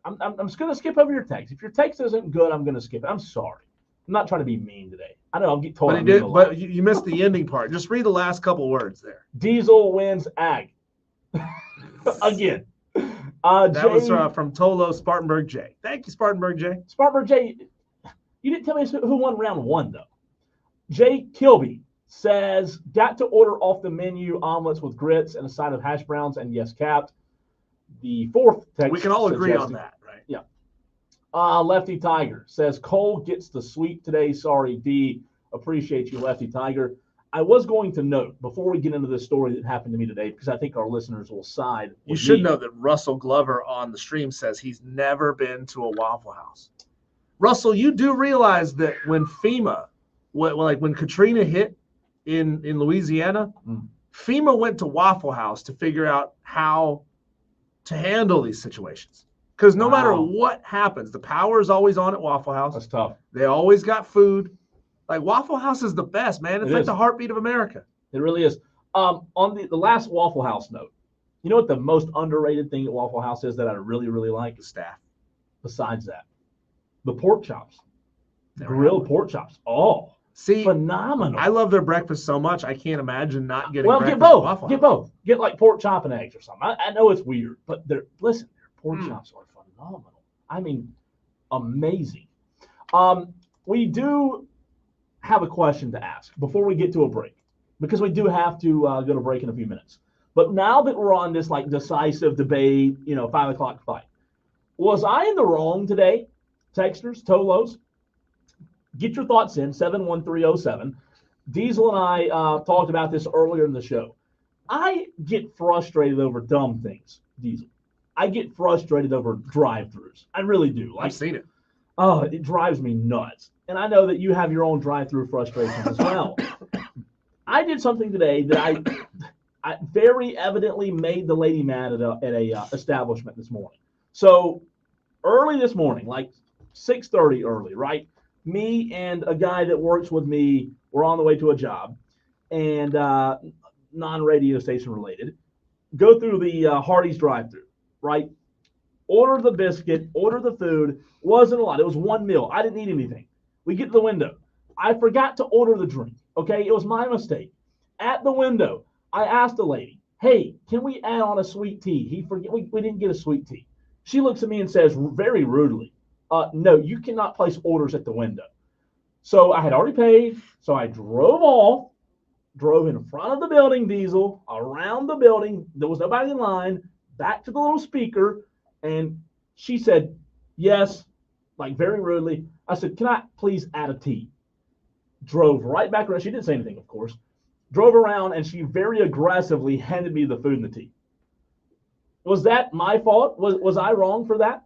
I'm just going to skip over your text. If your text isn't good, I'm going to skip it. I'm sorry. I'm not trying to be mean today. I know I'll get told. But you missed the ending part. Just read the last couple words there. Diesel wins ag. Again. That was from Tolo Spartanburg J. Thank you, Spartanburg J. Spartanburg J. You didn't tell me who won round one, though. Jay Kilby says, got to order off the menu omelets with grits and a side of hash browns and yes, capped. The fourth text. We can all agree on that, right? Yeah. Lefty Tiger says, Cole gets the sweep today. Sorry, D. Appreciate you, Lefty Tiger. I was going to note before we get into this story that happened to me today, because I think our listeners will side. You should know that Russell Glover on the stream says he's never been to a Waffle House. Russell, you do realize that when FEMA, when Katrina hit in Louisiana, FEMA went to Waffle House to figure out how to handle these situations. Because no matter what happens, the power is always on at Waffle House. That's tough. They always got food. Like, Waffle House is the best, man. It's like the heartbeat of America. It really is. On the last Waffle House note, you know what the most underrated thing at Waffle House is that I really, really like? The staff. Besides that, the pork chops. Grilled pork chops. Oh, see, phenomenal. I love their breakfast so much, I can't imagine not getting breakfast get both. at Waffle House. Get both. Get like pork chop and eggs or something. I know it's weird, but their pork chops are phenomenal. I mean, amazing. We do have a question to ask before we get to a break, because we do have to go to break in a few minutes. But now that we're on this like decisive debate, 5 o'clock fight, was I in the wrong today? Texters, Tolos, get your thoughts in, 71307. Diesel and I talked about this earlier in the show. I get frustrated over dumb things, Diesel. I get frustrated over drive-thrus. I really do. I've seen it. Oh, it drives me nuts. And I know that you have your own drive-thru frustrations as well. I did something today that I very evidently made the lady mad at a establishment this morning. So early this morning, like 6:30 early, right? Me and a guy that works with me were on the way to a job, and non-radio station related. Go through the Hardee's drive-thru, right? Order the biscuit, order the food. Wasn't a lot. It was one meal. I didn't eat anything. We get to the window. I forgot to order the drink. Okay, it was my mistake. At the window, I asked the lady, "Hey, can we add on a sweet tea?" We didn't get a sweet tea. She looks at me and says very rudely, "No, you cannot place orders at the window." So I had already paid, so I drove in front of the building, Diesel, around the building. There was nobody in line, back to the little speaker, and she said, yes, like very rudely. I said, "Can I please add a tea?" Drove right back around. She didn't say anything, of course. Drove around, and she very aggressively handed me the food and the tea. Was that my fault? Was I wrong for that?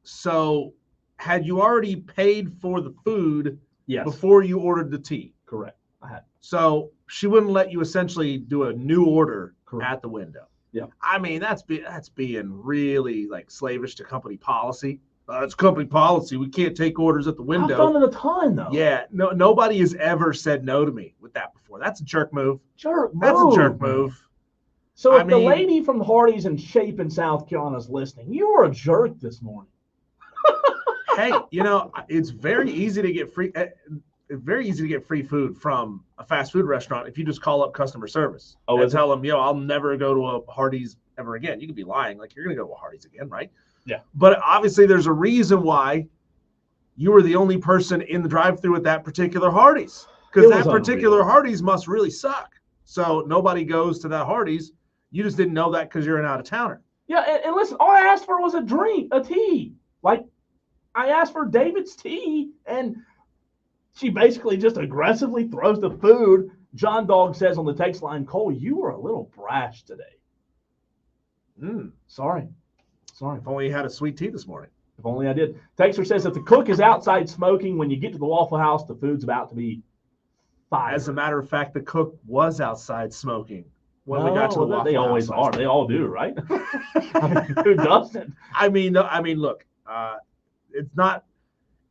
So had you already paid for the food Yes. before you ordered the tea? Correct. I had. So she wouldn't let you essentially do a new order Correct. at the window. Yeah. I mean, that's being really like slavish to company policy. It's company policy. We can't take orders at the window. I've done it a ton, though. Yeah. No, nobody has ever said no to me with that before. That's a jerk move. That's a jerk move. So if the lady from Hardee's in Chapin, South Carolina is listening, you were a jerk this morning. Hey, it's very easy to get free. Very easy to get free food from a fast food restaurant if you just call up customer service and tell them, I'll never go to a Hardee's ever again. You could be lying, like you're gonna go to a Hardee's again, right? Yeah. But obviously, there's a reason why you were the only person in the drive-thru at that particular Hardee's, because that particular Hardee's must really suck. So nobody goes to that Hardee's. You just didn't know that because you're an out-of-towner. Yeah, and listen, all I asked for was a tea. Like, I asked for David's tea, and she basically just aggressively throws the food. John Dog says on the text line, "Cole, you were a little brash today." Sorry. If only you had a sweet tea this morning. If only I did. Texter says, if the cook is outside smoking, when you get to the Waffle House, the food's about to be fired. As a matter of fact, the cook was outside smoking when we got to the Waffle House. They always are. They all do, right? I mean, who doesn't? I mean, look, it's not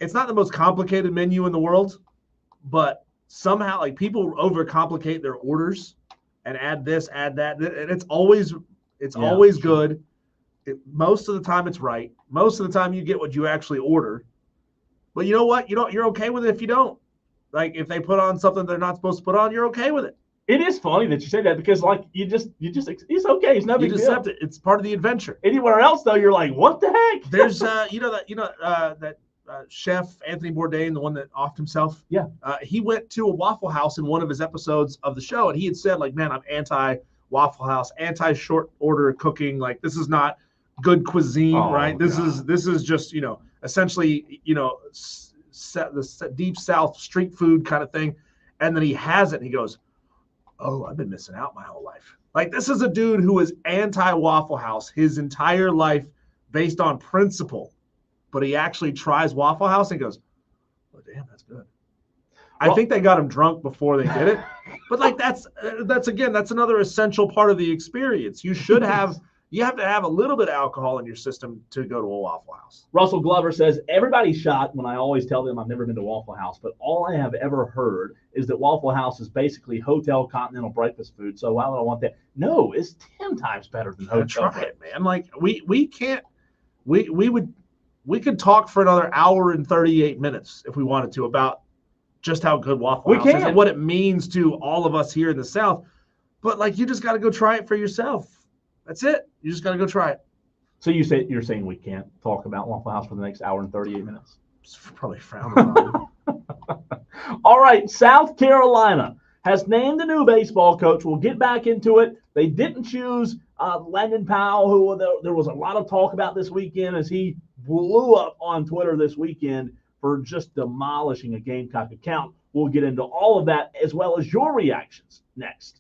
the most complicated menu in the world, but somehow like people overcomplicate their orders and add this, add that, and it's always good. Most of the time it's right. Most of the time you get what you actually order. But you know what? You're okay with it if you don't. Like if they put on something they're not supposed to put on, you're okay with it. It is funny that you say that because like you just it's okay. It's no big You deal. accept it. It's part of the adventure. Anywhere else though, you're like, what the heck? There's that chef Anthony Bourdain, the one that offed himself. Yeah. He went to a Waffle House in one of his episodes of the show, and he had said like, "Man, I'm anti Waffle House, anti short order cooking. Like this is not good cuisine, right? This is just essentially the deep South street food kind of thing." And then he has it, and he goes, "Oh, I've been missing out my whole life." Like this is a dude who is anti Waffle House his entire life based on principle, but he actually tries Waffle House and goes, "Oh, damn, that's good." I think they got him drunk before they did it, but like that's another essential part of the experience. You have to have a little bit of alcohol in your system to go to a Waffle House. Russell Glover says, everybody's shocked when I always tell them I've never been to Waffle House, but all I have ever heard is that Waffle House is basically hotel continental breakfast food. So why would I want that? No, it's 10 times better than hotel. Try it, man. Like we could talk for another hour and 38 minutes if we wanted to about just how good Waffle House is and what it means to all of us here in the South. But like you just got to go try it for yourself. That's it. You just got to go try it. So you're saying we can't talk about Waffle House for the next hour and 38 minutes? It's probably frowned upon. All right, South Carolina has named a new baseball coach. We'll get back into it. They didn't choose Landon Powell, who there was a lot of talk about this weekend as he blew up on Twitter this weekend for just demolishing a Gamecock account. We'll get into all of that as well as your reactions next.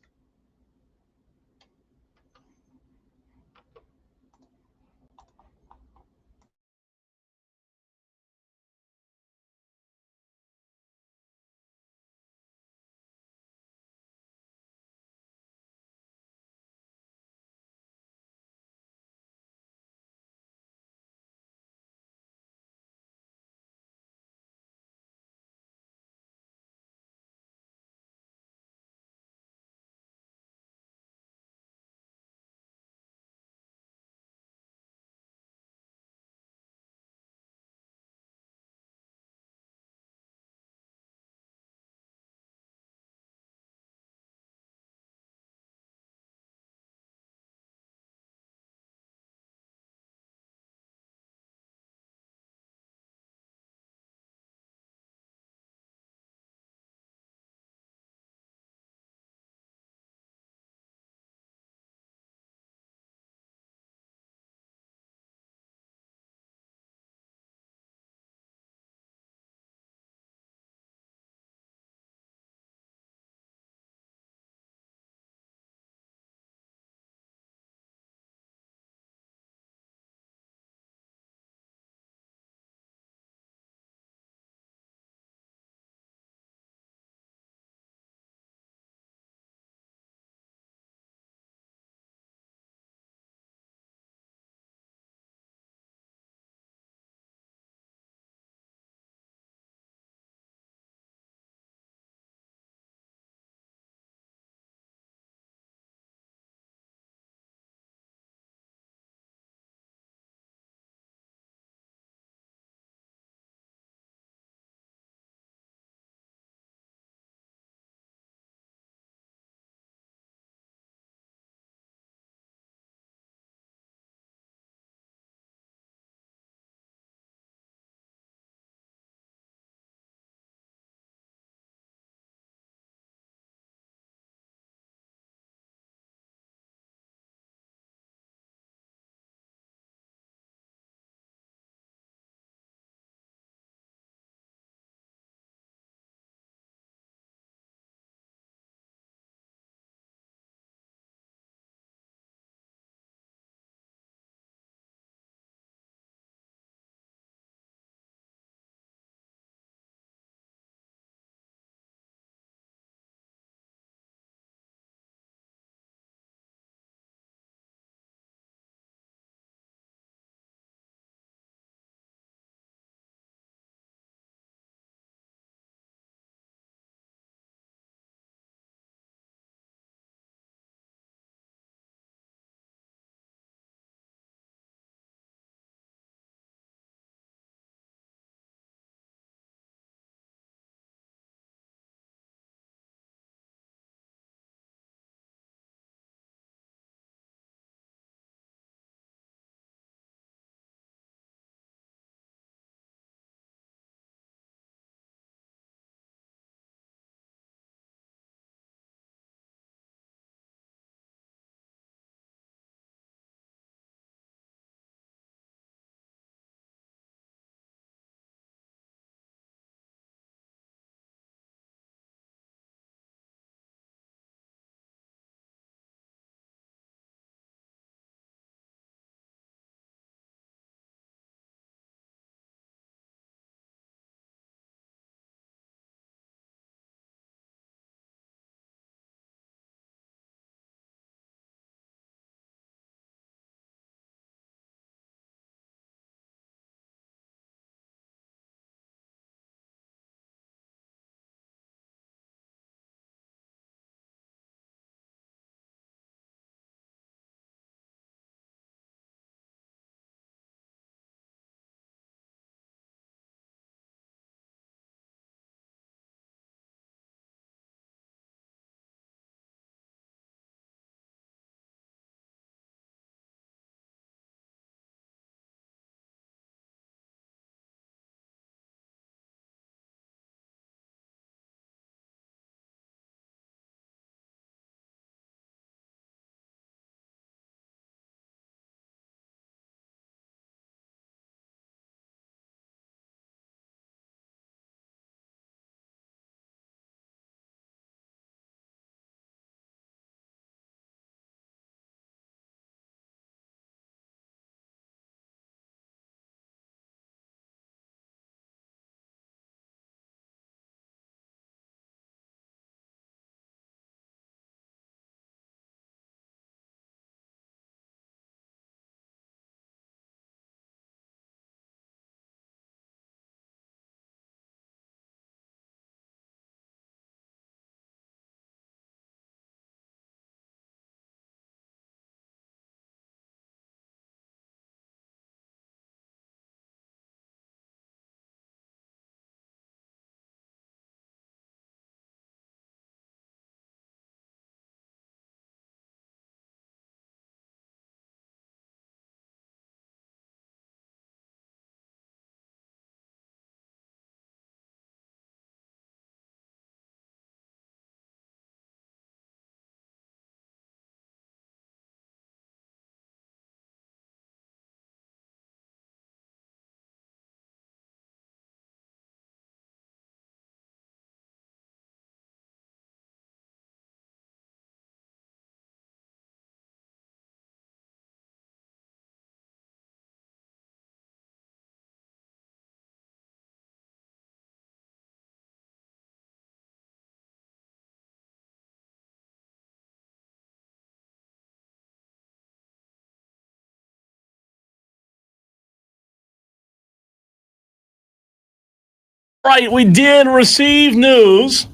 Right, we did receive news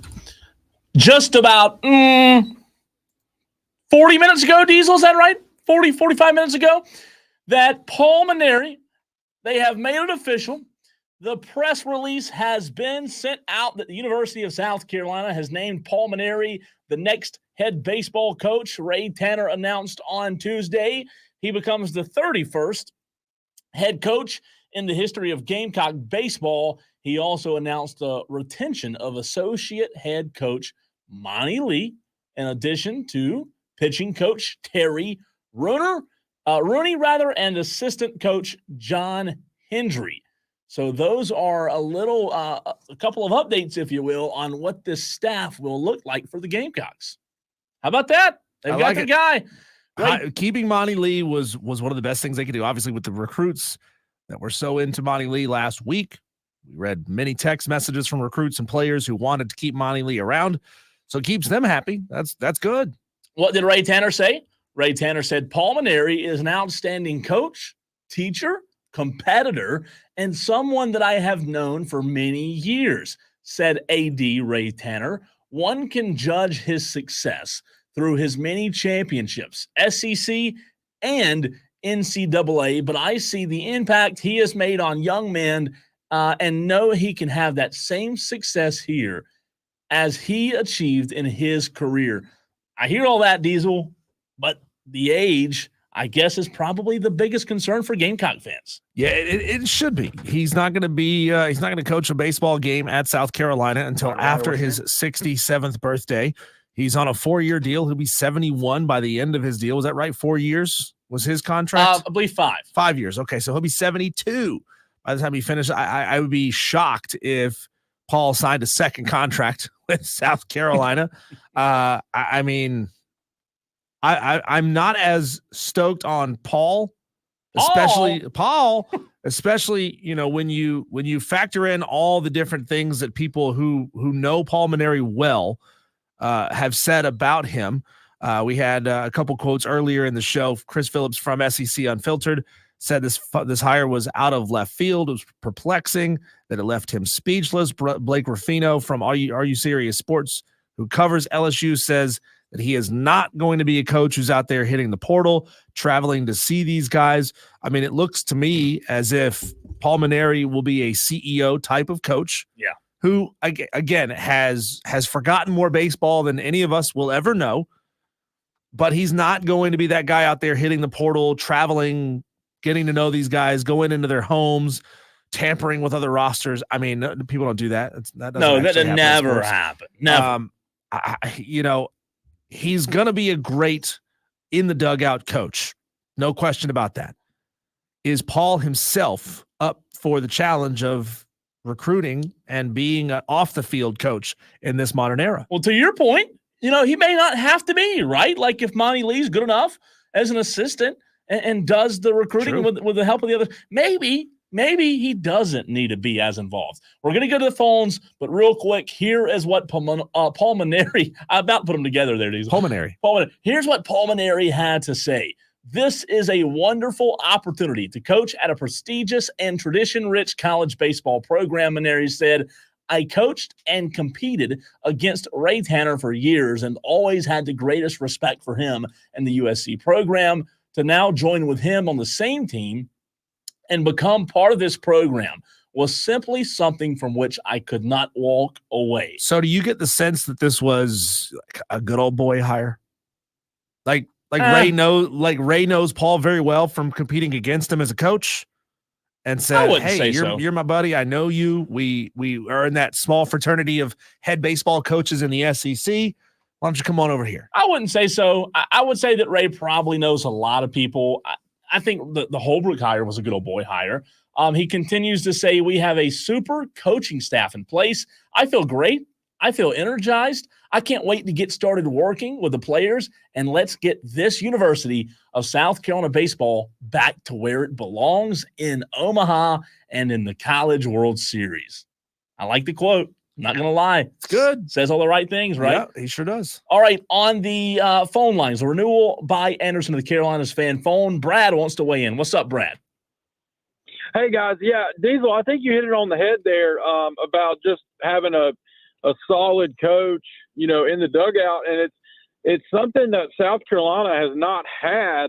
just about 40 minutes ago, Diesel, is that right? 45 minutes ago, that Paul Mainieri, they have made it official. The press release has been sent out that the University of South Carolina has named Paul Mainieri the next head baseball coach. Ray Tanner announced on Tuesday he becomes the 31st head coach in the history of Gamecock baseball. He also announced the retention of associate head coach Mainieri, in addition to pitching coach Terry Rooney, and assistant coach John Hendry. So those are a couple of updates, if you will, on what this staff will look like for the Gamecocks. How about that? They've got the guy. Right. Keeping Monty Lee was one of the best things they could do. Obviously, with the recruits that were so into Monty Lee last week, we read many text messages from recruits and players who wanted to keep Monty Lee around. So it keeps them happy. That's good. What did Ray Tanner say? Ray Tanner said, Paul Mainieri is an outstanding coach, teacher, competitor, and someone that I have known for many years, said AD Ray Tanner. One can judge his success through his many championships, SEC and NCAA, but I see the impact he has made on young men and know he can have that same success here as he achieved in his career. I hear all that, Diesel, but the age, I guess, is probably the biggest concern for Gamecock fans. Yeah, it should be. He's not going to be. He's not going to coach a baseball game at South Carolina until after his 67th birthday. He's on a 4-year deal. He'll be 71 by the end of his deal. Was that right? 4 years was his contract? I believe 5. 5 years. Okay, so he'll be 72 by the time he finishes. I would be shocked if Paul signed a second contract with South Carolina. I mean, I'm not as stoked on Paul, especially when you factor in all the different things that people who know Paul Mainieri well have said about him. We had a couple quotes earlier in the show. Chris Phillips from SEC Unfiltered said this hire was out of left field. It was perplexing, that it left him speechless. Blake Ruffino from Are You Serious Sports, who covers LSU, says that he is not going to be a coach who's out there hitting the portal, traveling to see these guys. I mean, it looks to me as if Paul Mainieri will be a CEO type of coach. Yeah. Who, again, has forgotten more baseball than any of us will ever know. But he's not going to be that guy out there hitting the portal, traveling, getting to know these guys, going into their homes, tampering with other rosters. I mean, people don't do that. That never happen. Never. He's going to be a great in the dugout coach. No question about that. Is Paul himself up for the challenge of recruiting and being an off the field coach in this modern era? Well, to your point, he may not have to be, right? Like if Monty Lee's good enough as an assistant and does the recruiting with the help of the others, maybe he doesn't need to be as involved. We're going to go to the phones, but real quick, here is what Paul Mainieri, I about put them together there, Diesel. Paul Mainieri. Here's what Paul Mainieri had to say. This is a wonderful opportunity to coach at a prestigious and tradition-rich college baseball program, Mainieri said. I coached and competed against Ray Tanner for years and always had the greatest respect for him and the USC program. To now join with him on the same team and become part of this program was simply something from which I could not walk away. So do you get the sense that this was a good old boy hire? Like Ray knows Paul very well from competing against him as a coach and said, hey, you're my buddy. I know you. We are in that small fraternity of head baseball coaches in the SEC. Why don't you come on over here? I wouldn't say so. I would say that Ray probably knows a lot of people. I think the Holbrook hire was a good old boy hire. He continues to say, we have a super coaching staff in place. I feel great. I feel energized. I can't wait to get started working with the players, and let's get this University of South Carolina baseball back to where it belongs, in Omaha and in the College World Series. I like the quote. I'm not going to lie. It's good. Says all the right things, right? Yeah, he sure does. All right, on the phone lines, the renewal by Anderson of the Carolinas fan phone. Brad wants to weigh in. What's up, Brad? Hey guys, yeah, Diesel, I think you hit it on the head there about just having a solid coach, in the dugout, and it's something that South Carolina has not had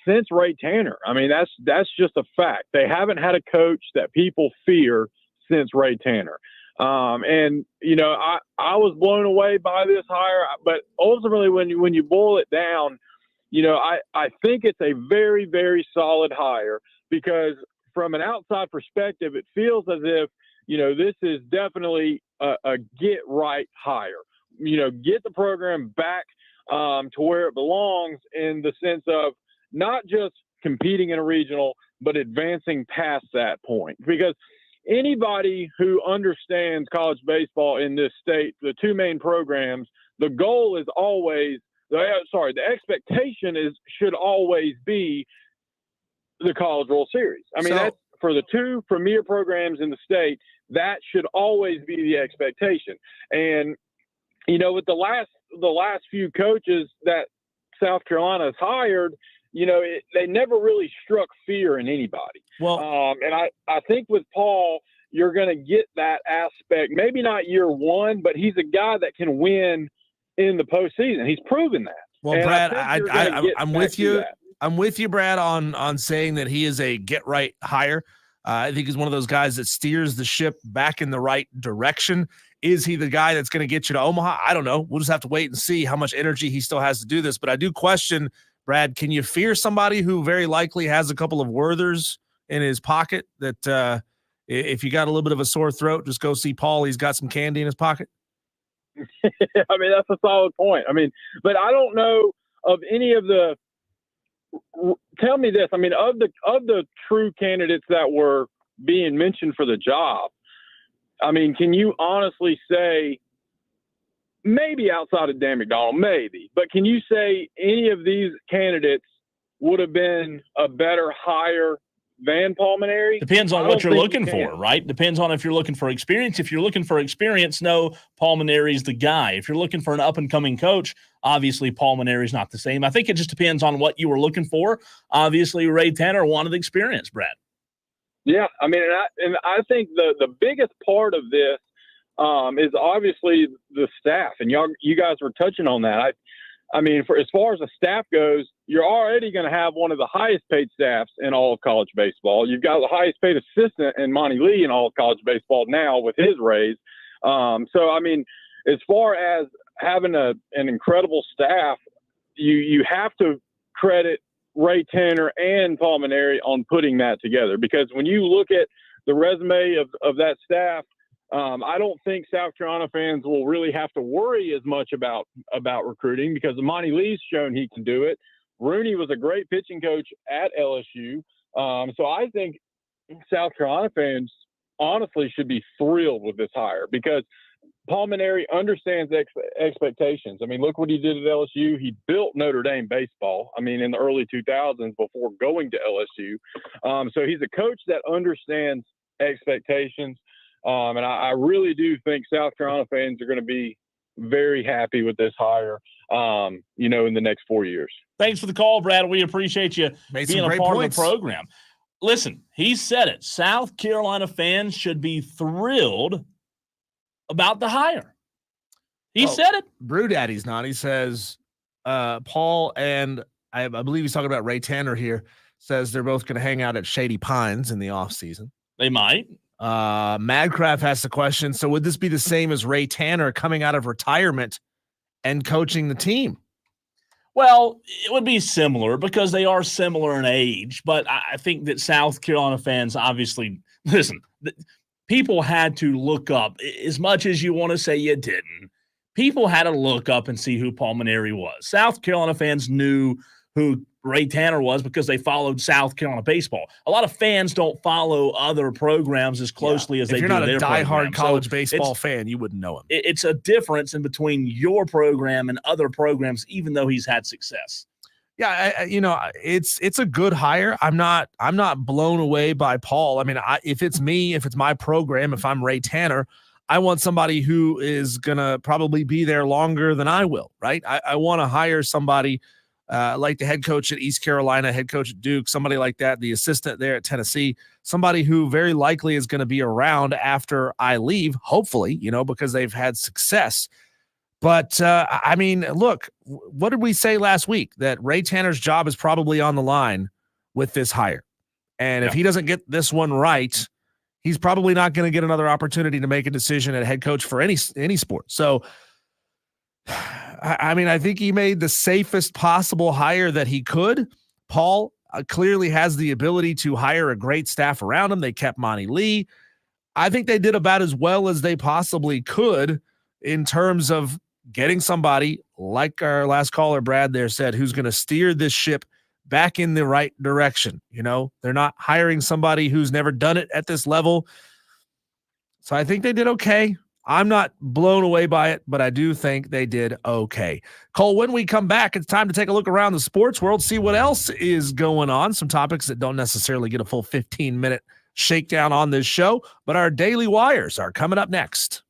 since Ray Tanner. I mean, that's just a fact. They haven't had a coach that people fear since Ray Tanner. And I was blown away by this hire, but ultimately when you boil it down, I think it's a very, very solid hire, because from an outside perspective, it feels as if, this is definitely a get right hire. Get the program back to where it belongs, in the sense of not just competing in a regional, but advancing past that point. Because anybody who understands college baseball in this state, the two main programs, the goal is always, the expectation should always be the College World Series. I mean, that's for the two premier programs in the state. That should always be the expectation. And with the last few coaches that South Carolina has hired, they never really struck fear in anybody. Well, and I think with Paul, you're going to get that aspect. Maybe not year one, but he's a guy that can win in the postseason. He's proven that. Well, And Brad, I'm with you. I'm with you, Brad, on saying that he is a get right hire. I think he's one of those guys that steers the ship back in the right direction. Is he the guy that's going to get you to Omaha? I don't know. We'll just have to wait and see how much energy he still has to do this. But I do question, Brad, can you fear somebody who very likely has a couple of Werthers in his pocket that if you got a little bit of a sore throat, just go see Paul. He's got some candy in his pocket. I mean, that's a solid point. I mean, but I don't know of any of the – tell me this. I mean, of the true candidates that were being mentioned for the job, I mean, can you honestly say, maybe outside of Dan McDonald, maybe, but can you say any of these candidates would have been a better hire than Paul Mainieri? Depends on what you're looking for, right? Depends on if you're looking for experience. If you're looking for experience, no, Paul Mainieri's the guy. If you're looking for an up-and-coming coach, obviously Paul Mainieri's not the same. I think it just depends on what you were looking for. Obviously, Ray Tanner wanted experience, Brad. Yeah, I mean, and I think the biggest part of this is obviously the staff, and you guys were touching on that. I mean, as far as the staff goes, you're already going to have one of the highest paid staffs in all of college baseball. You've got the highest paid assistant in Monty Lee in all of college baseball now with his raise. So, I mean, as far as having an incredible staff, you have to credit Ray Tanner and Paul Mainieri on putting that together, because when you look at the resume of that staff, I don't think South Carolina fans will really have to worry as much about recruiting, because Monty Lee's shown he can do it. Rooney was a great pitching coach at LSU. So I think South Carolina fans honestly should be thrilled with this hire, because Paul Mainieri understands expectations. I mean, look what he did at LSU. He built Notre Dame baseball, I mean, in the early 2000s before going to LSU. So he's a coach that understands expectations. And I really do think South Carolina fans are going to be very happy with this hire, in the next 4 years. Thanks for the call, Brad. We appreciate you being a part of the program. Listen, he said it. South Carolina fans should be thrilled about the hire. He said it. Brew Daddy's not. He says Paul and I believe he's talking about Ray Tanner here, says they're both going to hang out at Shady Pines in the offseason. They might. Madcraft has the question, so would this be the same as Ray Tanner coming out of retirement and coaching the team? Well, it would be similar because they are similar in age, but I think that South Carolina fans obviously – listen, people had to look up. As much as you want to say you didn't, people had to look up and see who Paul Mainieri was. South Carolina fans knew who Ray Tanner was because they followed South Carolina baseball. A lot of fans don't follow other programs as closely as they do their program. If you're not a diehard college baseball fan, you wouldn't know him. It's a difference in between your program and other programs, even though he's had success. Yeah, it's a good hire. I'm not blown away by Paul. I mean, if it's me, if it's my program, if I'm Ray Tanner, I want somebody who is gonna probably be there longer than I will. Right? I want to hire somebody like the head coach at East Carolina, head coach at Duke, somebody like that, the assistant there at Tennessee, somebody who very likely is going to be around after I leave, hopefully, because they've had success. But, I mean, look, what did we say last week? That Ray Tanner's job is probably on the line with this hire. And if he doesn't get this one right, he's probably not going to get another opportunity to make a decision at head coach for any sport. So, I mean, I think he made the safest possible hire that he could. Paul clearly has the ability to hire a great staff around him. They kept Monty Lee. I think they did about as well as they possibly could in terms of getting somebody like our last caller, Brad, there said, who's going to steer this ship back in the right direction. They're not hiring somebody who's never done it at this level. So I think they did okay. I'm not blown away by it, but I do think they did okay. Cole, when we come back, it's time to take a look around the sports world, see what else is going on. Some topics that don't necessarily get a full 15-minute shakedown on this show, but our daily wires are coming up next.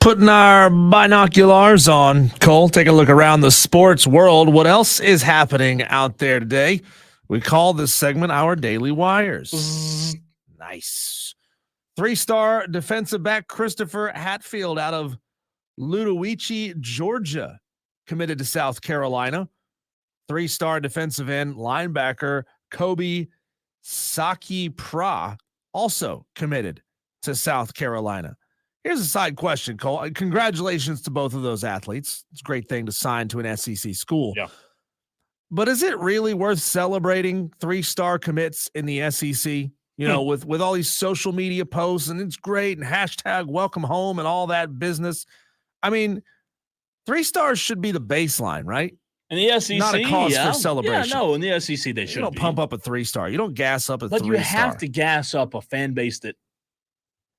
putting our binoculars on, Cole, take a look around the sports world. What else is happening out there today? We call this segment our Daily Wires. Nice. 3-star defensive back Christopher Hatfield out of Ludowici, Georgia, committed to South Carolina. 3-star defensive end linebacker Kobe Saki-Pra also committed to South Carolina. Here's a side question, Cole. Congratulations to both of those athletes. It's a great thing to sign to an SEC school. Yeah. But is it really worth celebrating 3-star commits in the SEC? You know, with all these social media posts, and it's great, and hashtag welcome home and all that business. I mean, 3 stars should be the baseline, right? In the SEC, not a cause for celebration. Yeah, no, in the SEC they should. You don't pump up a 3-star. You don't gas up a 3-star. But you have to gas up a fan base that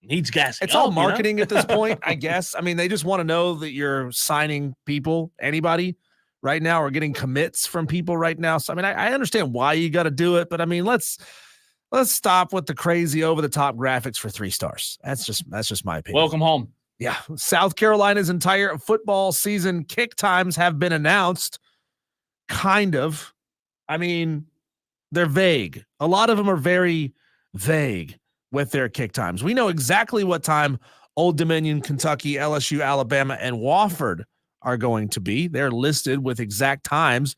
needs gassing. It's all marketing at this point, I guess. I mean, they just want to know that you're signing people, anybody right now, or getting commits from people right now. So I mean, I understand why you got to do it, but I mean, let's stop with the crazy over the top graphics for 3 stars. That's just my opinion. Welcome home. Yeah. South Carolina's entire football season kick times have been announced. Kind of. I mean, they're vague. A lot of them are very vague with their kick times. We know exactly what time Old Dominion, Kentucky, LSU, Alabama, and Wofford are going to be. They're listed with exact times,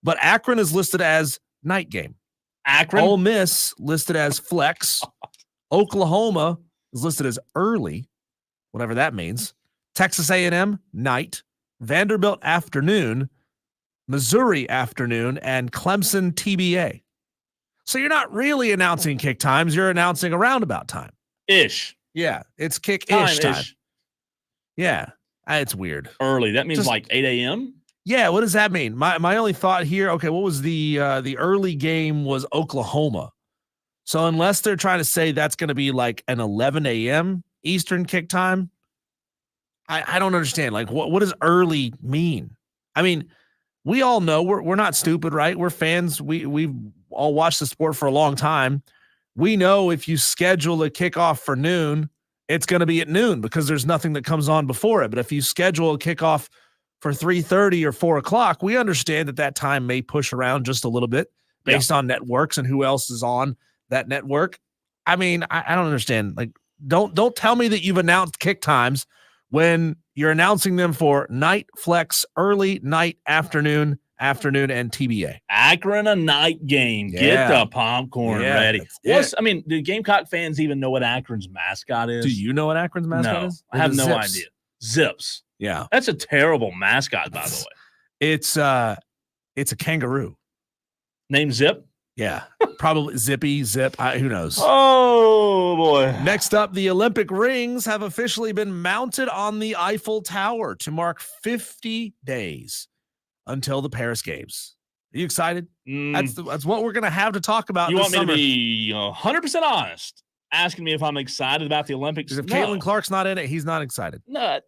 but Akron is listed as night game. Akron? Ole Miss listed as flex. Oklahoma is listed as early, whatever that means. Texas A&M, night. Vanderbilt, afternoon. Missouri, afternoon. And Clemson, TBA. So you're not really announcing kick times. You're announcing a roundabout time. Ish. Yeah, it's kick-ish time. Ish. Yeah, it's weird. Early. That means Just like 8 a.m.? Yeah, what does that mean? My only thought here, okay, what was the early game was Oklahoma. So unless they're trying to say that's going to be like an 11 a.m. Eastern kick time, I don't understand. Like, what does early mean? I mean, we all know we're not stupid, right? We're fans. We've all watched the sport for a long time. We know if you schedule a kickoff for noon, it's going to be at noon because there's nothing that comes on before it. But if you schedule a kickoff for 3:30 or 4 o'clock, we understand that time may push around just a little bit based on networks and who else is on that network. I mean, I don't understand. Like, don't tell me that you've announced kick times when you're announcing them for night, flex, early, night, afternoon, and TBA. Akron, a night game. Get the popcorn ready. I mean, do Gamecock fans even know what Akron's mascot is? Do you know what Akron's mascot is? I have no idea. Zips. Yeah. That's a terrible mascot, by the way. It's a kangaroo. Named Zip? Yeah. Probably Zippy, Zip. Who knows? Oh, boy. Next up, the Olympic rings have officially been mounted on the Eiffel Tower to mark 50 days until the Paris Games. Are you excited? That's what we're going to have to talk about. You this want me summer. to be 100% honest, asking me if I'm excited about the Olympics? If Caitlin Clark's not in it, he's not excited. No.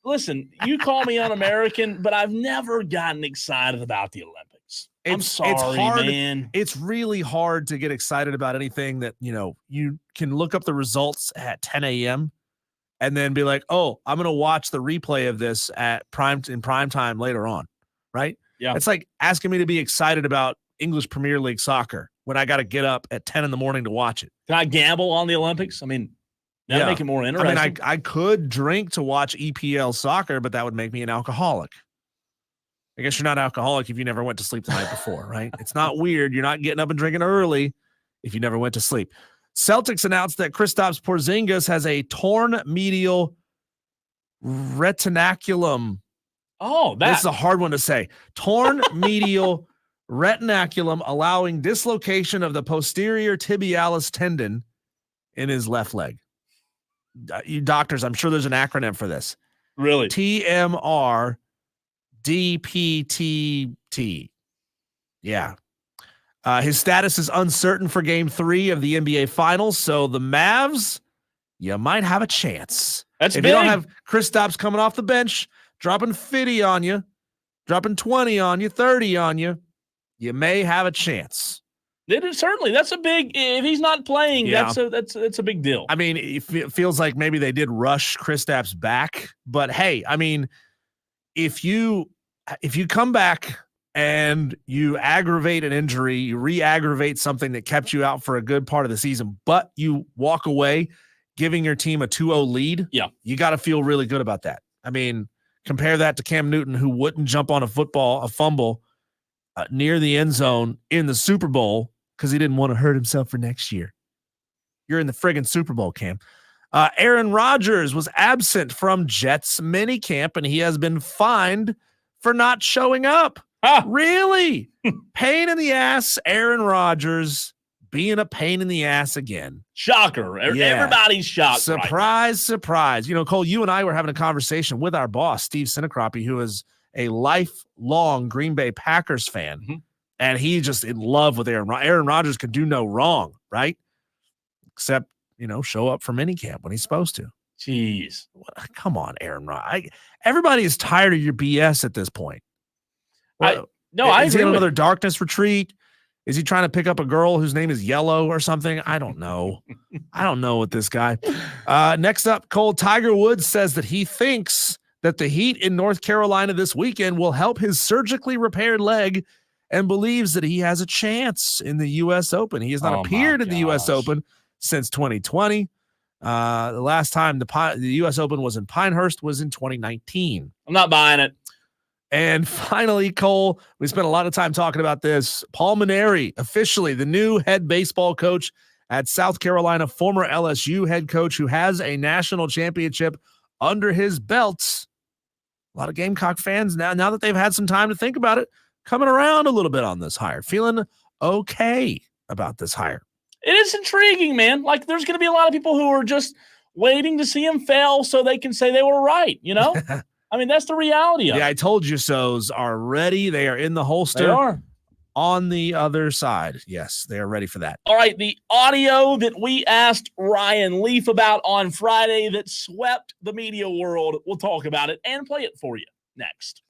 Listen, you call me un-American, but I've never gotten excited about the Olympics. I'm sorry, it's hard, man. It's really hard to get excited about anything that, you can look up the results at 10 a.m. and then be like, oh, I'm going to watch the replay of this in prime time later on, right? Yeah. It's like asking me to be excited about English Premier League soccer when I got to get up at 10 in the morning to watch it. Can I gamble on the Olympics? I mean, that'd make it more interesting. I mean, I could drink to watch EPL soccer, but that would make me an alcoholic. I guess you're not alcoholic if you never went to sleep the night before, right? It's not weird. You're not getting up and drinking early if you never went to sleep. Celtics announced that Kristaps Porzingis has a torn medial retinaculum. Oh, this is a hard one to say. Torn medial retinaculum, allowing dislocation of the posterior tibialis tendon in his left leg. You doctors, I'm sure there's an acronym for this. Really? TMR DPTT. Yeah. His status is uncertain for game 3 of the NBA Finals, so the Mavs, you might have a chance. That's if big. You don't have Kristaps coming off the bench, dropping 50 on you, dropping 20 on you, 30 on you, you may have a chance. Certainly. That's a big. If he's not playing, Yeah. that's a big deal. I mean, it feels like maybe they did rush Kristaps back, but hey, I mean, if you come back and you aggravate an injury, you re-aggravate something that kept you out for a good part of the season, but you walk away giving your team a 2-0 lead, you got to feel really good about that. I mean, compare that to Cam Newton, who wouldn't jump on a fumble near the end zone in the Super Bowl because he didn't want to hurt himself for next year. You're in the friggin' Super Bowl, Cam. Aaron Rodgers was absent from Jets minicamp, and he has been fined for not showing up. Really? Pain in the ass, Aaron Rodgers being a pain in the ass again. Shocker. Yeah. Everybody's shocked. Surprise, surprise. You know, Cole, you and I were having a conversation with our boss, Steve Sinacroppy, who is a lifelong Green Bay Packers fan, and he's just in love with Aaron Rodgers. Aaron Rodgers can do no wrong, right? Except, show up for minicamp when he's supposed to. Jeez. Come on, Aaron Rodgers. Everybody is tired of your BS at this point. I Is he agree on with another darkness retreat? Is he trying to pick up a girl whose name is Yellow or something? I don't know. I don't know with this guy. Next up, Cole, Tiger Woods says that he thinks that the heat in North Carolina this weekend will help his surgically repaired leg and believes that he has a chance in the U.S. Open. He has not appeared in the U.S. Open since 2020. The last time the U.S. Open was in Pinehurst was in 2019. I'm not buying it. And finally, Cole, we spent a lot of time talking about this. Paul Mainieri, officially the new head baseball coach at South Carolina, former LSU head coach who has a national championship under his belt. A lot of Gamecock fans now that they've had some time to think about it, coming around a little bit on this hire, feeling okay about this hire. It is intriguing, man. Like, there's going to be a lot of people who are just waiting to see him fail so they can say they were right, I mean, that's the reality of it. I told you so's are ready. They are in the holster. They are. On the other side. Yes, they are ready for that. All right, the audio that we asked Ryan Leaf about on Friday that swept the media world, we'll talk about it and play it for you next.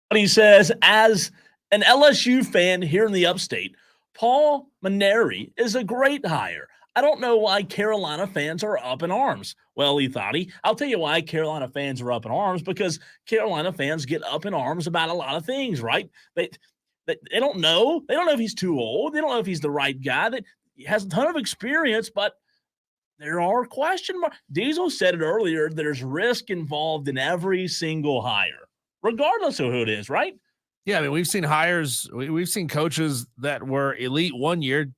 But he says, as an LSU fan here in the upstate, Paul Mainieri is a great hire. I don't know why Carolina fans are up in arms. Well, Ethati, I'll tell you why Carolina fans are up in arms, because Carolina fans get up in arms about a lot of things, right? They don't know. They don't know if he's too old. They don't know if he's the right guy. He has a ton of experience, but there are question marks. Diesel said it earlier. There's risk involved in every single hire, regardless of who it is, right? Yeah, I mean, we've seen hires. We've seen coaches that were elite one year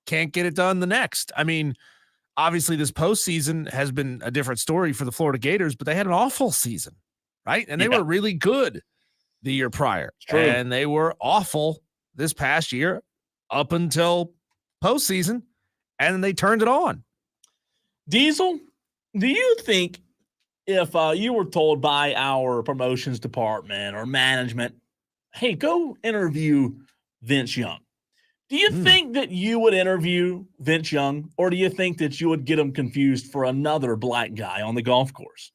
can't get it done the next. I mean, obviously this postseason has been a different story for the Florida Gators, but they had an awful season, right? And they were really good the year prior. And they were awful this past year up until postseason, and then they turned it on. Diesel, do you think if you were told by our promotions department or management, hey, go interview Vince Young, do you think that you would interview Vince Young, or do you think that you would get him confused for another black guy on the golf course?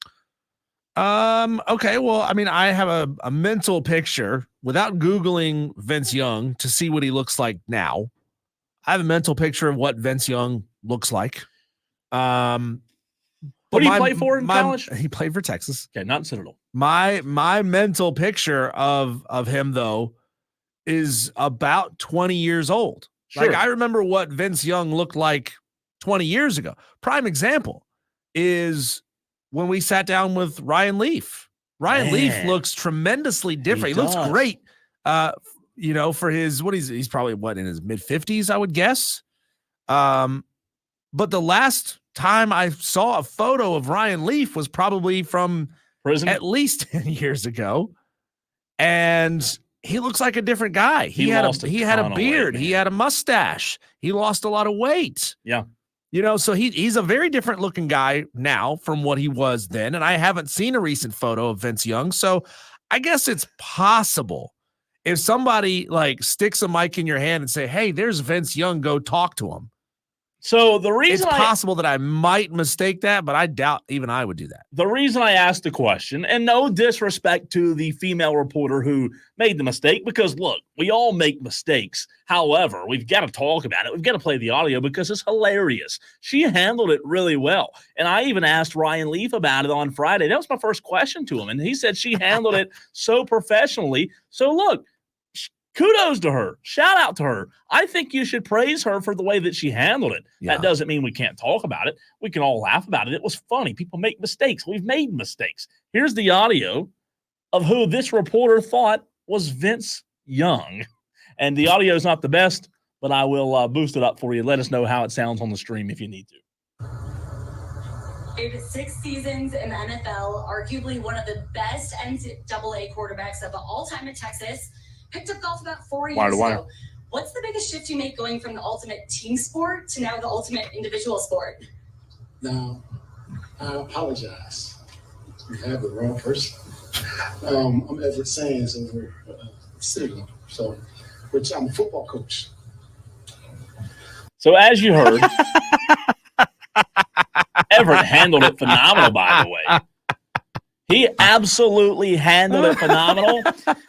Okay. Well, I mean, I have a mental picture without Googling Vince Young to see what he looks like now. I have a mental picture of what Vince Young looks like. What did he play for in college? He played for Texas. Okay, not Citadel. My mental picture of him, though, is about 20 years old. Sure. Like, I remember what Vince Young looked like 20 years ago. Prime example is when we sat down with Ryan Leaf. Ryan Leaf looks tremendously different. He looks great. For his, he's probably in his mid 50s, I would guess. But the last time I saw a photo of Ryan Leaf was probably from prison at least 10 years ago. And he looks like a different guy. He had a beard. He had a mustache. He lost a lot of weight. Yeah. So he's a very different looking guy now from what he was then. And I haven't seen a recent photo of Vince Young. So I guess it's possible if somebody like sticks a mic in your hand and say, hey, there's Vince Young, go talk to him. So the reason it's possible that I might mistake that, but I doubt even I would do that. The reason I asked the question, and no disrespect to the female reporter who made the mistake, because look, we all make mistakes. However, we've got to talk about it. We've got to play the audio because it's hilarious. She handled it really well. And I even asked Ryan Leaf about it on Friday. That was my first question to him. And he said she handled it so professionally. So look, kudos to her. Shout out to her. I think you should praise her for the way that she handled it. Yeah. That doesn't mean we can't talk about it. We can all laugh about it. It was funny. People make mistakes. We've made mistakes. Here's the audio of who this reporter thought was Vince Young. And the audio is not the best, but I will boost it up for you. Let us know how it sounds on the stream if you need to. Played 6 seasons in the NFL, arguably one of the best NCAA quarterbacks of all time at Texas. Picked up golf about 4 years ago. What's the biggest shift you make going from the ultimate team sport to now the ultimate individual sport? Now, I apologize. You have the wrong person. I'm Everett Sands over Citadel, which I'm a football coach. So as you heard, Everett handled it phenomenal, by the way. He absolutely handled it phenomenal.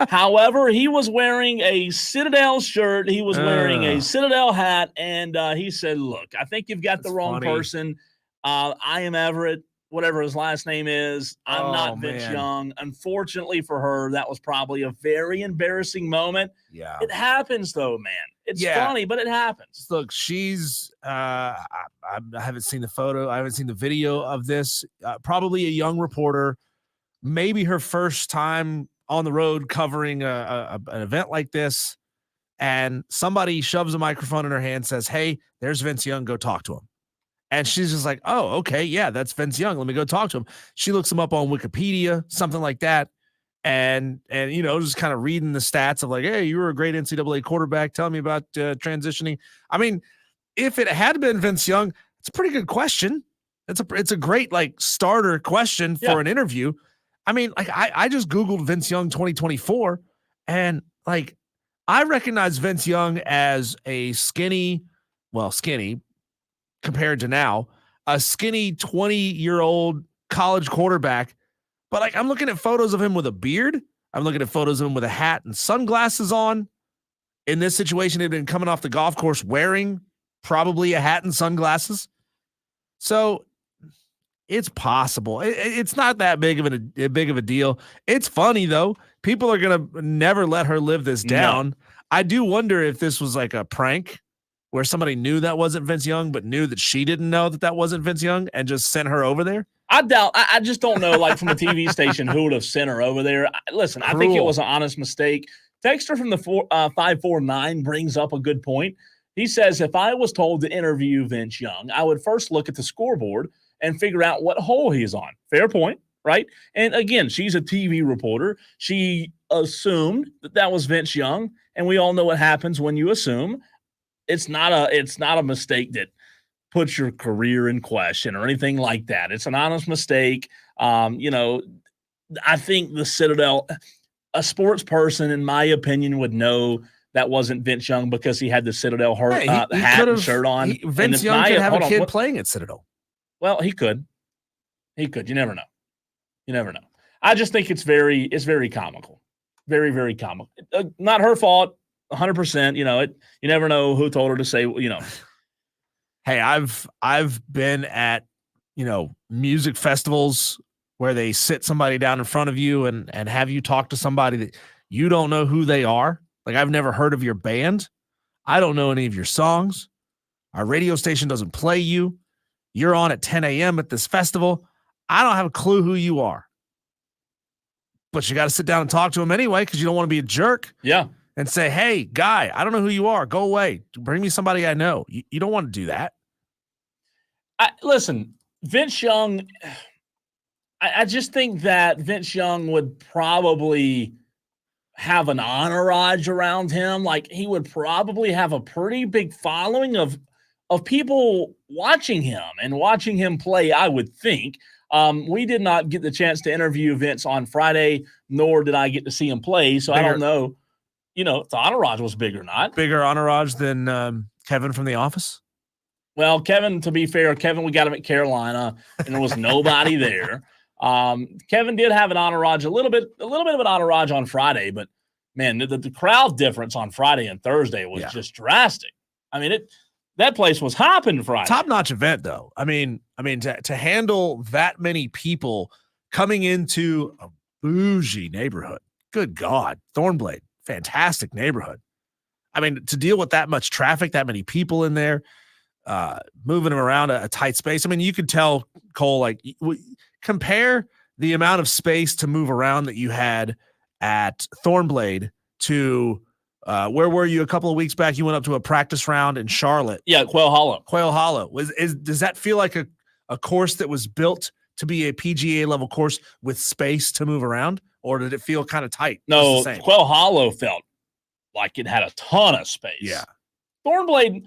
However, he was wearing a Citadel shirt. He was wearing a Citadel hat. And he said, look, I think you've got the wrong person. I am Everett, whatever his last name is. I'm not Vince Young. Unfortunately for her, that was probably a very embarrassing moment. Yeah. It happens, though, man. It's funny, but it happens. Look, she's I haven't seen the photo. I haven't seen the video of this. Probably a young reporter. Maybe her first time on the road covering an event like this, and somebody shoves a microphone in her hand and says, hey, there's Vince Young, go talk to him. And she's just like, oh, okay, yeah, that's Vince Young. Let me go talk to him. She looks him up on Wikipedia, something like that, and just kind of reading the stats of like, hey, you were a great NCAA quarterback. Tell me about transitioning. I mean, if it had been Vince Young, it's a pretty good question. It's a great like starter question for an interview. I mean, like I just Googled Vince Young 2024, and like I recognize Vince Young as a skinny compared to now, a skinny 20-year-old college quarterback. But like I'm looking at photos of him with a beard. I'm looking at photos of him with a hat and sunglasses on. In this situation, he'd been coming off the golf course wearing probably a hat and sunglasses. So it's possible. It's not that big of a deal. It's funny though. People are gonna never let her live this down. No. I do wonder if this was like a prank where somebody knew that wasn't Vince Young, but knew that she didn't know that wasn't Vince Young and just sent her over there. I doubt. I just don't know. Like from the TV station, who would have sent her over there? Listen, I think it was an honest mistake. Texter from the 549 brings up a good point. He says, if I was told to interview Vince Young, I would first look at the scoreboard and figure out what hole he's on. Fair point, right? And again, she's a TV reporter. She assumed that was Vince Young, and we all know what happens when you assume. It's not a mistake that puts your career in question or anything like that. It's an honest mistake. I think the Citadel, a sports person, in my opinion, would know that wasn't Vince Young because he had the Citadel hat and shirt on. Vince Young could have a kid playing at Citadel. Well, he could. You never know. I just think it's very comical. Very, very comical. Not her fault, 100%. You never know who told her to say, Hey, I've been at, music festivals where they sit somebody down in front of you and have you talk to somebody that you don't know who they are. Like, I've never heard of your band. I don't know any of your songs. Our radio station doesn't play you. You're on at 10 a.m. at this festival. I don't have a clue who you are. But you got to sit down and talk to him anyway because you don't want to be a jerk. Yeah. And say, hey, guy, I don't know who you are. Go away. Bring me somebody I know. You don't want to do that. Listen, Vince Young, I just think that Vince Young would probably have an entourage around him. Like, he would probably have a pretty big following of people watching him and watching him play, I would think. We did not get the chance to interview Vince on Friday, nor did I get to see him play, so I don't know. If the entourage was big or not. Bigger entourage than Kevin from The Office? Well, Kevin, to be fair, we got him at Carolina, and there was nobody there. Kevin did have an entourage, a little bit of an entourage on Friday, but man, the crowd difference on Friday and Thursday was just drastic. I mean, that place was hopping Friday. Top-notch event, though. I mean, to handle that many people coming into a bougie neighborhood, good God, Thornblade. Fantastic neighborhood. I mean, to deal with that much traffic, that many people in there, moving them around a tight space. I mean, you could tell, Cole, like, compare the amount of space to move around that you had at Thornblade to where were you a couple of weeks back? You went up to a practice round in Charlotte. Yeah, Quail Hollow. Does that feel like a course that was built to be a PGA level course with space to move around? Or did it feel kind of tight? No, Quail Hollow felt like it had a ton of space. Yeah. Thornblade,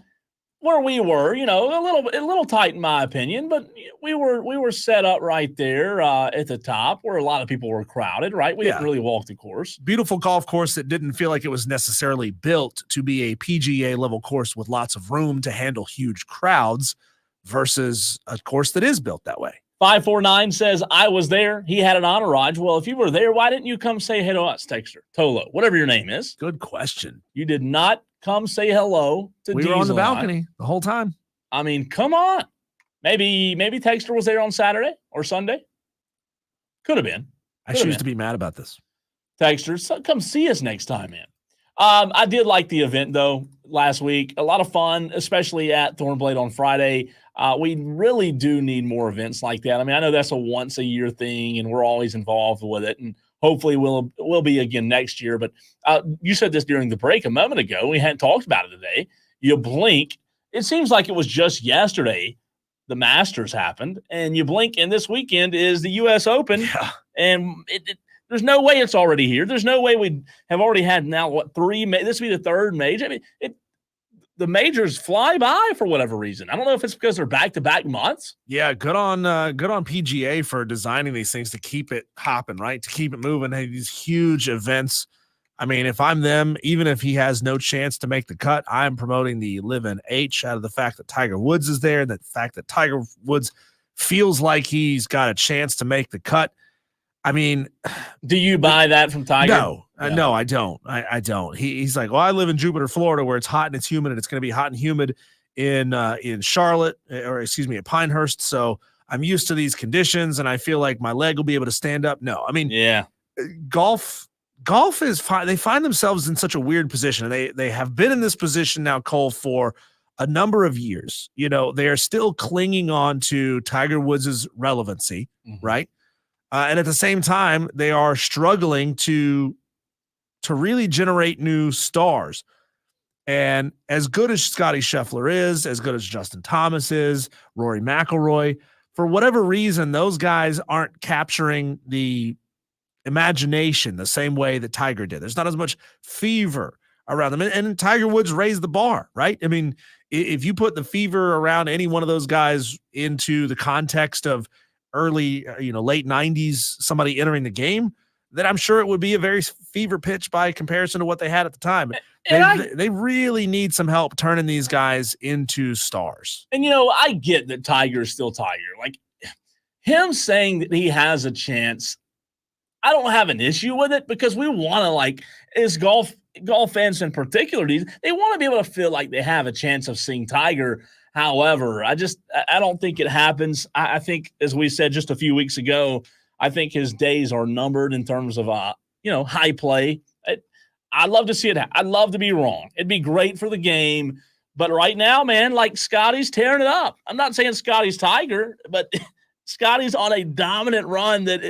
where we were, a little tight in my opinion, but we were set up right there at the top where a lot of people were crowded, right? We didn't really walk the course. Beautiful golf course that didn't feel like it was necessarily built to be a PGA level course with lots of room to handle huge crowds versus a course that is built that way. 549 says, I was there. He had an entourage. Well, if you were there, why didn't you come say hey to us, Texter? Tolo, whatever your name is. Good question. You did not come say hello to We were on the balcony the whole time. I mean, come on. Maybe Texter was there on Saturday or Sunday. Could have been. I choose to be mad about this. Texter, come see us next time, man. I did like the event, though, last week. A lot of fun, especially at Thornblade on Friday. We really do need more events like that. I mean, I know that's a once-a-year thing, and we're always involved with it, and hopefully we'll be again next year. But you said this during the break a moment ago. We hadn't talked about it today. You blink. It seems like it was just yesterday the Masters happened, and you blink, and this weekend is the U.S. Open, and there's no way it's already here. There's no way we have already had now, three? This will be the third major. I mean, the majors fly by for whatever reason. I don't know if it's because they're back-to-back months. Yeah, good on PGA for designing these things to keep it hopping, right? To keep it moving. Hey, these huge events. I mean, if I'm them, even if he has no chance to make the cut, I'm promoting the live-in H out of the fact that Tiger Woods is there, and the fact that Tiger Woods feels like he's got a chance to make the cut. I mean, do you buy that from Tiger? No, no, I don't. I don't. He's like, well, I live in Jupiter, Florida, where it's hot and it's humid, and it's going to be hot and humid in Charlotte, or excuse me, at Pinehurst. So I'm used to these conditions, and I feel like my leg will be able to stand up. No, I mean, golf is fine. They find themselves in such a weird position. They have been in this position now, Cole, for a number of years. You know, they are still clinging on to Tiger Woods' relevancy, right? And at the same time, they are struggling to really generate new stars. And as good as Scotty Scheffler is, as good as Justin Thomas is, Rory McIlroy, for whatever reason, those guys aren't capturing the imagination the same way that Tiger did. There's not as much fever around them. And Tiger Woods raised the bar, right? I mean, if you put the fever around any one of those guys into the context of early, late 90s, somebody entering the game, then I'm sure it would be a very fever pitch by comparison to what they had at the time. They really need some help turning these guys into stars. And, I get that Tiger is still Tiger. Like, him saying that he has a chance, I don't have an issue with it, because we want to, as golf fans in particular, they want to be able to feel like they have a chance of seeing Tiger. However, I don't think it happens. I think, as we said just a few weeks ago, I think his days are numbered in terms of, high play. I'd love to see it. I'd love to be wrong. It'd be great for the game. But right now, man, Scotty's tearing it up. I'm not saying Scotty's Tiger, but Scotty's on a dominant run that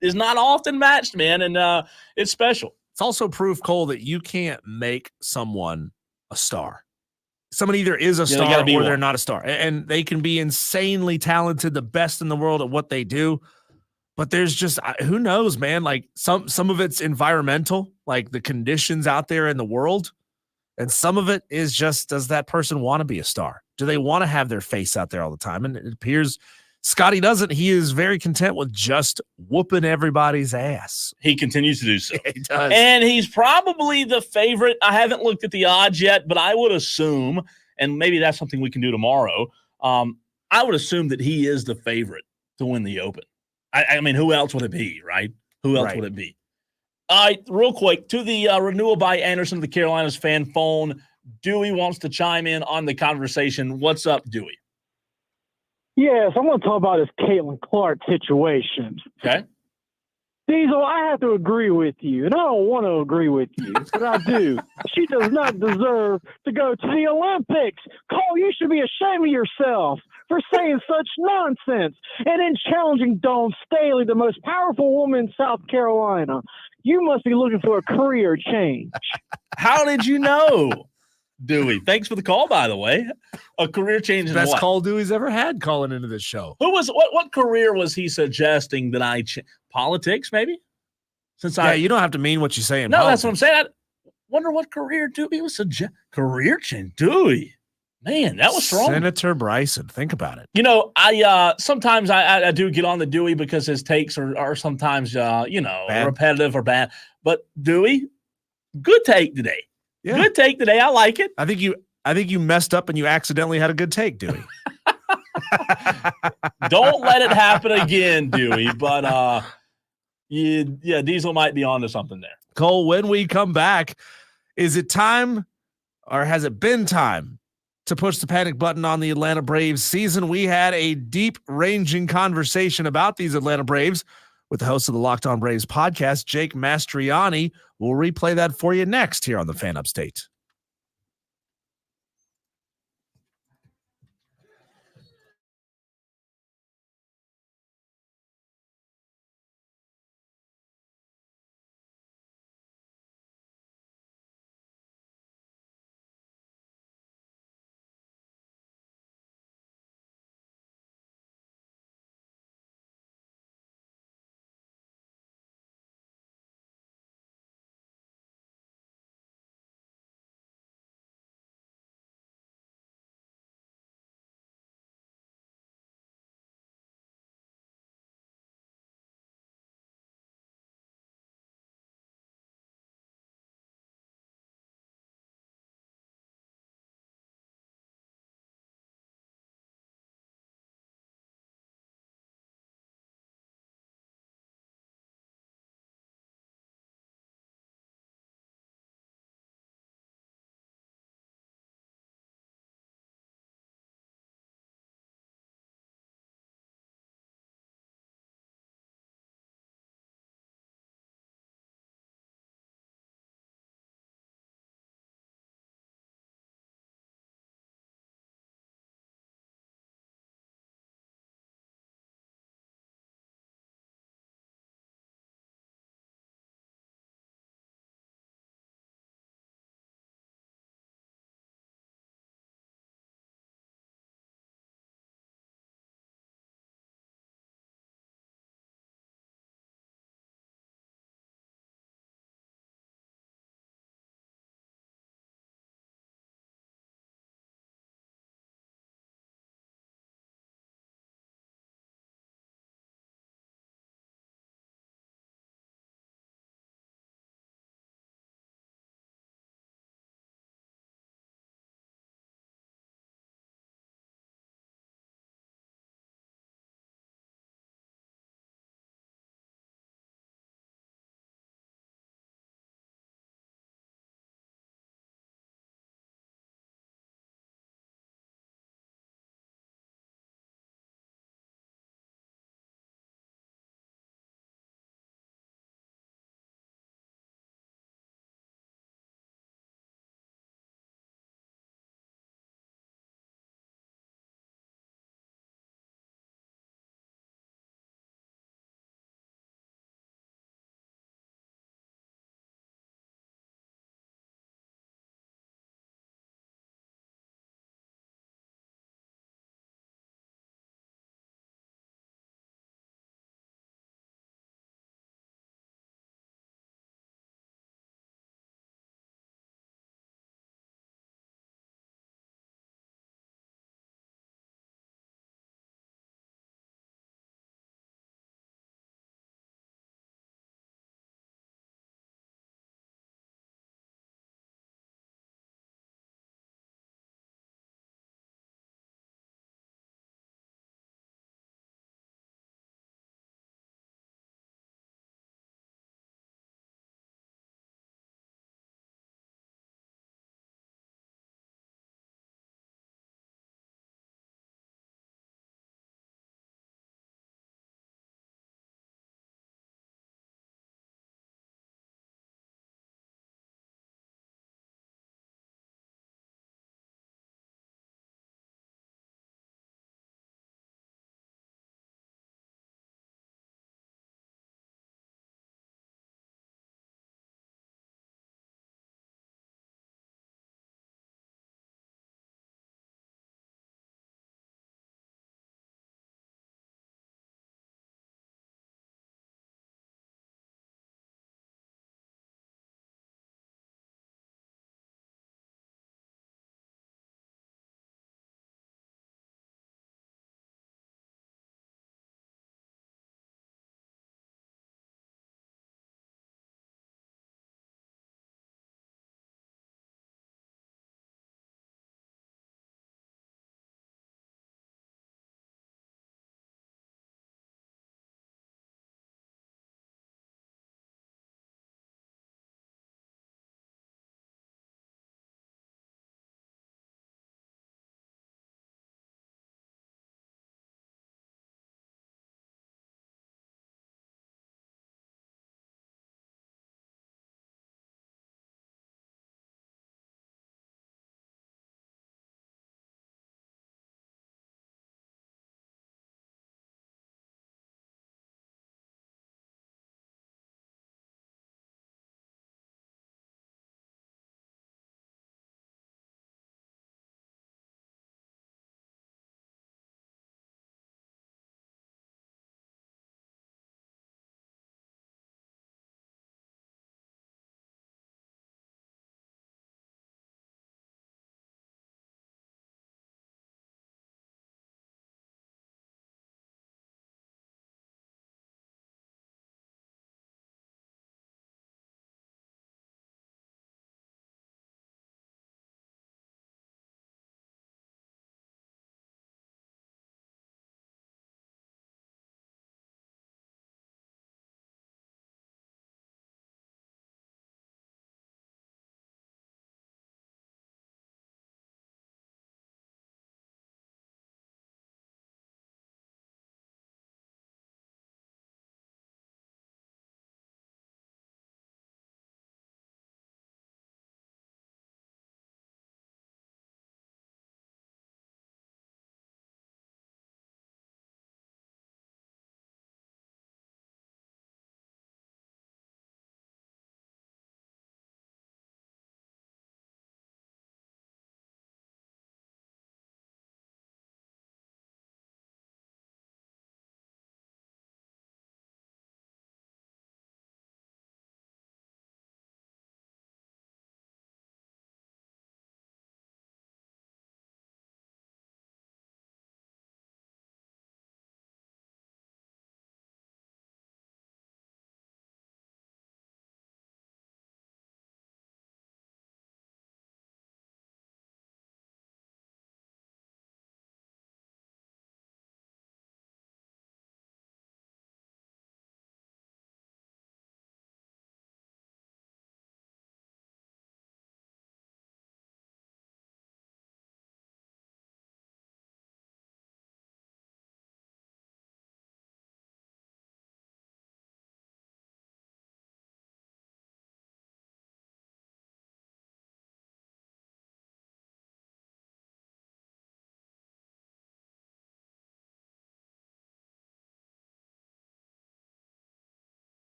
is not often matched, man. And it's special. It's also proof, Cole, that you can't make someone a star. Someone either is a star or they're not a star. And they can be insanely talented, the best in the world at what they do. But there's just, who knows, man? Some of it's environmental, like the conditions out there in the world. And some of it is just, does that person want to be a star? Do they want to have their face out there all the time? And it appears Scotty doesn't. He is very content with just whooping everybody's ass. He continues to do so. He does. And he's probably the favorite. I haven't looked at the odds yet, but I would assume, and maybe that's something we can do tomorrow, I would assume that he is the favorite to win the Open. I mean, who else would it be, right? Who else would it be? All right, real quick, to the Renewal by Anderson of the Carolinas fan phone, Dewey wants to chime in on the conversation. What's up, Dewey? Yes, I want to talk about this Caitlin Clark situation. Okay. Diesel, I have to agree with you, and I don't want to agree with you, but I do. She does not deserve to go to the Olympics. Cole, you should be ashamed of yourself for saying such nonsense and then challenging Dawn Staley, the most powerful woman in South Carolina. You must be looking for a career change. How did you know, Dewey? Thanks for the call, by the way. A career change in Best what? call Dewey's ever had calling into this show. What career was he suggesting that I politics, maybe? You don't have to mean what you say in No, politics. that's what I'm saying. I wonder what career Dewey was suggesting. Career change, Dewey. Man, that was strong. Senator Bryson, think about it. I sometimes I do get on the Dewey because his takes are sometimes bad. repetitive or bad. But Dewey, good take today. Yeah. Good take today. I like it. I think you messed up and you accidentally had a good take, Dewey. Don't let it happen again, Dewey. But Diesel might be onto something there. Cole, when we come back, is it time, or has it been time, to push the panic button on the Atlanta Braves season? We had a deep-ranging conversation about these Atlanta Braves with the host of the Locked On Braves podcast, Jake Mastriani. We'll replay that for you next here on the Fan Upstate.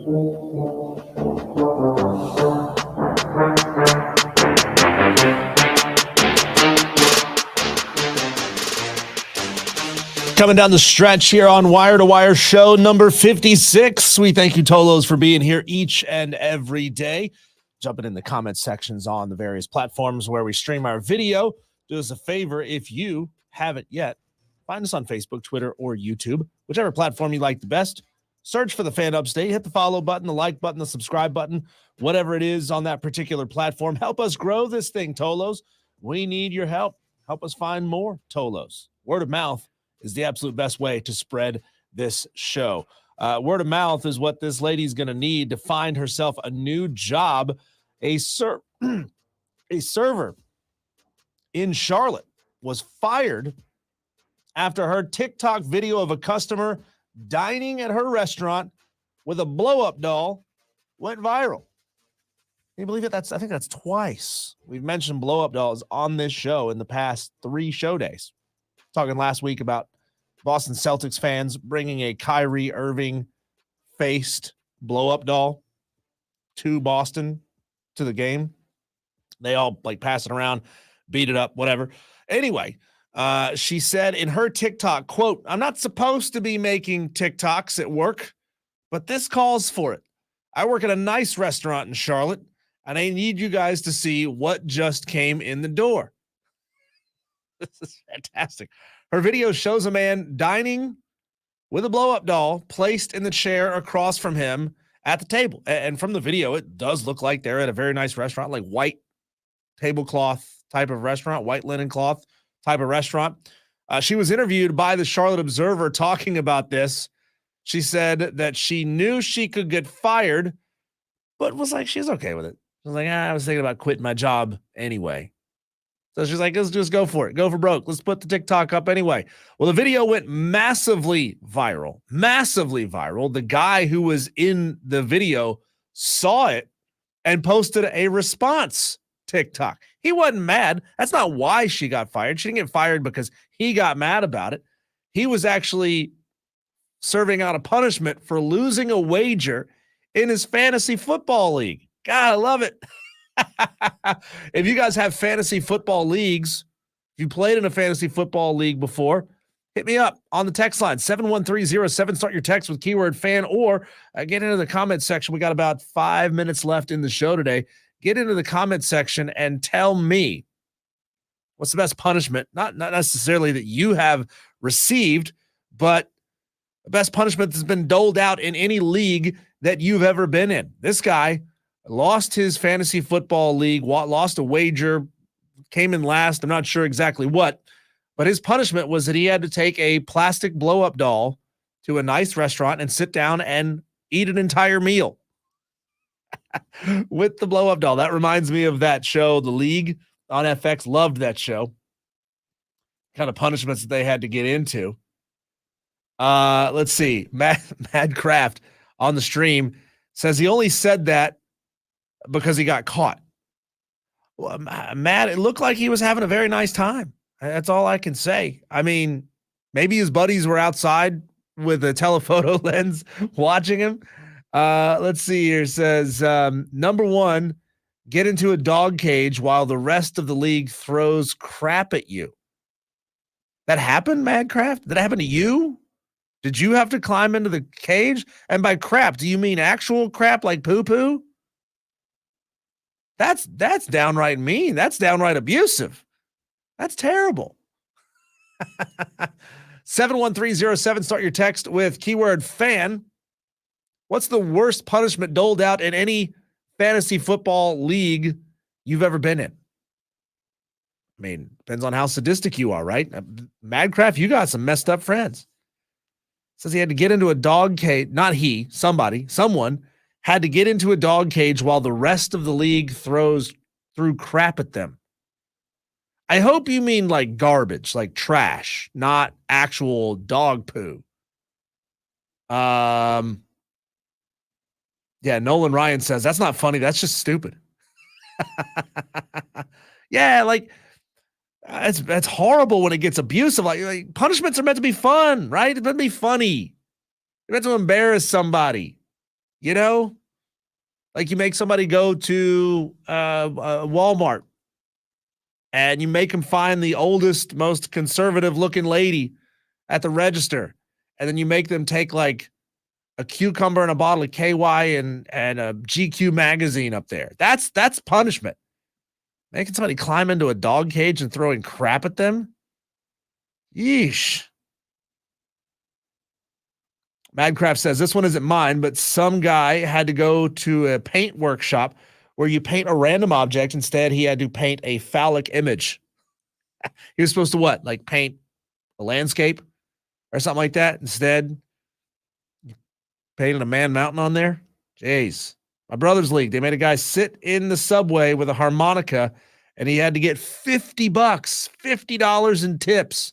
Coming down the stretch here on Wire to Wire show number 56. We thank you, Tolos, for being here each and every day. Jumping in the comment sections on the various platforms where we stream our video. Do us a favor, if you haven't yet, find us on Facebook, Twitter, or YouTube, whichever platform you like the best. Search for the Fan Upstate, hit the follow button, the like button, the subscribe button, whatever it is on that particular platform. Help us grow this thing, Tolos. We need your help. Help us find more Tolos. Word of mouth is the absolute best way to spread this show. Word of mouth is what this lady's going to need to find herself a new job. A server in Charlotte was fired after her TikTok video of a customer dining at her restaurant with a blow-up doll went viral. Can you believe it? I think that's twice we've mentioned blow-up dolls on this show in the past 3 show days. Talking last week about Boston Celtics fans bringing a Kyrie Irving faced blow-up doll to Boston to the game. They all pass it around, beat it up, whatever. Anyway, she said in her TikTok, quote, "I'm not supposed to be making TikToks at work, but this calls for it. I work at a nice restaurant in Charlotte, and I need you guys to see what just came in the door." This is fantastic. Her video shows a man dining with a blow-up doll placed in the chair across from him at the table. And from the video, it does look like they're at a very nice restaurant, like white tablecloth type of restaurant, white linen cloth type of restaurant. She was interviewed by the Charlotte Observer talking about this. She said that she knew she could get fired, but was like, she's okay with it. She was like, I was thinking about quitting my job anyway. So she's like, let's just go for it. Go for broke. Let's put the TikTok up anyway. Well, the video went massively viral. The guy who was in the video saw it and posted a response TikTok. He wasn't mad. That's not why she got fired. She didn't get fired because he got mad about it. He was actually serving out a punishment for losing a wager in his fantasy football league. God, I love it. If you guys have fantasy football leagues, if you played in a fantasy football league before, hit me up on the text line, 71307. Start your text with keyword fan, or get into the comment section. We got about 5 minutes left in the show today. Get into the comment section and tell me what's the best punishment, not necessarily that you have received, but the best punishment that's been doled out in any league that you've ever been in. This guy lost his fantasy football league, lost a wager, came in last. I'm not sure exactly what, but his punishment was that he had to take a plastic blow-up doll to a nice restaurant and sit down and eat an entire meal with the blow-up doll. That reminds me of that show, The League on FX. Loved that show. Kind of punishments that they had to get into. Let's see. Madcraft on the stream says he only said that because he got caught. Well, Matt, it looked like he was having a very nice time. That's all I can say. I mean, maybe his buddies were outside with a telephoto lens watching him. Let's see here. It says, number 1, get into a dog cage while the rest of the league throws crap at you. That happened, Madcraft? Did that happen to you? Did you have to climb into the cage? And by crap, do you mean actual crap like poo-poo? That's downright mean. That's downright abusive. That's terrible. 71307. Start your text with keyword fan. What's the worst punishment doled out in any fantasy football league you've ever been in? I mean, depends on how sadistic you are, right? Madcraft, you got some messed up friends. Says he had to get into a dog cage. Not he, someone had to get into a dog cage while the rest of the league threw crap at them. I hope you mean like garbage, like trash, not actual dog poo. Yeah, Nolan Ryan says, that's not funny. That's just stupid. Yeah, like that's horrible when it gets abusive. Like punishments are meant to be fun, right? It's meant to be funny. You're meant to embarrass somebody. You know, like you make somebody go to Walmart and you make them find the oldest, most conservative looking lady at the register. And then you make them take like a cucumber and a bottle of KY and a GQ magazine up there. That's punishment. Making somebody climb into a dog cage and throwing crap at them. Yeesh. Madcraft says, this one isn't mine, but some guy had to go to a paint workshop where you paint a random object. Instead, he had to paint a phallic image. He was supposed to what? Like paint a landscape or something like that. Instead, you painted a man mountain on there. Jeez. My brother's league, they made a guy sit in the subway with a harmonica, and he had to get $50 in tips.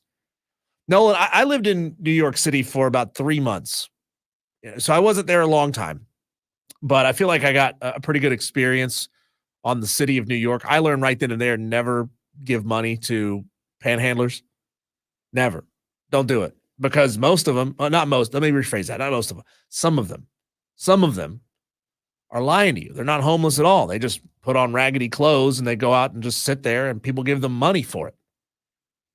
Nolan, I lived in New York City for about 3 months. So I wasn't there a long time, but I feel like I got a pretty good experience on the city of New York. I learned right then and there, never give money to panhandlers. Never. Don't do it. Because most of them, not most, let me rephrase that. Not most of them. Some of them are lying to you. They're not homeless at all. They just put on raggedy clothes and they go out and just sit there and people give them money for it.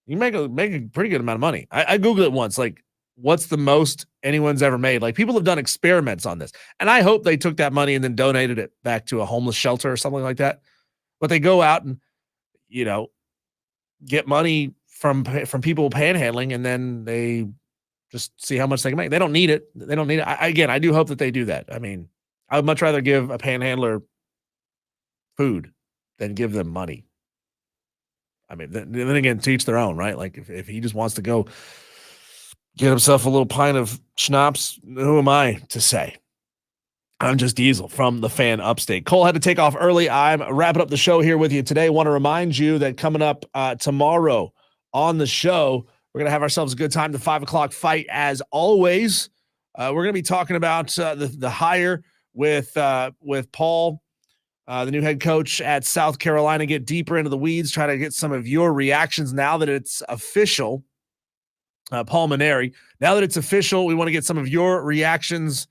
You make a pretty good amount of money. I Googled it once, like what's the most anyone's ever made? Like people have done experiments on this. And I hope they took that money and then donated it back to a homeless shelter or something like that. But they go out and, you know, get money from people panhandling and then they just see how much they can make. They don't need it. I do hope that they do that. I mean, I would much rather give a panhandler food than give them money. I mean, then again, to each their own, right? Like if he just wants to go get himself a little pint of schnapps, who am I to say? I'm just Diesel from the Fan Upstate. Cole had to take off early. I'm wrapping up the show here with you today. Want to remind you that coming up tomorrow on the show, we're going to have ourselves a good time. The 5 o'clock fight, as always. We're going to be talking about the hire with Paul, the new head coach at South Carolina. Get deeper into the weeds, try to get some of your reactions now that it's official. Paul Mainieri, now that it's official, we want to get some of your reactions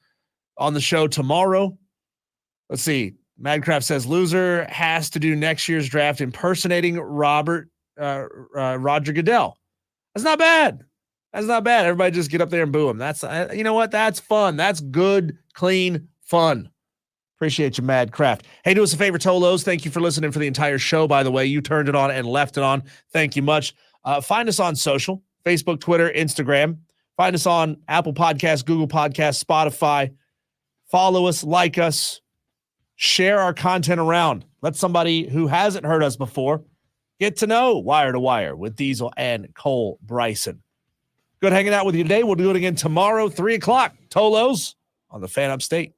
on the show tomorrow. Let's see. Madcraft says loser has to do next year's draft impersonating Roger Goodell. That's not bad. Everybody just get up there and boo him. That's, you know what? That's fun. That's good, clean fun. Appreciate you, Madcraft. Hey, do us a favor, Tolos. Thank you for listening for the entire show, by the way. You turned it on and left it on. Thank you much. Find us on social, Facebook, Twitter, Instagram. Find us on Apple Podcasts, Google Podcasts, Spotify. Follow us, like us, share our content around. Let somebody who hasn't heard us before get to know Wire to Wire with Diesel and Cole Bryson. Good hanging out with you today. We'll do it again tomorrow, 3 o'clock. Tolos on the Fan Upstate.